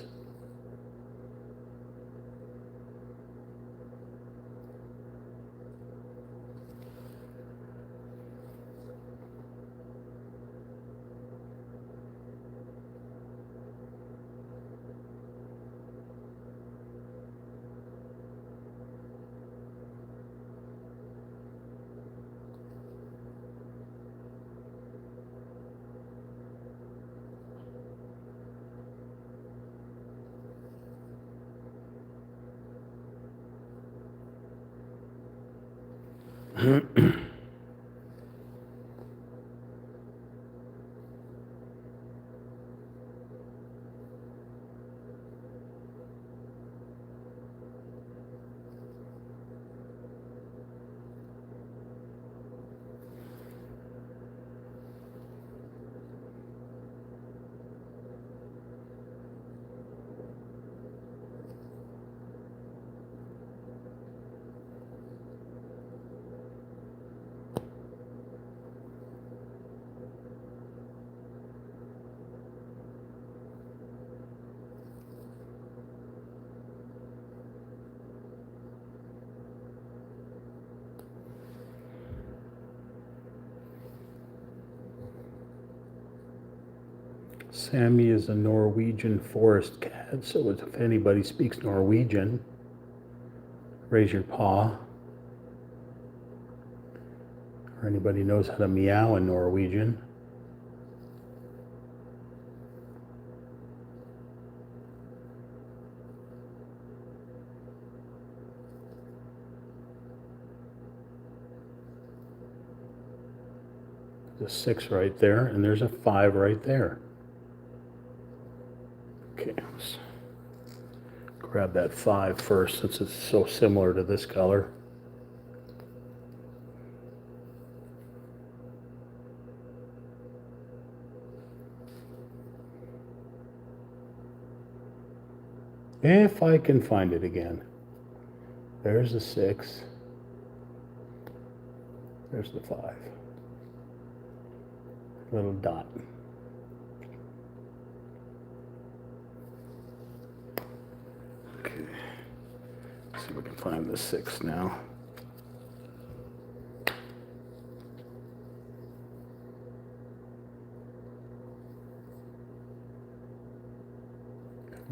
Sammy is a Norwegian forest cat, so if anybody speaks Norwegian, raise your paw. Or anybody knows how to meow in Norwegian. There's a 6 right there, and there's a 5 right there. Okay, let's grab that 5 first since it's so similar to this color. If I can find it again. There's the 6. There's the 5. Little dot. Okay. Let's see if we can find the 6 now.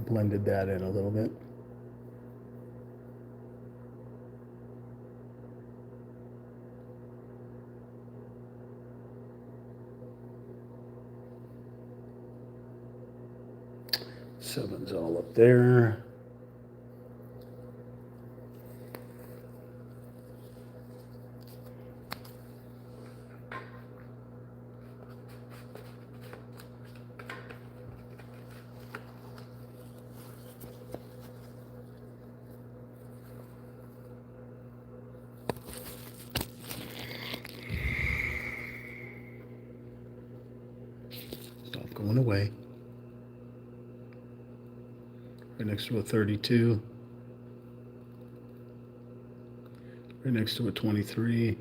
Blended that in a little bit. Seven's all up there. Stop going away. Right next to a 32. Right next to a 23.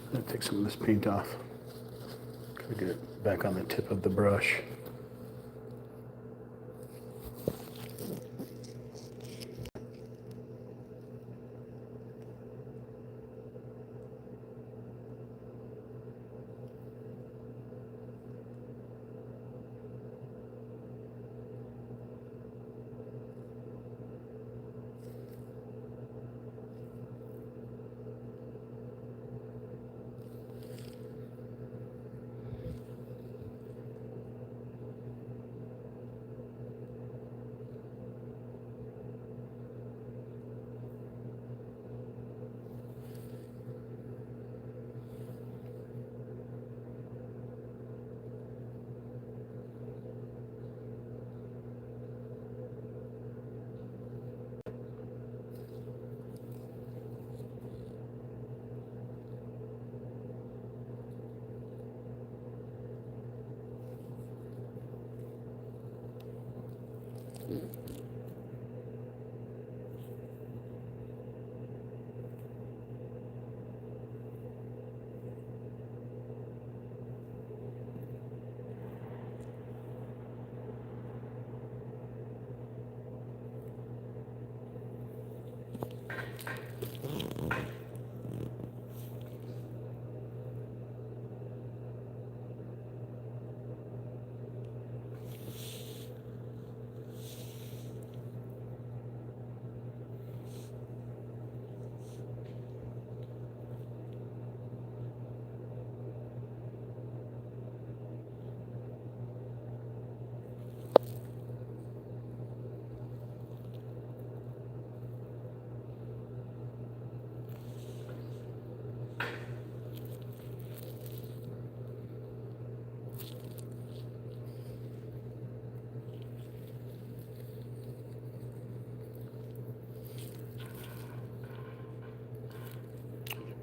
I'm gonna take some of this paint off. Gotta get it back on the tip of the brush.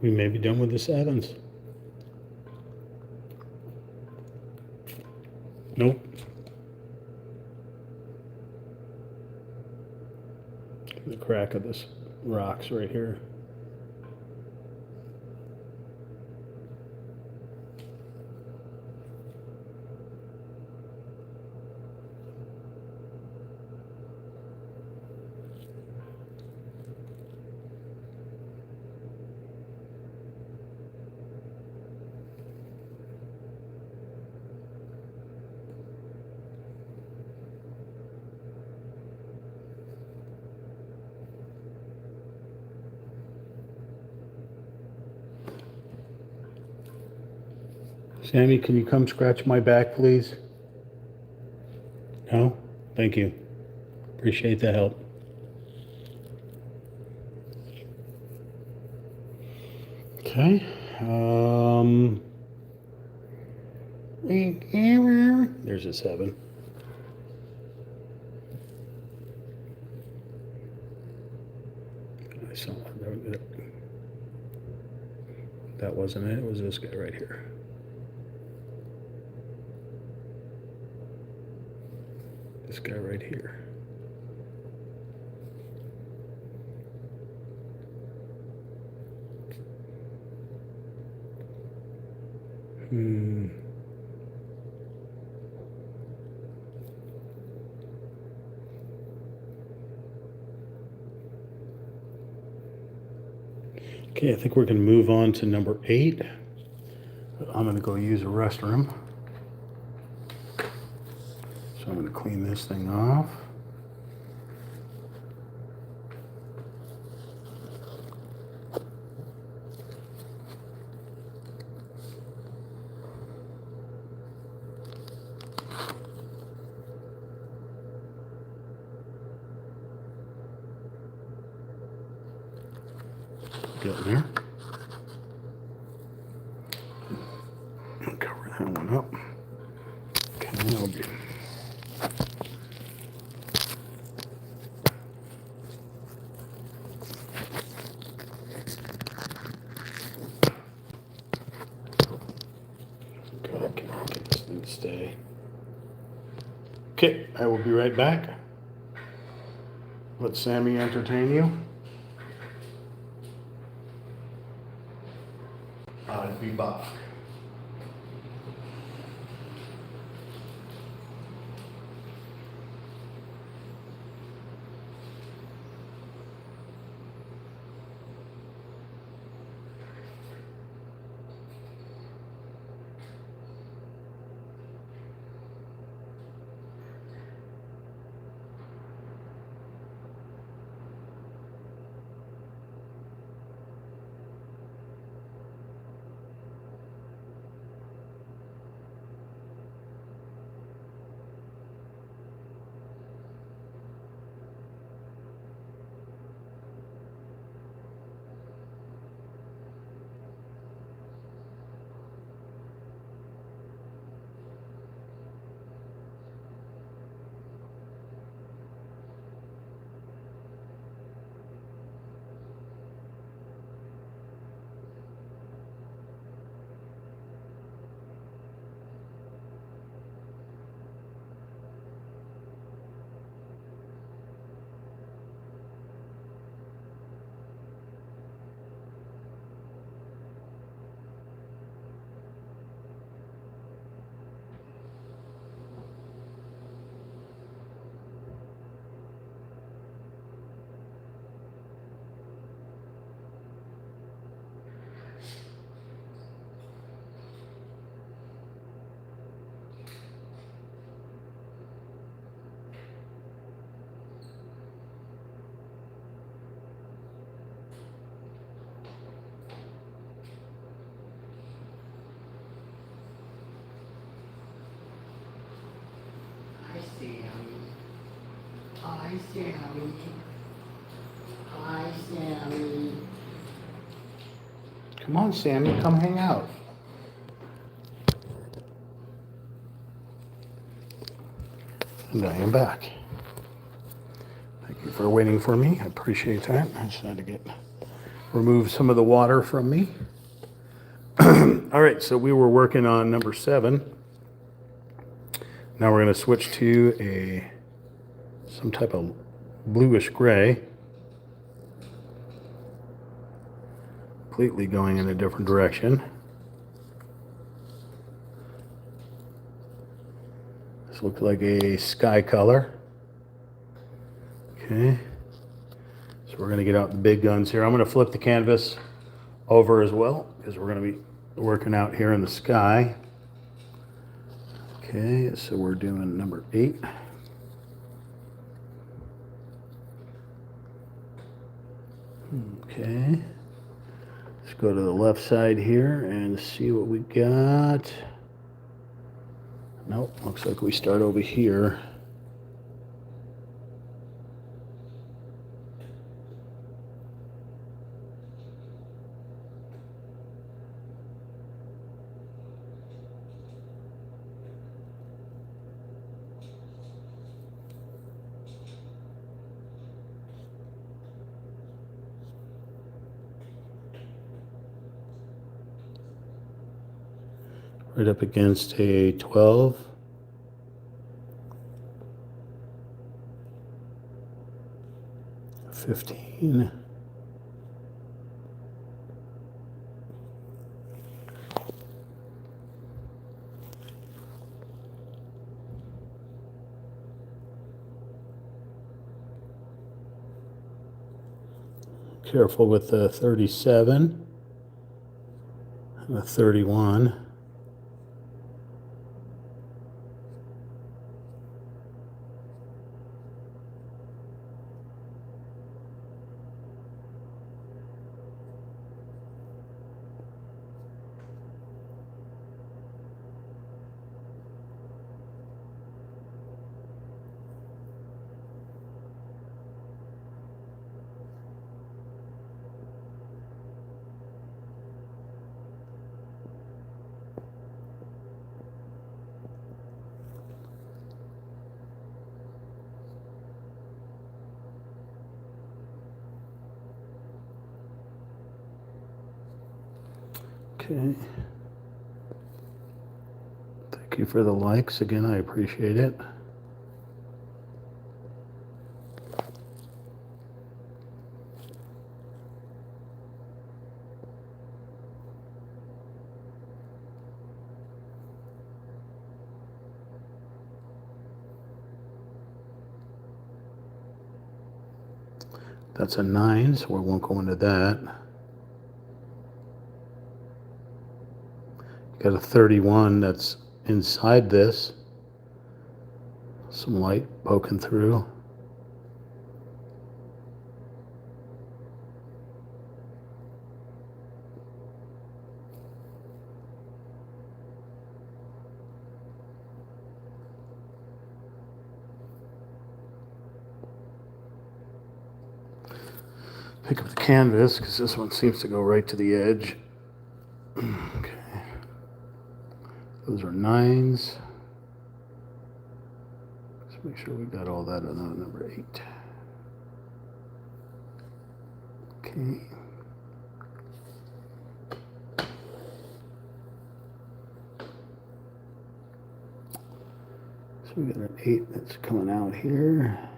We may be done with the sevens. Nope. The crack of this rocks right here. Sammy, can you come scratch my back, please? No? Thank you. Appreciate the help. Okay. There's a 7. I saw that wasn't it. It was this guy right here. This guy right here. Okay, I think we're going to move on to number 8. I'm going to go use a restroom. So I'm going to clean this thing off. Get in there. Cover that one up. Okay, that'll be. Okay, I can get this thing to stay. Okay, I will be right back. Let Sammy entertain you. I'll be back. Hi, Sammy. Hi, Sammy. Come on, Sammy, come hang out. And I am back. Thank you for waiting for me. I appreciate that. I just had to remove some of the water from me. All right, so we were working on number 7. Now we're going to switch to some type of bluish gray. Completely going in a different direction. This looks like a sky color. Okay. So we're going to get out the big guns here. I'm going to flip the canvas over as well because we're going to be working out here in the sky. Okay, so we're doing number 8. Okay. Let's go to the left side here and see what we got. Nope, looks like we start over here. Right up against a 12. A 15. Careful with the 37 and a 31. Okay. Thank you for the likes. Again, I appreciate it. That's a 9, so we won't go into that. Got a 31 that's inside this. Some light poking through. Pick up the canvas because this one seems to go right to the edge. Okay. Those are 9s. Let's make sure we got all that on number 8. Okay. So we got an 8 that's coming out here.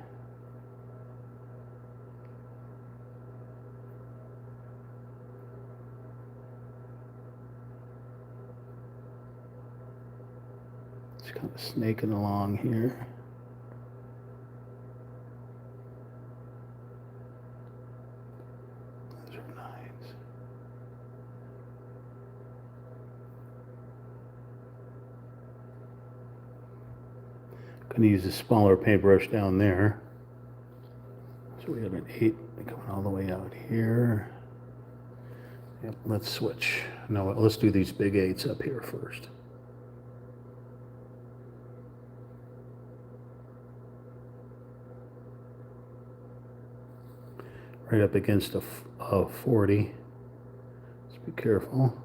It's kind of snaking along here. Those are 9s. Going to use a smaller paintbrush down there. So we have an 8 coming all the way out here. Yep, let's switch. No, let's do these big 8s up here first. right up against a 40. Just be careful.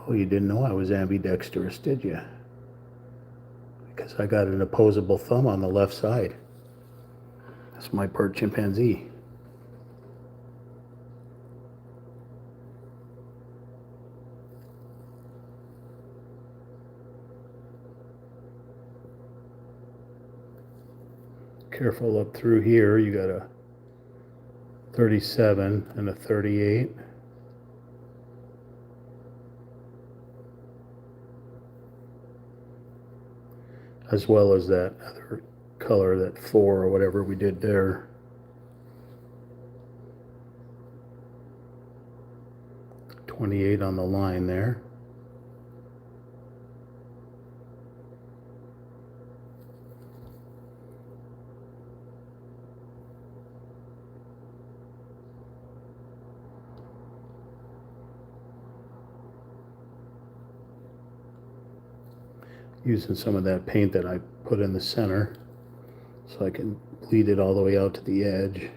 Oh, you didn't know I was ambidextrous, did you? Because I got an opposable thumb on the left side. That's my part chimpanzee. Careful up through here, you got a 37 and a 38. As well as that other color, that 4 or whatever we did there. .28 on the line there. Using some of that paint that I put in the center so I can bleed it all the way out to the edge.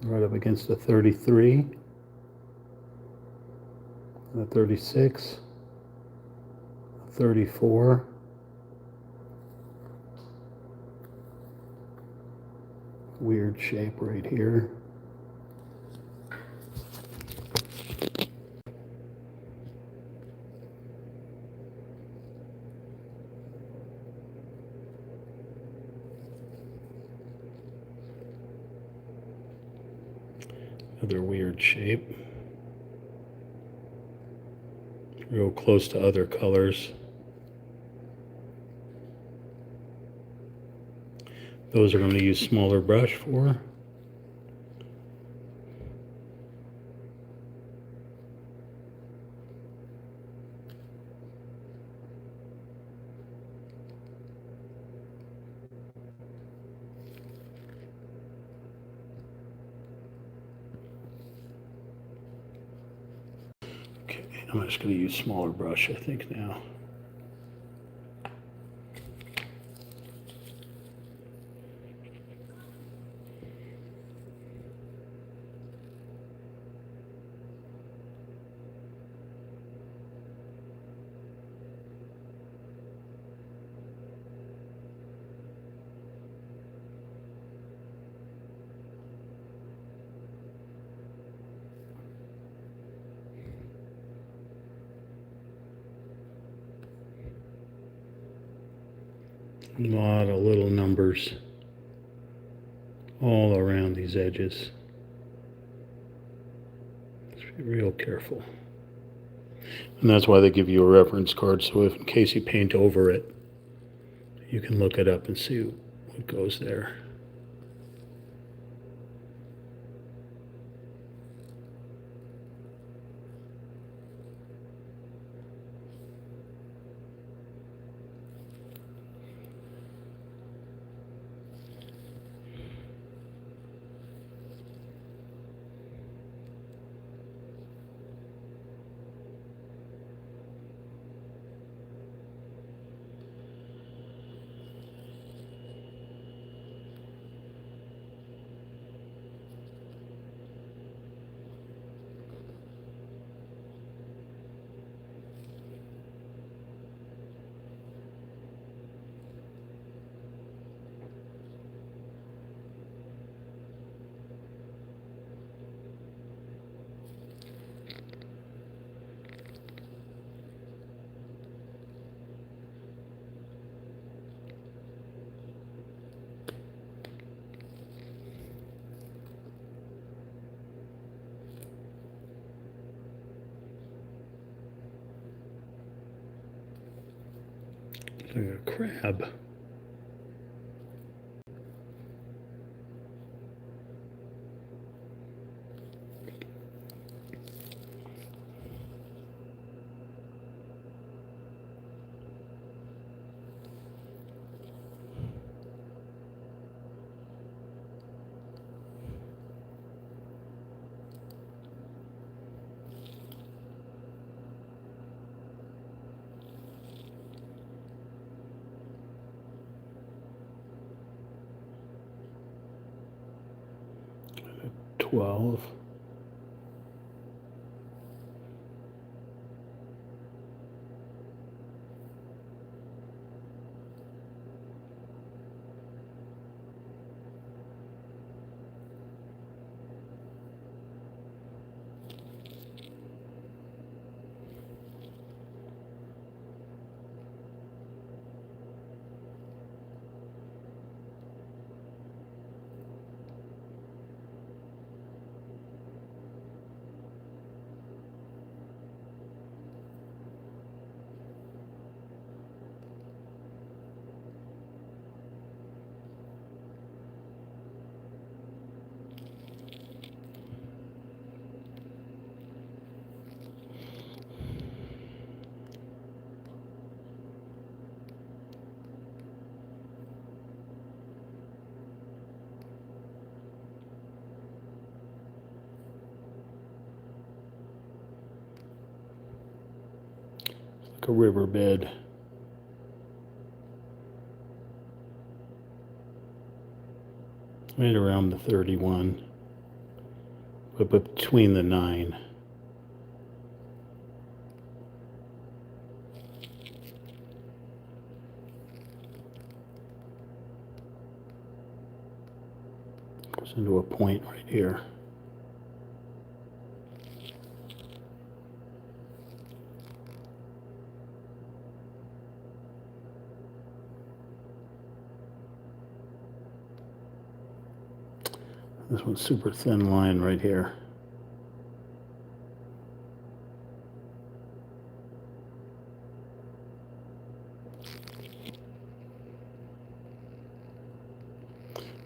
Right up against the 33, the 36, 34. Weird shape right here. Another weird shape. Real close to other colors. Those are going to use smaller brush for. Okay, I'm just going to use smaller brush, I think, now. A lot of little numbers all around these edges. Just be real careful. And that's why they give you a reference card, so if in case you paint over it, you can look it up and see what goes there. Like a crab. A 12. Like a riverbed. Right around the 31, but between the 9. Goes into a point right here. This one's super thin line right here.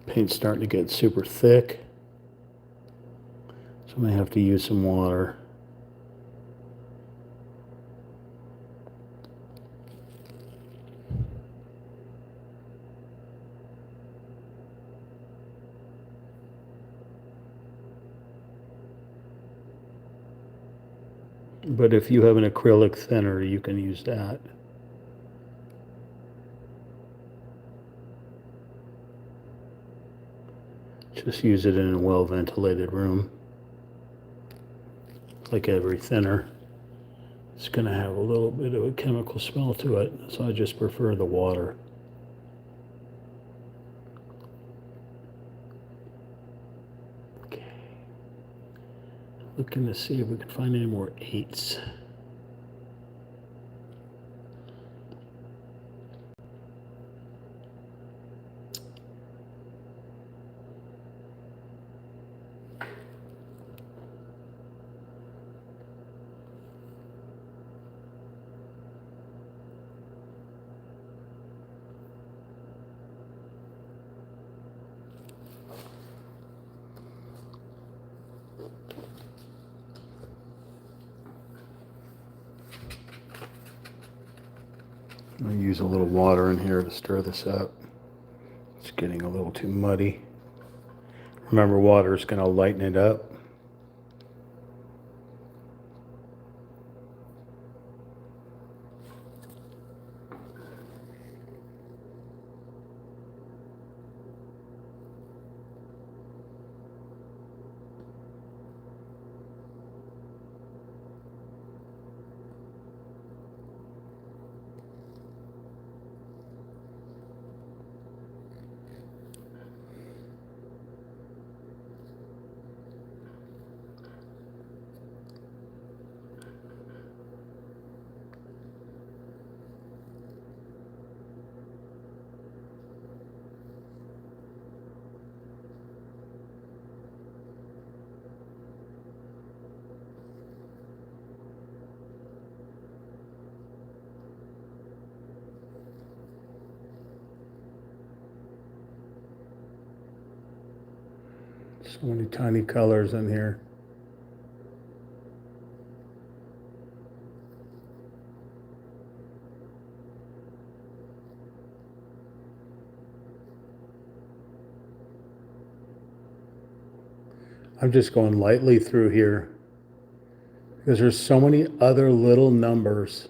Paint's starting to get super thick, so I may have to use some water. But if you have an acrylic thinner, you can use that. Just use it in a well-ventilated room. Like every thinner, it's going to have a little bit of a chemical smell to it, so I just prefer the water. Okay. Looking to see if we can find any more 8s. I'll use a little water in here to stir this up. It's getting a little too muddy. Remember, water is going to lighten it up. So many tiny colors in here. I'm just going lightly through here because there's so many other little numbers.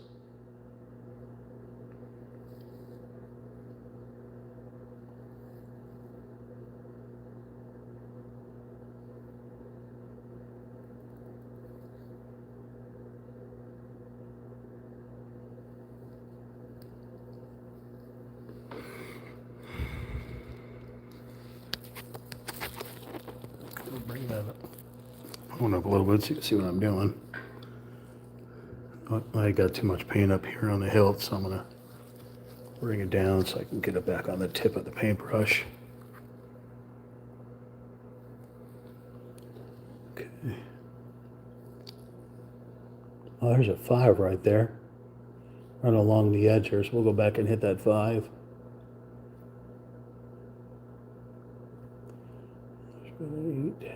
Bring that up a little bit so you can see what I'm doing. I got too much paint up here on the hilt, so I'm gonna bring it down so I can get it back on the tip of the paintbrush. Okay. Oh, there's a 5 right there. Right along the edge here, so we'll go back and hit that 5. There's an 8.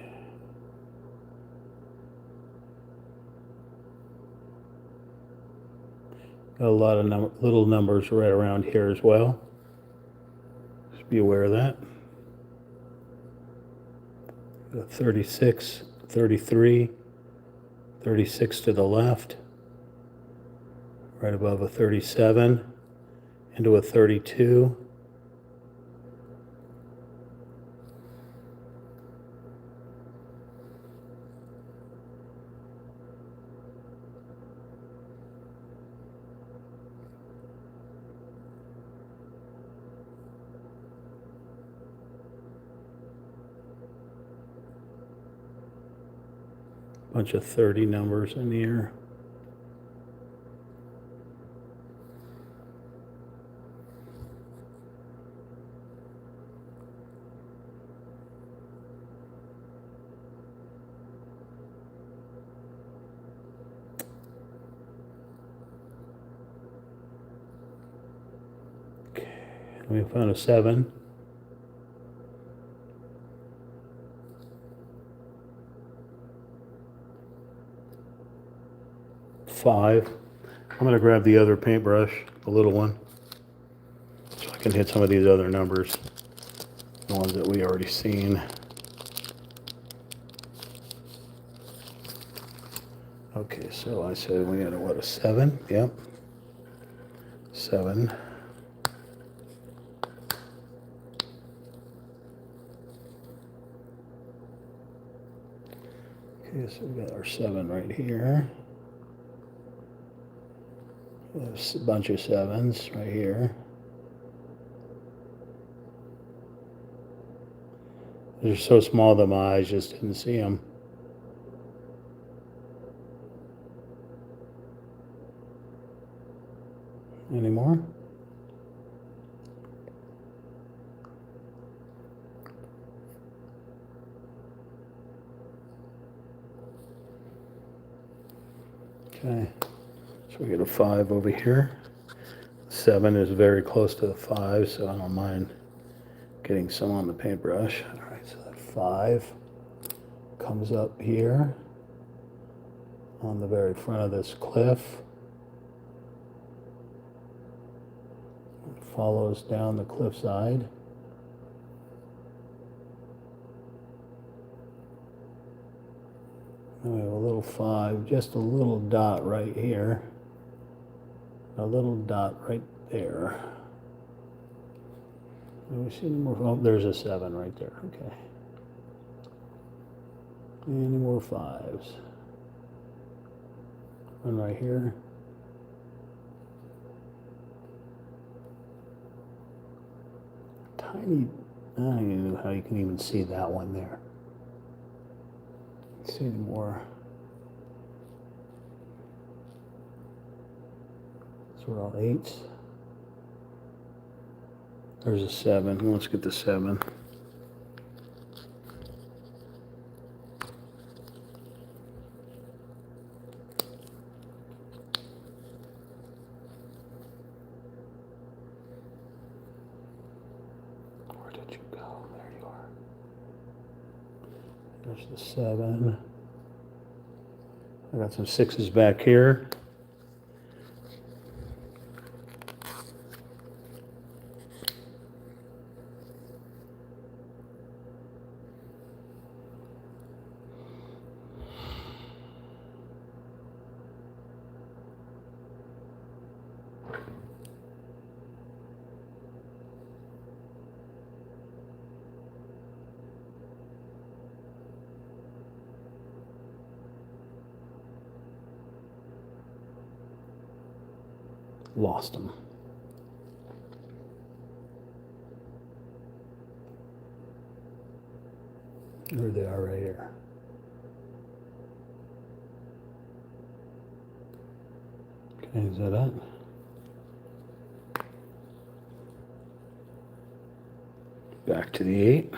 Got a lot of little numbers right around here as well. Just be aware of that. Got 36, 33, 36 to the left, right above a 37, into a 32. Bunch of 30 numbers in here. Okay, we found a 7. Five. I'm going to grab the other paintbrush, the little one, so I can hit some of these other numbers, the ones that we already seen. Okay, so I said we had a 7? Yep. 7. Okay, so we got our 7 right here. There's a bunch of 7s right here. They're so small that my eyes just didn't see them. Any more? Okay, so we get a 5 over here. 7 is very close to the 5, so I don't mind getting some on the paintbrush. All right, so that 5 comes up here on the very front of this cliff. It follows down the cliffside. And we have a little 5, just a little dot right here. A little dot right there. Do we see any more? Oh, there's a 7 right there. Okay. Any more 5s? One right here. Tiny. I don't even know how you can even see that one there. Let's see any more. So we're all 8s. There's a 7. Let's get the 7. Where did you go? There you are. There's the 7. I got some 6s back here. Lost them. There they are right here. Okay, is that it? Back to the 8.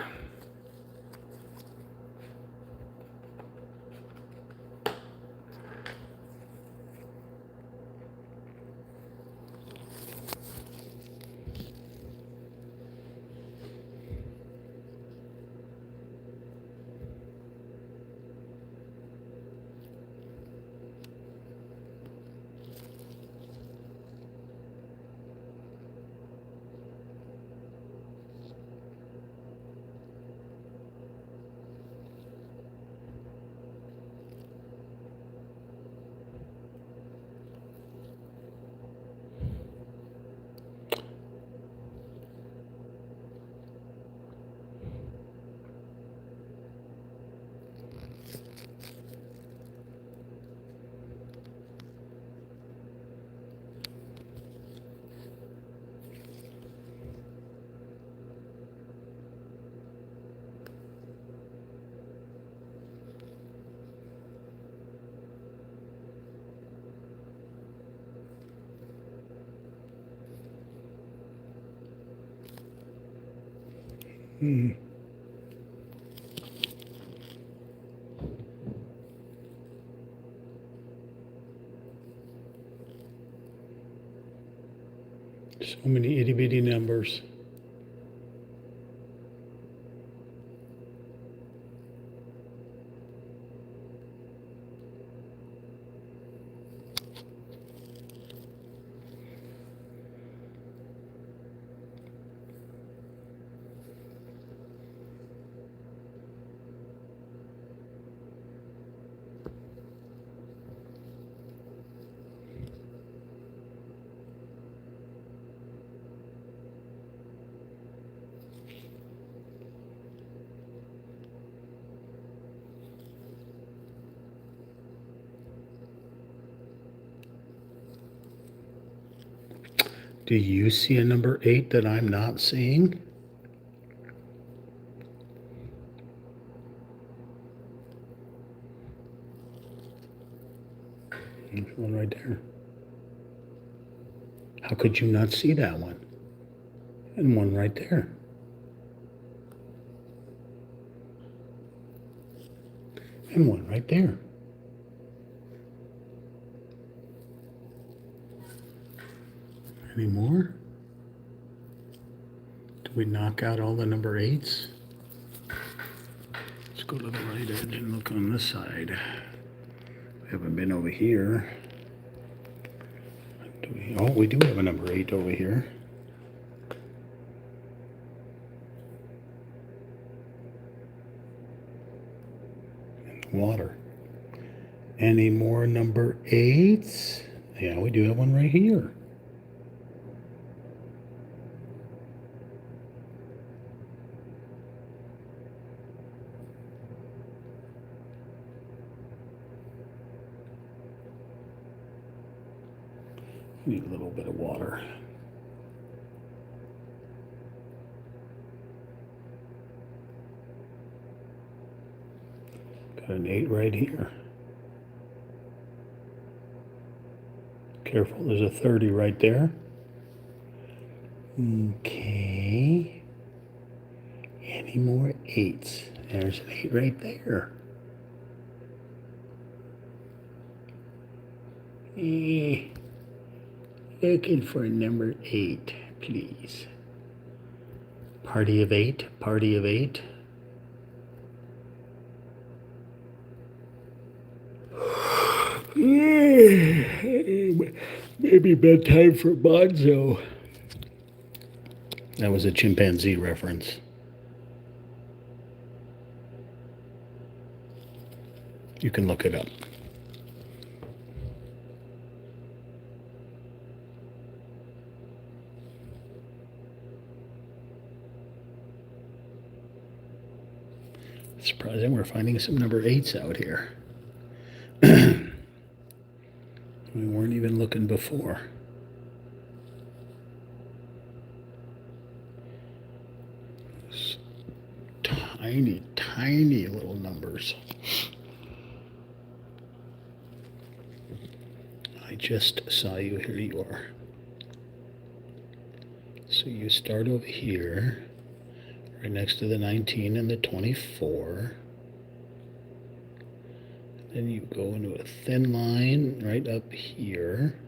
So many itty bitty numbers. Do you see a number 8 that I'm not seeing? There's one right there. How could you not see that one? And one right there. And one right there. Any more? Did we knock out all the number 8s? Let's go to the right edge and look on this side. We haven't been over here. Oh, we do have a number 8 over here. In the water. Any more number 8s? Yeah, we do have one right here. Need a little bit of water. Got an 8 right here. Careful, there's a 30 right there. Okay. Any more 8s? There's an 8 right there. Looking for number 8, please. Party of 8, party of 8. Maybe bedtime for Bonzo. That was a chimpanzee reference. You can look it up. Surprising we're finding some number 8s out here. We weren't even looking before. Tiny, tiny little numbers. I just saw you. Here you are. So you start over here, right next to the 19 and the 24. Then you go into a thin line right up here,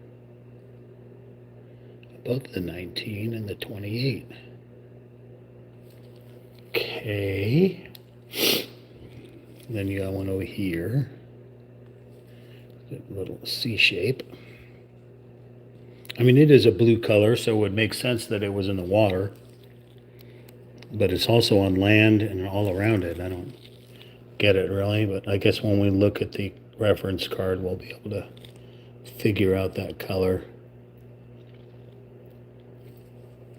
above the 19 and the 28. Okay. Then you got one over here, that little C shape. I mean, it is a blue color, so it would make sense that it was in the water. But it's also on land and all around it. I don't get it really, but I guess when we look at the reference card, we'll be able to figure out that color.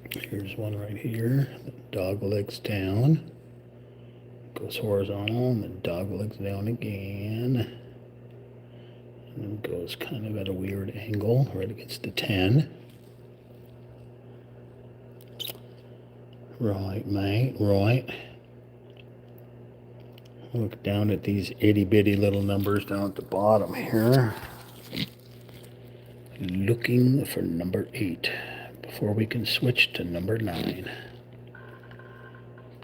Here's one right here. The dog legs down. Goes horizontal, and then dog legs down again. And then goes kind of at a weird angle, right against the 10. Right, mate, right. Look down at these itty bitty little numbers down at the bottom here. Looking for number 8 before we can switch to number 9.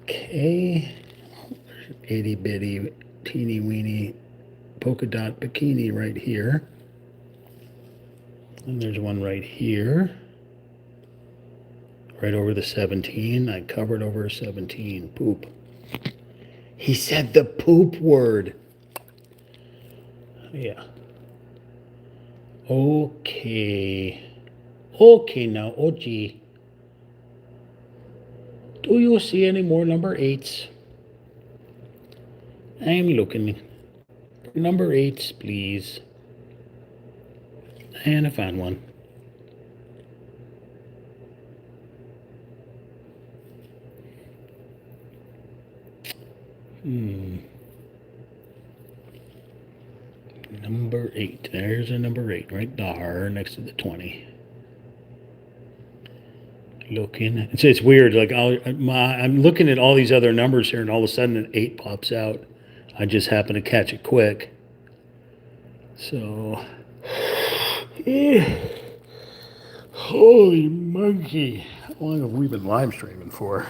Okay. There's an itty bitty teeny weeny polka dot bikini right here. And there's one right here. Right over the 17. I covered over 17. Poop. He said the poop word. Yeah. Okay. Okay now, oh gee. Do you see any more number 8s? I'm looking. Number 8s, please. And I found one. Number 8. There's a number 8 right there next to the 20. Looking. It's weird. Like I'm looking at all these other numbers here, and all of a sudden an 8 pops out. I just happen to catch it quick. So, holy monkey! How long have we been live streaming for?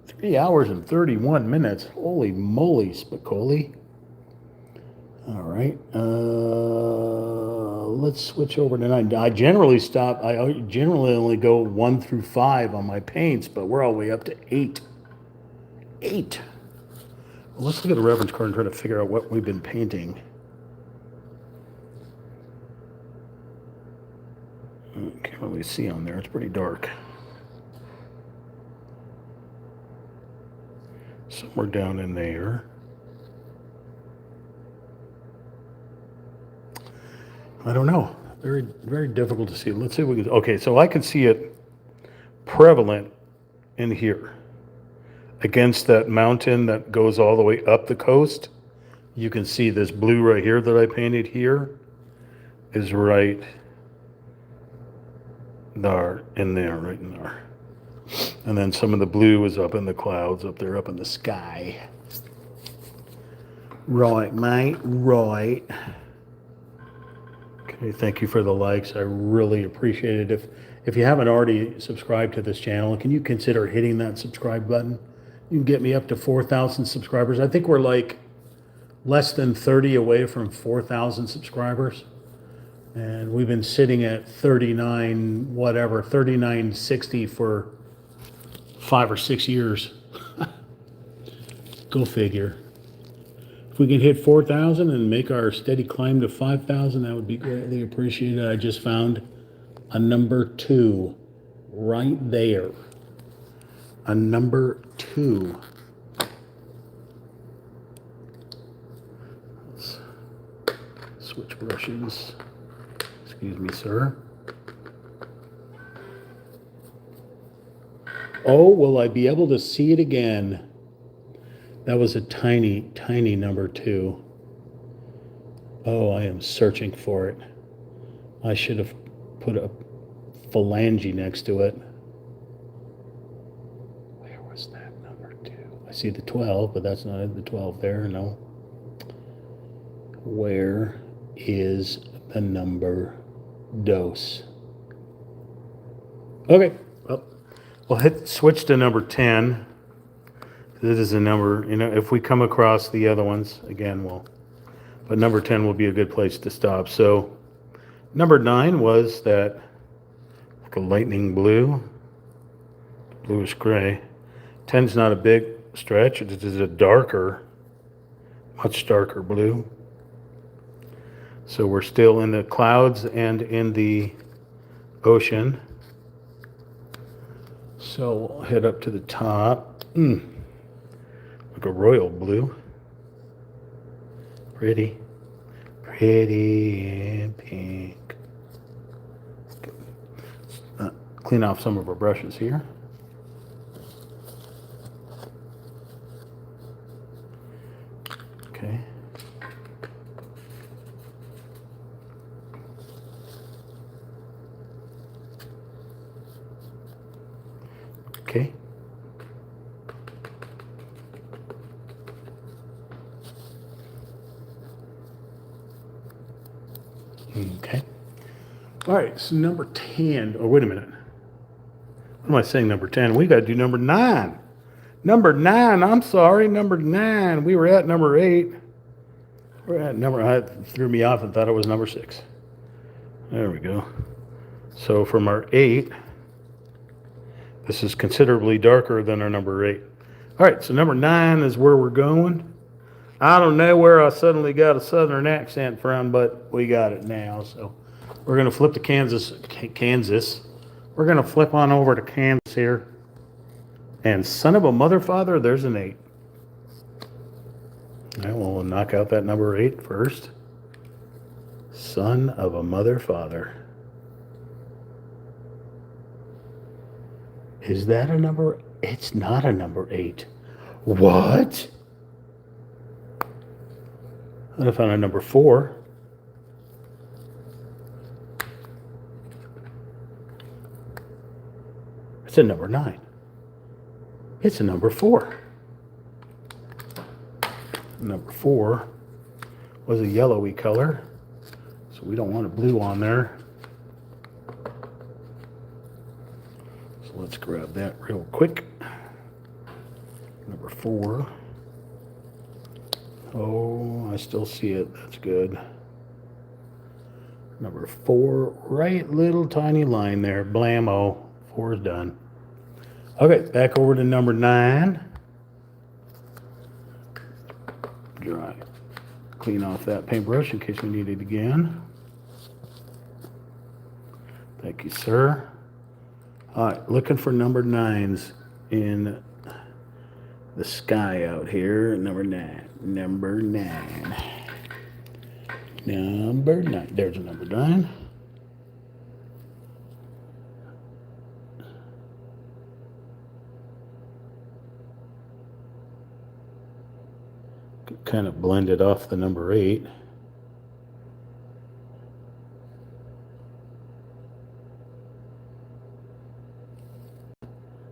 3 hours and 31 minutes. Holy moly, Spicoli. All right. Let's switch over to 9. I generally only go 1 through 5 on my paints, but we're all the way up to 8. 8. Well, let's look at a reference card and try to figure out what we've been painting. Can't really see on there. It's pretty dark. Somewhere down in there. I don't know. Very, very difficult to see. Let's see if we can. Okay, so I can see it prevalent in here against that mountain that goes all the way up the coast. You can see this blue right here that I painted here is right there, right in there. And then some of the blue is up in the clouds, up there, up in the sky. Right, mate, right. Okay, thank you for the likes. I really appreciate it. If you haven't already subscribed to this channel, can you consider hitting that subscribe button? You can get me up to 4,000 subscribers. I think we're like less than 30 away from 4,000 subscribers. And we've been sitting at 3960 for 5 or 6 years. Go figure. If we can hit 4,000 and make our steady climb to 5,000, that would be greatly appreciated. I just found a number 2 right there. A number 2. Let's switch brushes. Excuse me, sir. Oh, will I be able to see it again? That was a tiny, tiny number 2. Oh, I am searching for it. I should have put a phalange next to it. Where was that number 2? I see the 12, but that's not the 12 there, no. Where is the number dos? Okay, well, we'll switch to number 10. This is a number, if we come across the other ones, again, but number 10 will be a good place to stop. So number 9 was that like a lightning blue, bluish gray. 10's not a big stretch. It is a darker, much darker blue. So we're still in the clouds and in the ocean. So we'll head up to the top. Like a royal blue. Pretty and pink. Clean off some of our brushes here. Okay. Okay. Okay. All right, so number 10. Oh, wait a minute. What am I saying, number 10? We got to do number 9. Number 9, I'm sorry, number 9. We were at number 8. We're at it threw me off and thought it was number 6. There we go. So from our 8, this is considerably darker than our number 8. All right, so number 9 is where we're going. I don't know where I suddenly got a southern accent from, but we got it now. So we're going to flip to Kansas. We're going to flip on over to Kansas here. And son of a mother father, there's an 8. All right, we'll knock out that number 8 first. Son of a mother father. Is that a number? It's not a number 8. What? I found a number 4. It's a number 9. It's a number 4. Number 4 was a yellowy color, so we don't want a blue on there. So let's grab that real quick. Number 4. Oh, I still see it. That's good. Number 4, right little tiny line there. Blammo. 4 is done. Okay, back over to number 9. Dry. Clean off that paintbrush in case we need it again. Thank you, sir. All right, looking for number 9s in the sky out here. Number 9. Number 9. Number 9. There's a number 9. Kind of blended off the number 8.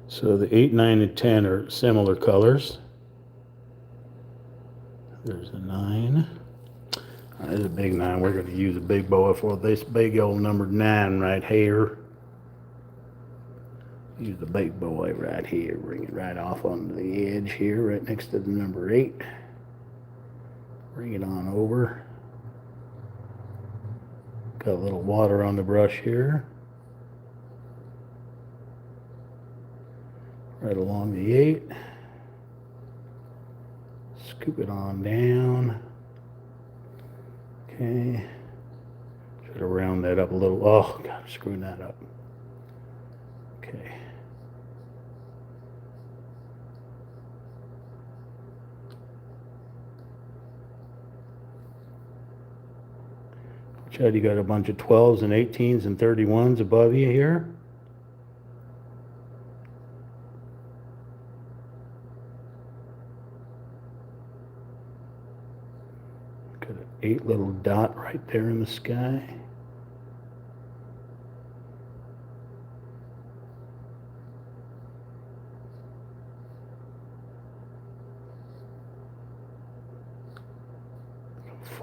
So the 8, 9, and 10 are similar colors. There's a 9. There's a big 9. We're going to use a big boa for this big old number 9 right here. Use the big boy right here. Bring it right off onto the edge here, right next to the number 8. Bring it on over. Got a little water on the brush here. Right along the 8. Scoop it on down. Okay. Try to round that up a little. Oh, God, I'm screwing that up. Okay. Chad, you got a bunch of 12s and 18s and 31s above you here. Got an 8 little dot right there in the sky.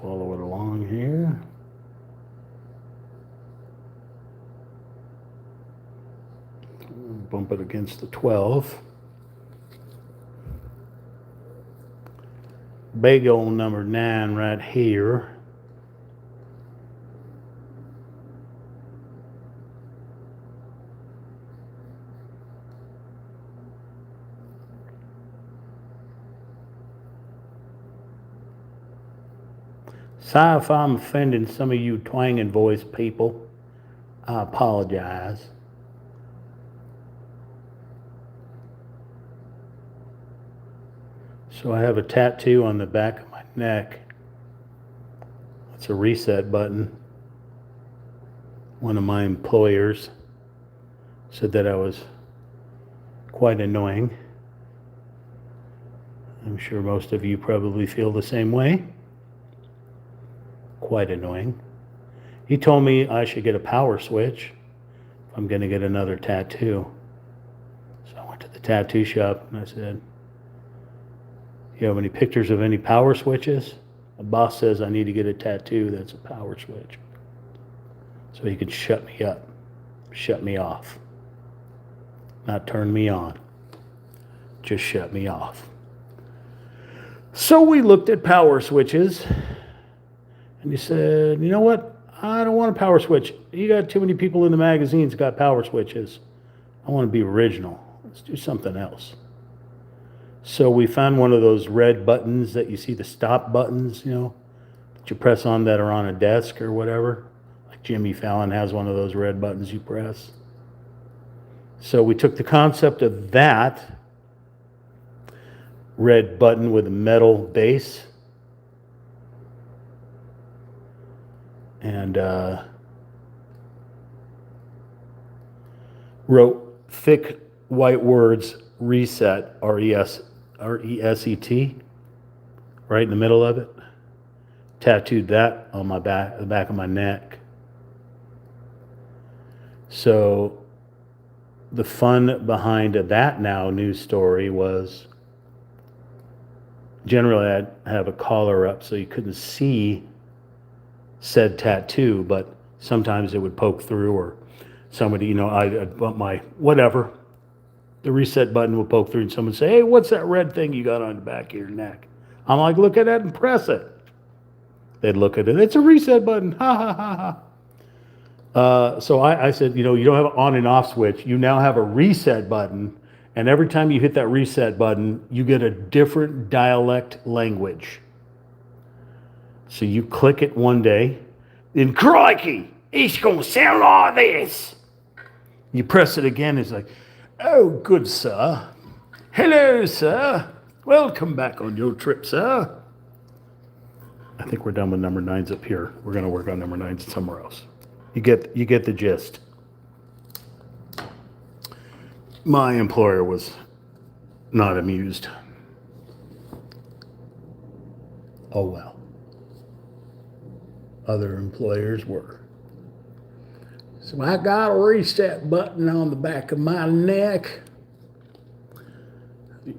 Follow it along here. Bump it against the 12. Big old number 9 right here. Sorry if I'm offending some of you twanging voice people. I apologize. So I have a tattoo on the back of my neck. It's a reset button. One of my employers said that I was quite annoying. I'm sure most of you probably feel the same way. Quite annoying. He told me I should get a power switch if I'm going to get another tattoo. So I went to the tattoo shop and I said, "You have any pictures of any power switches?" The boss says I need to get a tattoo that's a power switch. So he can shut me up, shut me off. Not turn me on, just shut me off. So we looked at power switches and he said, "You know what? I don't want a power switch. You got too many people in the magazines that got power switches. I want to be original. Let's do something else." So we found one of those red buttons that you see, the stop buttons, that you press on that are on a desk or whatever. Like Jimmy Fallon has one of those red buttons you press. So we took the concept of that red button with a metal base and wrote thick white words, reset, R-E-S-E-T, right in the middle of it. Tattooed that on my back, the back of my neck. So the fun behind that now news story was generally I'd have a collar up so you couldn't see said tattoo, but sometimes it would poke through or somebody, I'd bump my whatever. The reset button will poke through and someone say, "Hey, what's that red thing you got on the back of your neck?" I'm like, "Look at that and press it." They'd look at it. "It's a reset button." Ha ha ha ha. So I said, you don't have an on and off switch. You now have a reset button. And every time you hit that reset button, you get a different dialect language. So you click it one day, then crikey, it's going to sound like this. You press it again, it's like, "Oh, good sir. Hello, sir. Welcome back on your trip, sir." I think we're done with number 9s up here. We're going to work on number 9s somewhere else. You get the gist. My employer was not amused. Oh well. Other employers were. So I got a reset button on the back of my neck.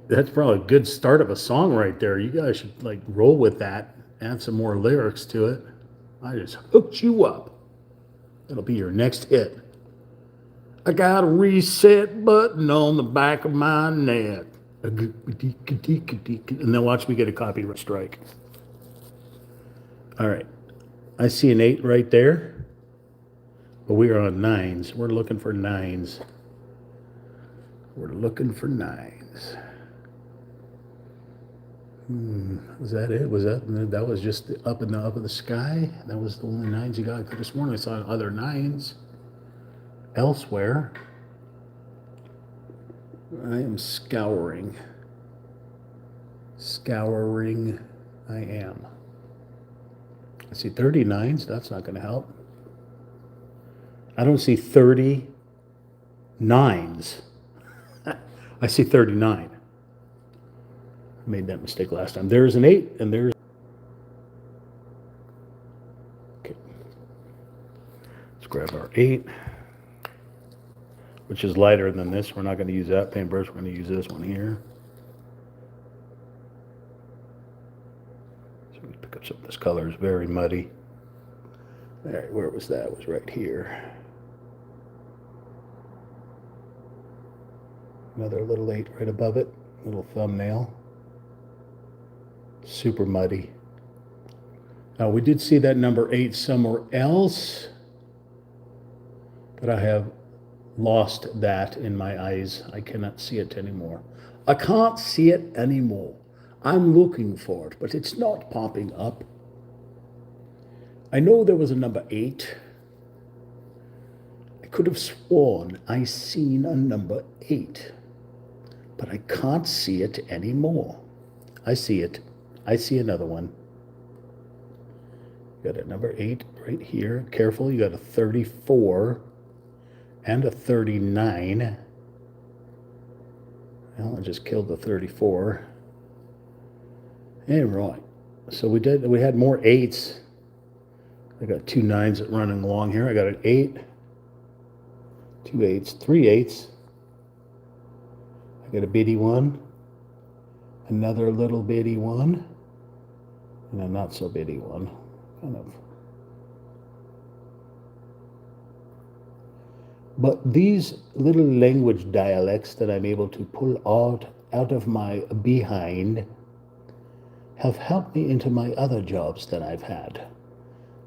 That's probably a good start of a song right there. You guys should roll with that. Add some more lyrics to it. I just hooked you up. That'll be your next hit. I got a reset button on the back of my neck. And then watch me get a copyright strike. All right. I see an 8 right there. But we are on 9s. We're looking for 9s. We're looking for 9s. Was that it? That was just the up of the sky? That was the only nines you got? I could have sworn I saw other nines elsewhere. I am scouring. Scouring, I am. I see 39s. That's not going to help. I don't see 30 nines. I see 39. I made that mistake last time. There's an 8 and there's. Okay. Let's grab our 8, which is lighter than this. We're not going to use that paintbrush. We're going to use this one here. So we pick up some of this color. It's very muddy. All right, where was that? It was right here. Another little 8 right above it. Little thumbnail. Super muddy. Now, we did see that number 8 somewhere else, but I have lost that in my eyes. I cannot see it anymore. I can't see it anymore. I'm looking for it, but it's not popping up. I know there was a number 8. I could have sworn I seen a number 8, but I can't see it anymore. I see it. I see another one. You got a number 8 right here. Careful, you got a 34 and a 39. Well, I just killed the 34. And right. So we had more 8s. I got 2 9s running along here. I got an 8, 2 8s, 3 8s. I got a bitty one, another little bitty one, and a not so bitty one. Kind of. But these little language dialects that I'm able to pull out of my behind have helped me into my other jobs that I've had,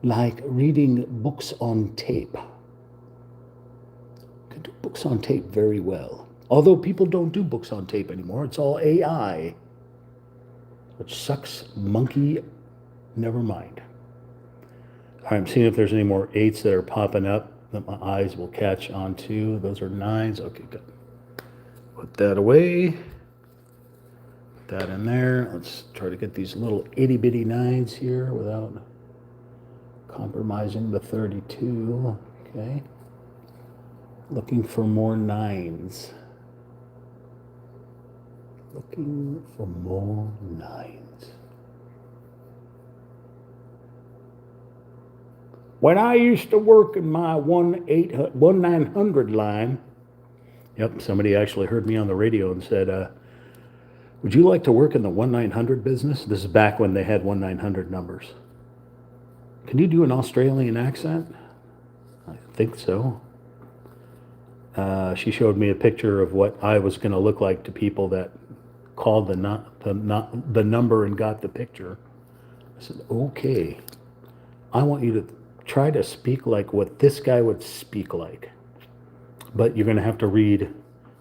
like reading books on tape. I can do books on tape very well. Although people don't do books on tape anymore, it's all AI, which sucks monkey, never mind. All right, I'm seeing if there's any more 8s that are popping up that my eyes will catch on to. Those are 9s. Okay, good. Put that away. Put that in there. Let's try to get these little itty bitty 9s here without compromising the 32. Okay. Looking for more 9s. Looking for more 9s. When I used to work in my 1-900 line, yep, somebody actually heard me on the radio and said, would you like to work in the 1-900 business? This is back when they had 1-900 numbers. Can you do an Australian accent? I think so. She showed me a picture of what I was going to look like to people that called the number and got the picture. I said, okay, I want you to try to speak like what this guy would speak like. But you're going to have to read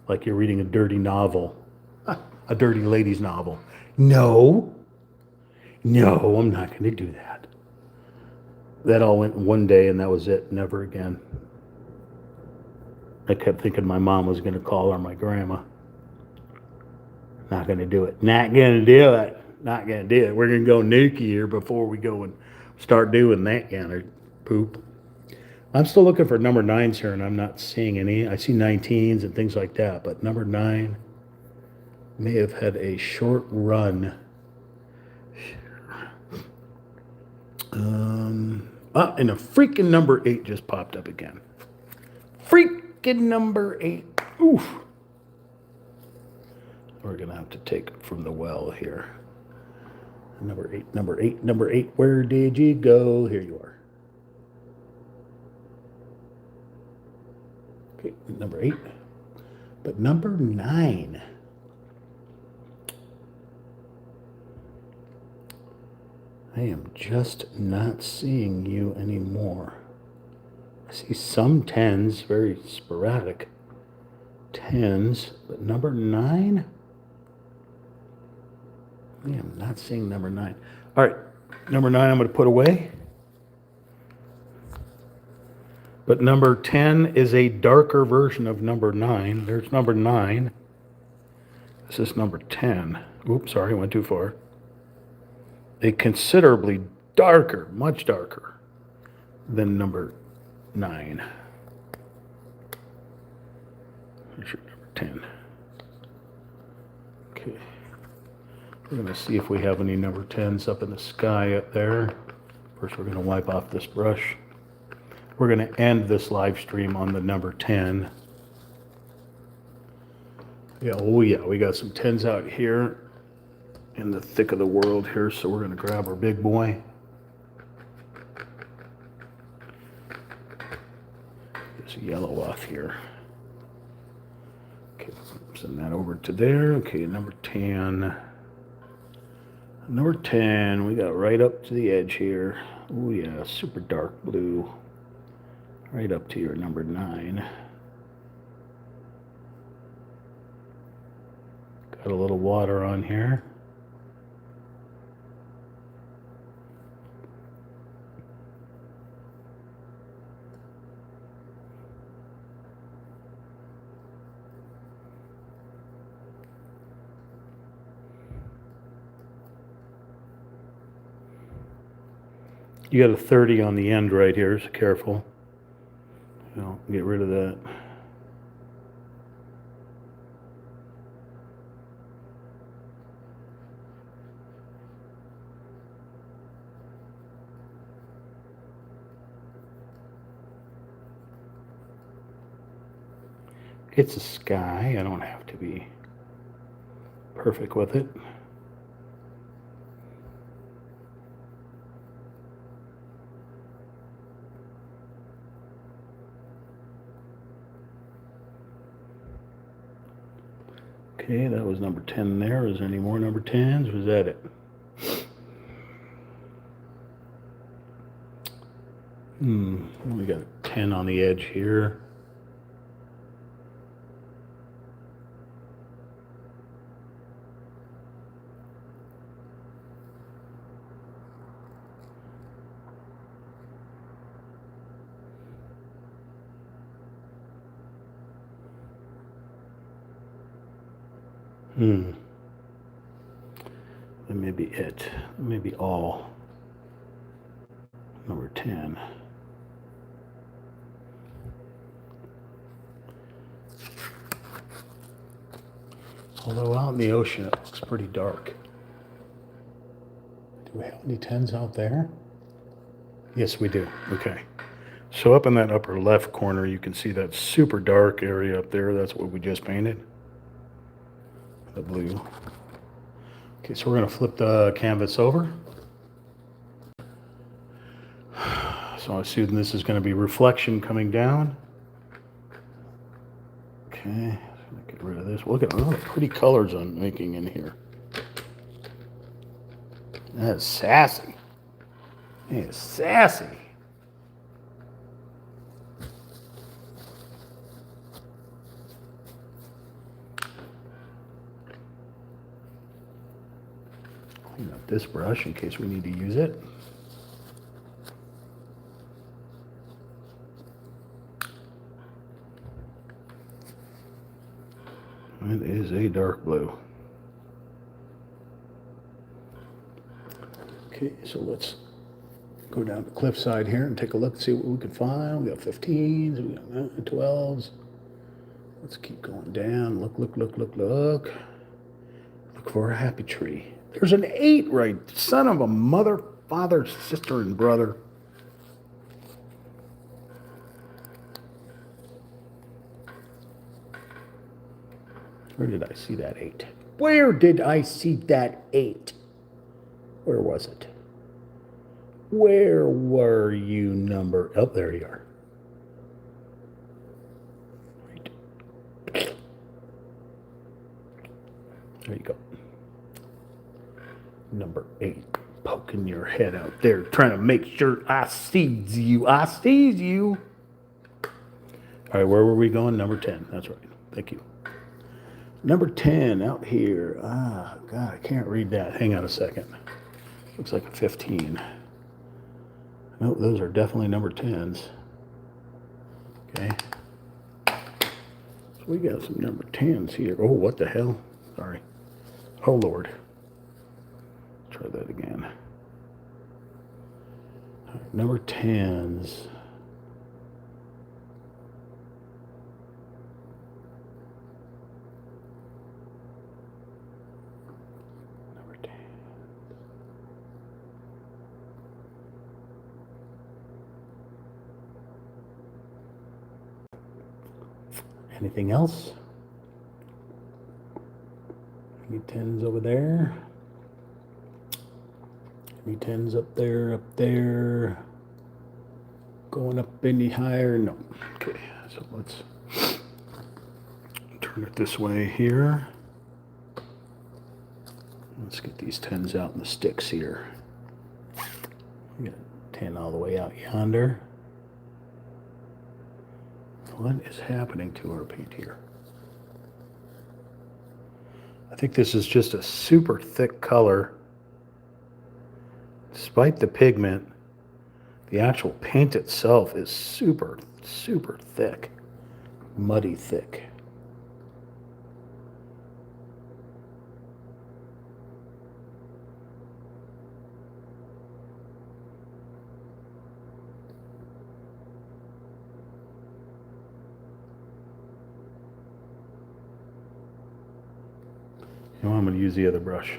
like you're reading a dirty novel, a dirty lady's novel. No, I'm not going to do that. That all went one day and that was it. Never again. I kept thinking my mom was going to call her my grandma. Not going to do it. Not going to do it. Not going to do it. We're going to go nuclear before we go and start doing that kind of poop. I'm still looking for number 9s here, and I'm not seeing any. I see 19s and things like that, but number 9 may have had a short run. And a freaking number 8 just popped up again. Freaking number 8. Oof. We're going to have to take it from the well here. Number 8. Where did you go? Here you are. Okay, number 8. But number 9. I am just not seeing you anymore. I see some 10s, very sporadic 10s, but number 9? Yeah, I'm not seeing number 9. All right, number 9 I'm going to put away. But number 10 is a darker version of number 9. There's number 9. This is number 10. Oops, sorry, I went too far. A considerably darker, much darker than number 9. Here's your number 10. Okay. We're going to see if we have any number 10s up in the sky up there. First, we're going to wipe off this brush. We're going to end this live stream on the number 10. Yeah, oh yeah, we got some 10s out here in the thick of the world here, so we're going to grab our big boy. There's a yellow off here. Okay, send that over to there. Okay, number 10. Number 10, we got right up to the edge here. Oh yeah, super dark blue. Right up to your number 9. Got a little water on here. You got a 30 on the end right here, so careful. Get rid of that. It's a sky. I don't have to be perfect with it. Okay, that was number 10 there. Is there any more number 10s? Was that it? We got a 10 on the edge here. That may be it. That may be all. Number 10. Although out in the ocean it looks pretty dark. Do we have any 10s out there? Yes, we do. Okay. So up in that upper left corner, you can see that super dark area up there. That's what we just painted. The blue. Okay, so we're going to flip the canvas over. So I assume this is going to be reflection coming down. Okay, so get rid of this. Look at all the pretty colors I'm making in here. That's sassy. It's sassy. Clean up this brush in case we need to use it. It is a dark blue. Okay, so let's go down to Cliffside here and take a look and see what we can find. We got 15s, we got 12s. Let's keep going down. Look, look, look, look, look. Look for a happy tree. There's an 8 right. Son of a mother, father, sister, and brother. Where did I see that 8? Where did I see that 8? Where was it? Where were you, number? Oh, there you are. Right. There you go. Number 8. Poking your head out there, trying to make sure I sees you. I sees you. All right, where were we going? Number 10. That's right. Thank you. Number 10 out here. Ah, God, I can't read that. Hang on a second. Looks like a 15. No, those are definitely number 10s. Okay. So we got some number 10s here. Oh, what the hell? Sorry. Oh, Lord. Try that again. All right, number 10s. Number 10. Anything else? Any 10s over there? Any 10s up there, up there? Going up any higher? No. Okay, so let's turn it this way here. Let's get these 10s out in the sticks here. We got 10 all the way out yonder. What is happening to our paint here? I think this is just a super thick color. Despite the pigment, the actual paint itself is super, super thick. Muddy thick. Now I'm going to use the other brush.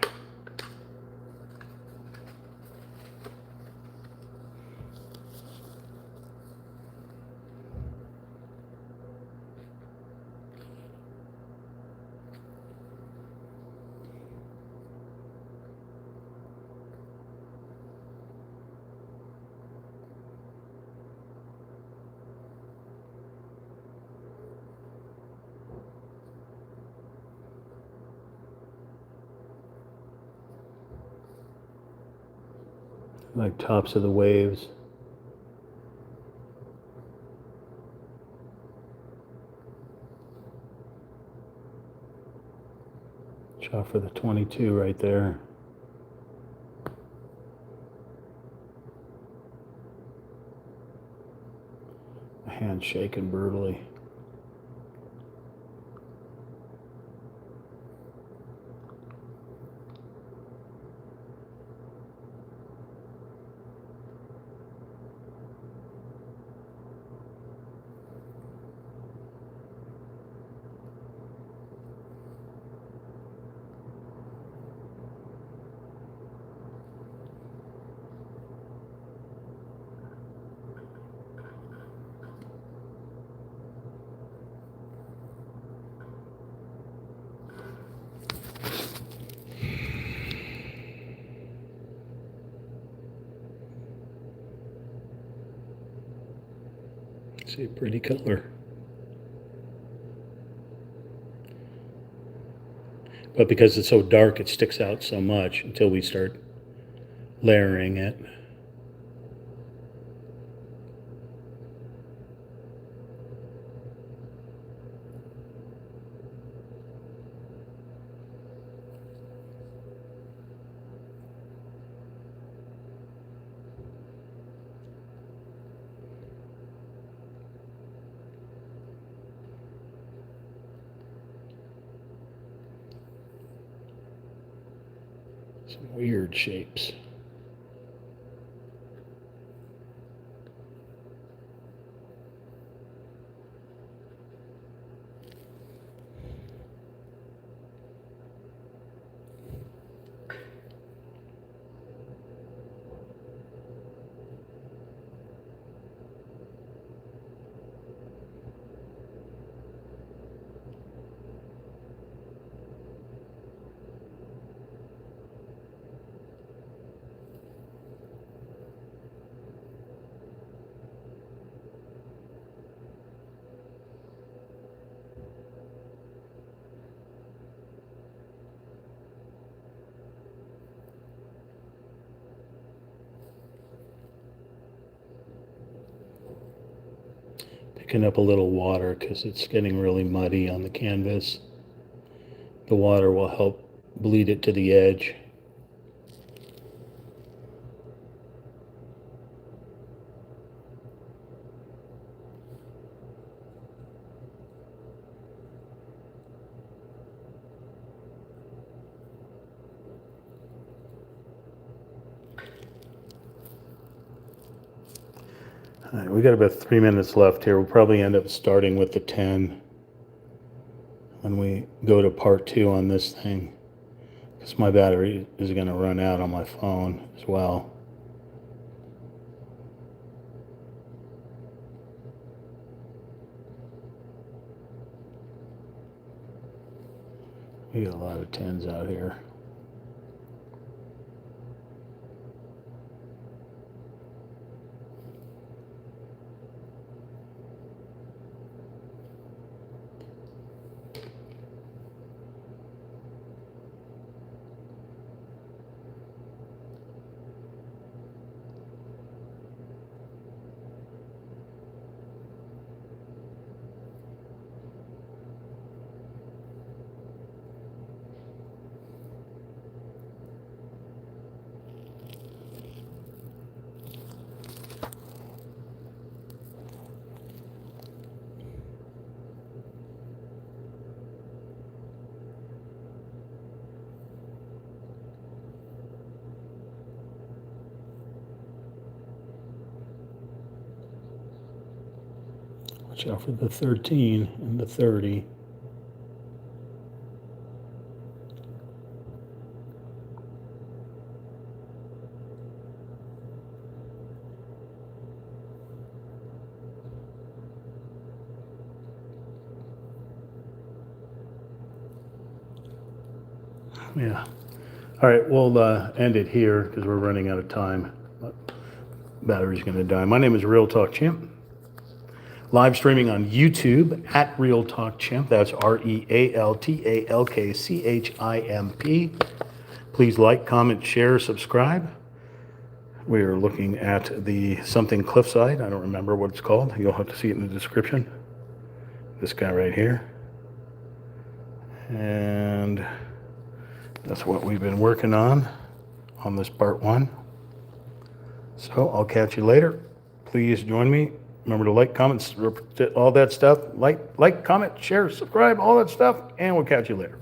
Like tops of the waves. Shot for the 22 right there. My hand's shaking brutally. See, pretty color. But because it's so dark, it sticks out so much until we start layering it. Some weird shapes. Picking up a little water because it's getting really muddy on the canvas. The water will help bleed it to the edge. All right, we got about 3 minutes left here. We'll probably end up starting with the 10 when we go to part 2 on this thing, because my battery is going to run out on my phone as well. We got a lot of 10s out here. Watch out for the 13 and the 30. Yeah. All right, we'll end it here because we're running out of time. Battery's going to die. My name is Real Talk Champ. Live streaming on YouTube at Real Talk Champ. That's RealTalkChamp. Please like, comment, share, subscribe. We are looking at the something Cliffside. I don't remember what it's called. You'll have to see it in the description. This guy right here. And that's what we've been working on this part 1. So I'll catch you later. Please join me. Remember to like, comment, all that stuff. Like, comment, share, subscribe, all that stuff. And we'll catch you later.